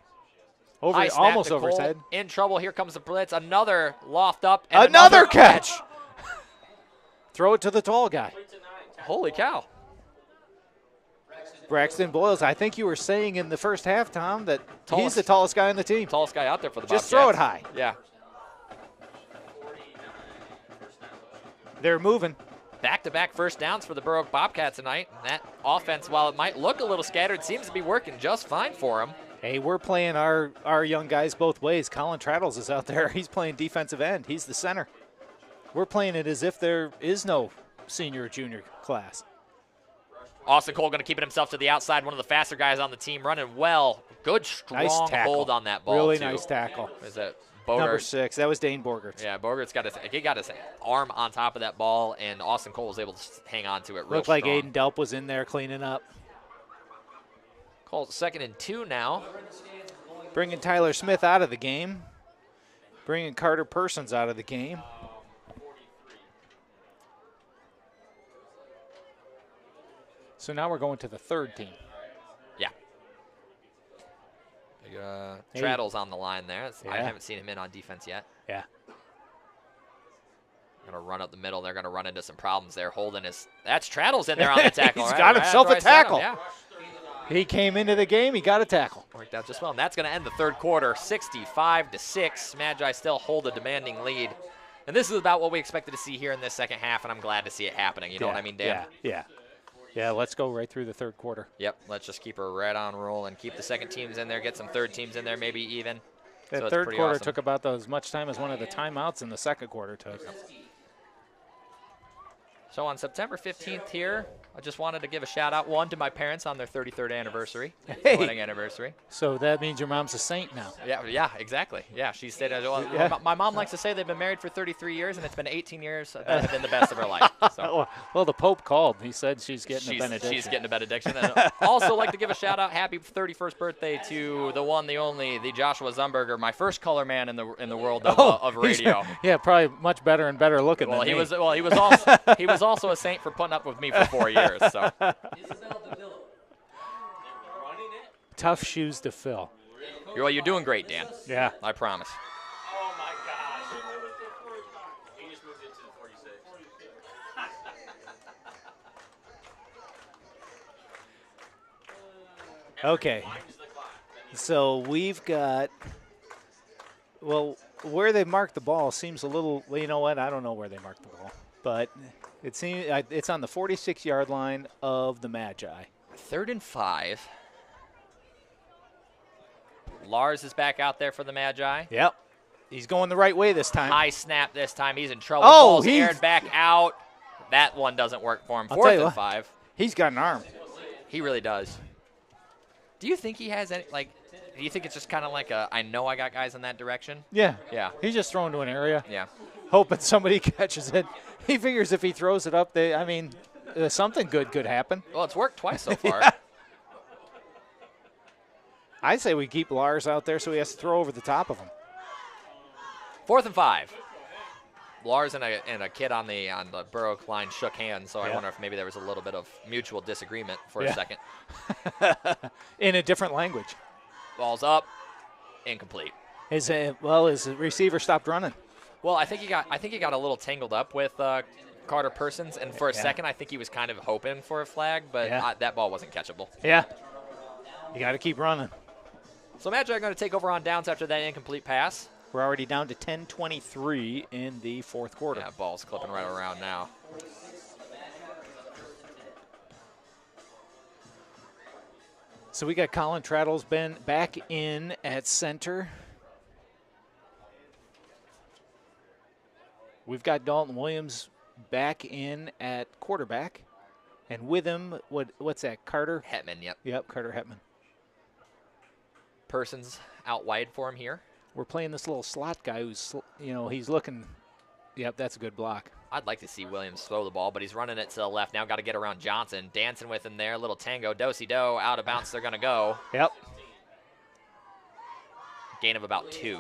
Over, High snap almost to over his Cole. head. In trouble. Here comes the blitz. Another loft up. And Another catch. Throw it to the tall guy. Holy cow. Braxton Boyles, I think you were saying in the first half, Tom, that he's Tallest- the tallest guy on the team. Tallest guy out there for the Just Bobcats. throw it high. Yeah. They're moving. Back-to-back first downs for the Borough Bobcats tonight. And that offense, while it might look a little scattered, seems to be working just fine for them. Hey, we're playing our young guys both ways. Colin Traddles is out there. He's playing defensive end. He's the center. We're playing it as if there is no senior or junior class. Austin Cole going to keep it himself to the outside. One of the faster guys on the team, running well. Good, strong Nice tackle. hold on that ball, Really too. nice tackle. Is that Number Bogart? 6. That was Dane Borgert. Yeah, Bogart's got his arm on top of that ball, and Austin Cole was able to hang on to it real Looked like strong. Aiden Delp was in there cleaning up. Cole's 2nd and 2 now. Bringing Tyler Smith out of the game. Bringing Carter Persons out of the game. So now we're going to the third team. Yeah. Hey. Traddle's on the line there. I Yeah. haven't seen him in on defense yet. Yeah. Going to run up the middle. They're going to run into some problems there. That's Traddle's in there on the tackle. He's right? got Right himself after a I said him, tackle. Yeah. He came into the game. He got a tackle. Worked out just well. And that's going to end the third quarter, 65-6. Magi still hold a demanding lead. And this is about what we expected to see here in this second half, and I'm glad to see it happening. You know what I mean, Dan? Yeah, let's go right through the third quarter. Yep, let's just keep her right on roll and keep the second teams in there, get some third teams in there, maybe even. That So it's third pretty quarter awesome. took about as much time as one of the timeouts in the second quarter took. So on September 15th here, I just wanted to give a shout out, one, to my parents on their 33rd anniversary, Hey. wedding anniversary. So that means your mom's a saint now. Yeah, exactly. Yeah, she said, Yeah. my mom likes to say they've been married for 33 years, and it's been 18 years that have been the best of her life. So. Well, the Pope called. He said she's getting a benediction. She's getting a benediction. And also like to give a shout out, happy 31st birthday to the one, the only, the Joshua Zumberger, my first color man in the world of he's- radio. Yeah, probably much better and better looking Well, than he me. was also a saint for putting up with me for 4 years. So Isabel DeVille. Running it. Tough shoes to fill. you're doing great, Dan. Yeah. I promise. Oh my gosh. He just moved into the 46. Okay. So we've got Well, where they marked the ball seems a little. Well, you know what? I don't know where they marked the ball, but it seems it's on the 46-yard line of the Magi. 3rd and 5. Lars is back out there for the Magi. Yep. He's going the right way this time. High snap this time. He's in trouble. Oh, Ball's aired back out. That one doesn't work for him. 4th and 5. He's got an arm. He really does. Do you think he has any, like, do you think it's just kind of like I know I got guys in that direction? Yeah. Yeah. He's just throwing to an area. Yeah. Hoping somebody catches it. He figures if he throws it up, something good could happen. Well, it's worked twice so far. Yeah. I say we keep Lars out there so he has to throw over the top of him. 4th and 5. Lars and a kid on the Burrow line shook hands, so I wonder if maybe there was a little bit of mutual disagreement for a second. In a different language. Ball's up, incomplete. His receiver stopped running. Well, I think he got a little tangled up with Carter Persons, and for a second I think he was kind of hoping for a flag, but that ball wasn't catchable. Yeah. You got to keep running. So Magi are going to take over on downs after that incomplete pass. We're already down to 10:23 in the 4th quarter. Yeah, ball's clipping right around now. So we got Colin Traddles been back in at center. We've got Dalton Williams back in at quarterback. And with him, what's that, Carter? Hetman, yep. Yep, Carter Hetman. Persons out wide for him here. We're playing this little slot guy who's, he's looking. Yep, that's a good block. I'd like to see Williams throw the ball, but he's running it to the left. Now got to get around Johnson. Dancing with him there. Little tango. Do-si-do. Out of bounds. They're going to go. Yep. Gain of about 2.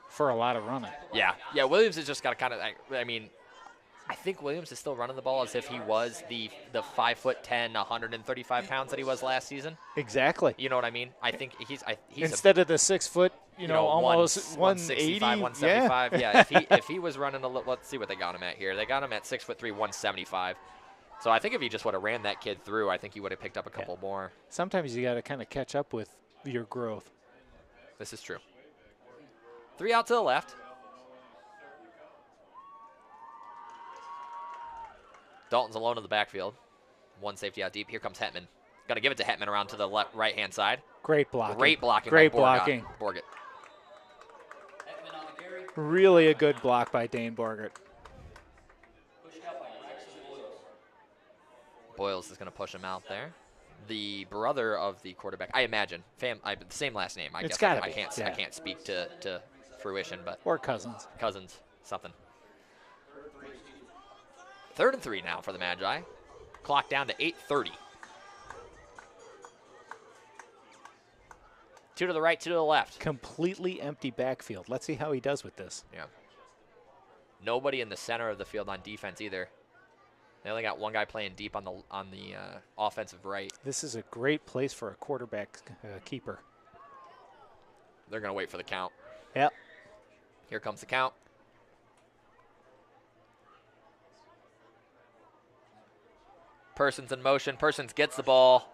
For a lot of running. Yeah. Yeah, Williams has just got to kind of, I think Williams is still running the ball as if he was the 5'10", 135 pounds that he was last season. Exactly. You know what I mean? I think he's instead of the 6 foot, almost 180, 175. Yeah. If he was running let's see what they got him at here. They got him at 6'3", 175. So I think if he just would have ran that kid through, I think he would have picked up a couple more. Sometimes you got to kind of catch up with your growth. This is true. 3 out to the left. Dalton's alone in the backfield. 1 safety out deep. Here comes Hetman. Got to give it to Hetman around to the right-hand side. Great blocking. Great blocking. Great by blocking. Borgett. Really a good block by Dane Borgett. Boyles is going to push him out there. The brother of the quarterback, I imagine, the same last name. I it's guess gotta I be. can't speak to fruition, but or Cousins, something. 3rd and 3 now for the Magi. Clock down to 8:30. 2 to the right, 2 to the left. Completely empty backfield. Let's see how he does with this. Yeah. Nobody in the center of the field on defense either. They only got one guy playing deep on the offensive right. This is a great place for a quarterback keeper. They're going to wait for the count. Yep. Here comes the count. Persons in motion. Persons gets the ball.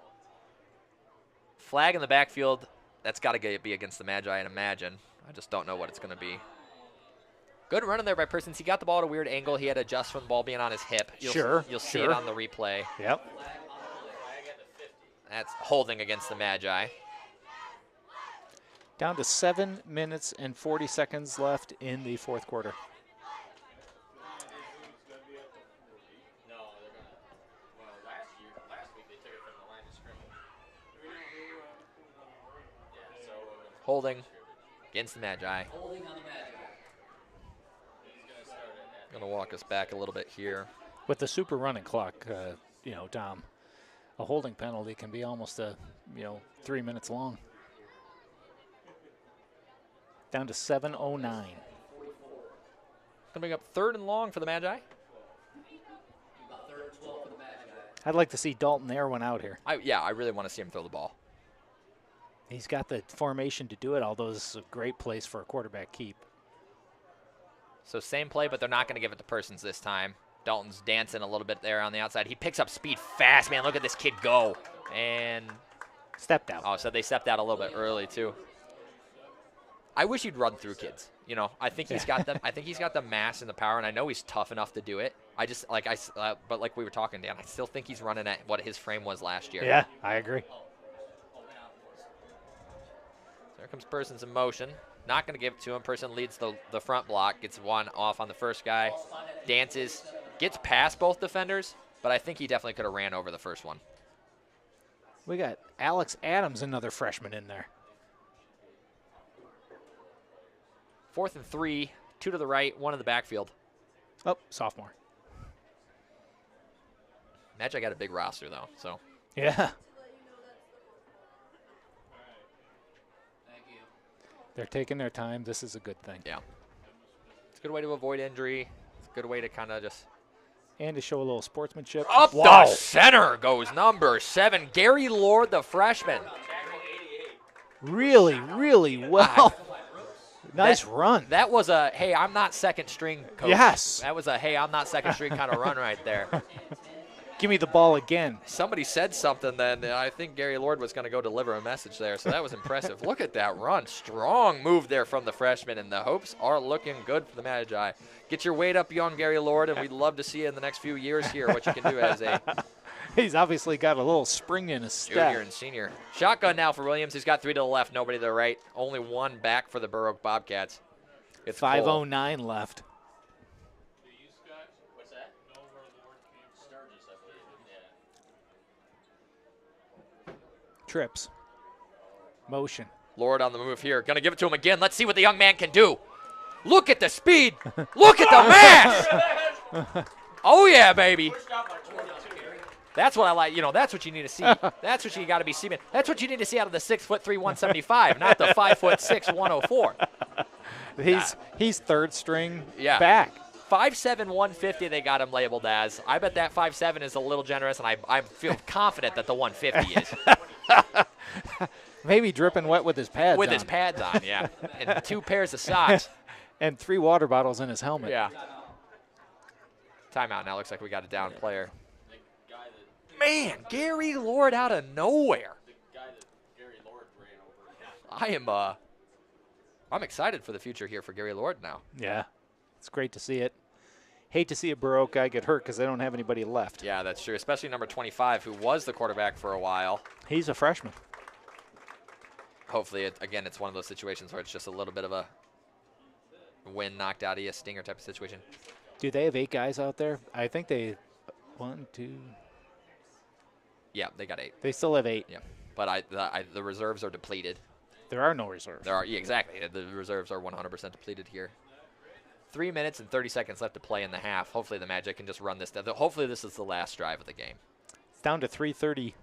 Flag in the backfield. That's got to be against the Magi, I'd imagine. I just don't know what it's going to be. Good running there by Persons. He got the ball at a weird angle. He had to adjust from the ball being on his hip. You'll see it on the replay. Yep. That's holding against the Magi. Down to 7 minutes and 40 seconds left in the 4th quarter. Holding against the Magi. Going to walk us back a little bit here. With the super running clock, Dom, a holding penalty can be almost 3 minutes long. Down to 7:09. Going to bring up 3rd and long for the Magi. I'd like to see Dalton Erwin out here. I really want to see him throw the ball. He's got the formation to do it, although this is a great place for a quarterback keep. So same play, but they're not going to give it to Persons this time. Dalton's dancing a little bit there on the outside. He picks up speed fast, man. Look at this kid go. And stepped out. Oh, so they stepped out a little bit early, too. I wish he'd run through kids. You know, I think he's got them. I think he's got the mass and the power, and I know he's tough enough to do it. I just but like we were talking, Dan, I still think he's running at what his frame was last year. Yeah, I agree. There comes Persons in motion. Not going to give it to him. Person leads the front block, gets one off on the first guy, dances, gets past both defenders, but I think he definitely could have ran over the first one. We got Alex Adams, another freshman in there. 4th and 3, 2 to the right, 1 in the backfield. Oh, sophomore. Magi got a big roster, though, so. Yeah. They're taking their time. This is a good thing. Yeah. It's a good way to avoid injury. It's a good way to kind of just. And to show a little sportsmanship. Up the center goes number 7, Gary Lord, the freshman. Really, really well. Nice run. That was a, hey, I'm not second string, coach. Yes. That was a, hey, I'm not second string kind of run right there. Give me the ball again. Somebody said something then. I think Gary Lord was going to go deliver a message there, so that was impressive. Look at that run. Strong move there from the freshman, and the hopes are looking good for the Magi. Get your weight up, young Gary Lord, and we'd love to see you in the next few years here, what you can do as a He's obviously got a little spring in his step. junior and senior. Shotgun now for Williams. He's got 3 to the left, nobody to the right. Only 1 back for the Borough Bobcats. It's 5:09 left. What's that? Sturgis, I believe. Yeah. Trips. Motion. Lord on the move here. Going to give it to him again. Let's see what the young man can do. Look at the speed. Look at the mass. Oh, yeah, baby. That's what I like. You know, that's what you need to see. That's what you got to be seeing. That's what you need to see out of the 6'3", 175, not the 5'6", 104. He's third string Yeah. back. 5'7", 150 they got him labeled as. I bet that 5'7" is a little generous, and I feel confident that the 150 is. Maybe dripping wet with his pads With on. his pads on, yeah. And 2 pairs of socks. And 3 water bottles in his helmet. Yeah. Timeout now. Looks like we got a down player. Man, Gary Lord out of nowhere. I'm excited for the future here for Gary Lord now. Yeah. It's great to see it. Hate to see a Borough guy get hurt because they don't have anybody left. Yeah, that's true, especially number 25, who was the quarterback for a while. He's a freshman. Hopefully, again, it's one of those situations where it's just a little bit of a win knocked out of you, stinger type of situation. Do they have 8 guys out there? I think they 1, 2. Yeah, they got 8. They still have 8. Yeah, but the reserves are depleted. There are no reserves. Yeah, exactly. The reserves are 100% depleted here. 3 minutes and 30 seconds left to play in the half. Hopefully the Magic can just run this. Hopefully this is the last drive of the game. It's down to 3:30.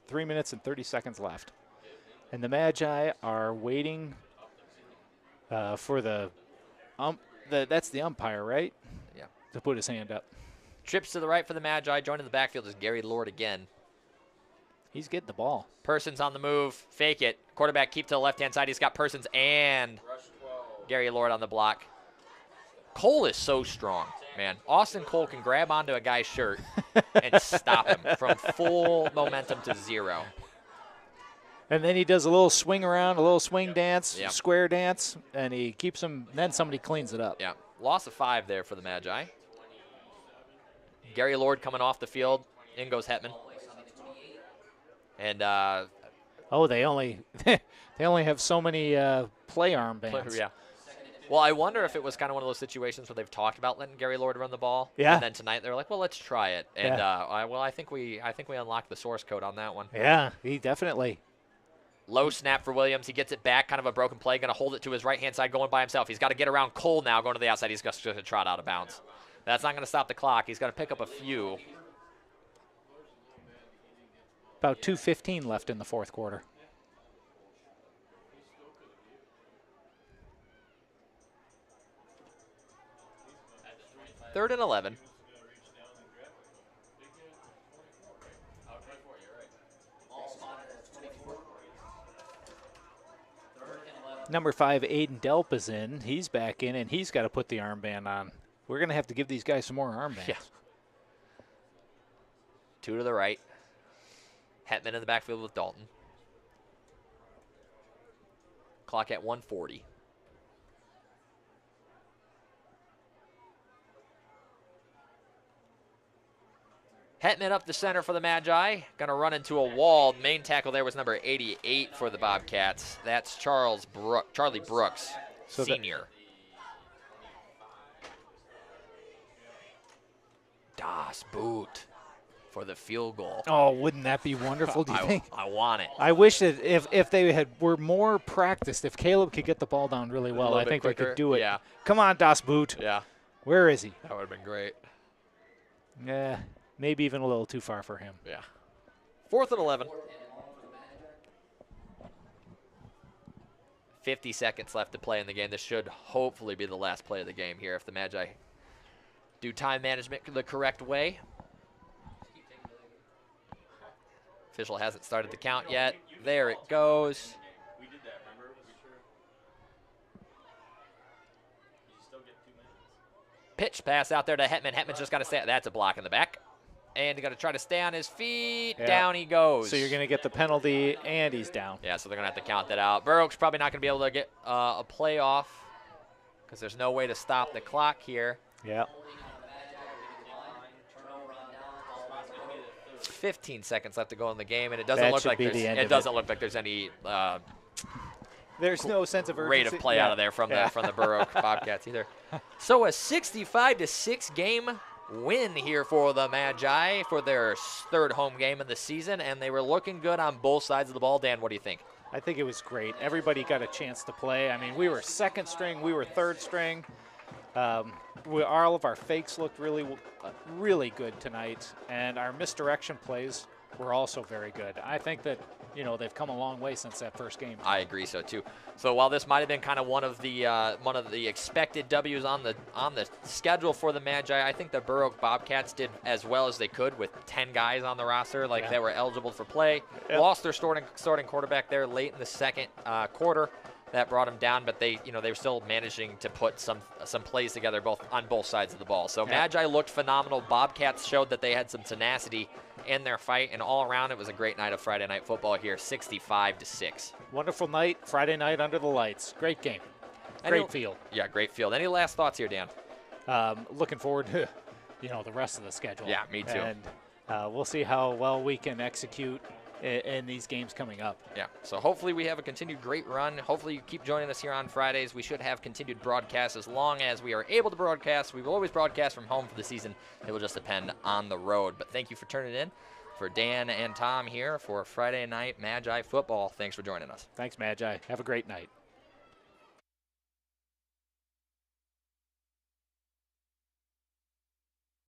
3 minutes and 30 seconds left. And the Magi are waiting for that's the umpire, right? Yeah. To put his hand up. Trips to the right for the Magi. Joining the backfield is Gary Lord again. He's getting the ball. Persons on the move. Fake it. Quarterback keep to the left-hand side. He's got Persons and Gary Lord on the block. Cole is so strong, man. Austin Cole can grab onto a guy's shirt and stop him from full momentum to 0. And then he does a little swing around, a little swing dance, Yep. square dance, and he keeps him. Then somebody cleans it up. Yeah. Loss of 5 there for the Magi. Gary Lord coming off the field. In goes Hetman. And they only they only have so many play armbands. yeah. Well, I wonder if it was kind of one of those situations where they've talked about letting Gary Lord run the ball. Yeah. And then tonight they're like, well, let's try it. And Yeah. I think we unlocked the source code on that one. Yeah, he definitely. Low snap for Williams. He gets it back, kind of a broken play. Going to hold it to his right-hand side, going by himself. He's got to get around Cole now, going to the outside. He's just going to trot out of bounds. That's not going to stop the clock. He's going to pick up a few. About 2:15 left in the fourth quarter. Third and 11. Number 5, Aiden Delp is in. He's back in, and he's got to put the armband on. We're going to have to give these guys some more armbands. Yeah. 2 to the right. Hetman in the backfield with Dalton. Clock at 1:40. Hetman up the center for the Magi. Going to run into a wall. Main tackle there was number 88 for the Bobcats. That's Charlie Brooks, So senior. Das Boot for the field goal. Oh, wouldn't that be wonderful, do you think? I want it. I wish that if they were more practiced, if Caleb could get the ball down really well, I think they quicker. could do it. Yeah. Come on, Das Boot. Yeah, Where is he? that would have been great. Yeah, maybe even a little too far for him. Yeah. 4th and 11. 50 seconds left to play in the game. This should hopefully be the last play of the game here if the Magi do time management the correct way. Official hasn't started the count yet. There it goes. We did that, remember? We sure. You still get 2 minutes. Pitch pass out there to Hetman. Hetman's just got to stay. That's a block in the back. And he's going to try to stay on his feet. Yeah. Down he goes. So you're going to get the penalty, and he's down. Yeah, so they're going to have to count that out. Burrows probably not going to be able to get a play off because there's no way to stop the clock here. Yeah. 15 seconds left to go in the game, and it doesn't That look should like be there's, the end it of doesn't it. look like there's any There's no sense of urgency. rate of play out of there from the Borough Bobcats either. So a 65-6 game win here for the Magi for their 3rd home game of the season, and they were looking good on both sides of the ball. Dan, what do you think? I think it was great. Everybody got a chance to play. I mean, we were 2nd string, we were 3rd string. All of our fakes looked really good tonight, and our misdirection plays were also very good. I think that, they've come a long way since that first game. I agree so too. So while this might have been kind of one of the expected W's on the schedule for the Magi, I think the Borough Bobcats did as well as they could with 10 guys on the roster, that were eligible for play. Yep. Lost their starting quarterback there late in the 2nd quarter. That brought them down, but they were still managing to put some plays together on both sides of the ball. So Magi looked phenomenal. Bobcats showed that they had some tenacity in their fight, and all around it was a great night of Friday night football here, 65-6. Wonderful night, Friday night under the lights. Great game. Great field. Yeah, great field. Any last thoughts here, Dan? Looking forward to, the rest of the schedule. Yeah, me too. And we'll see how well we can execute in these games coming up. Yeah, so hopefully we have a continued great run. Hopefully you keep joining us here on Fridays. We should have continued broadcasts as long as we are able to broadcast. We will always broadcast from home for the season. It will just depend on the road. But thank you for turning in. For Dan and Tom here for Friday night Magi football, thanks for joining us. Thanks, Magi. Have a great night.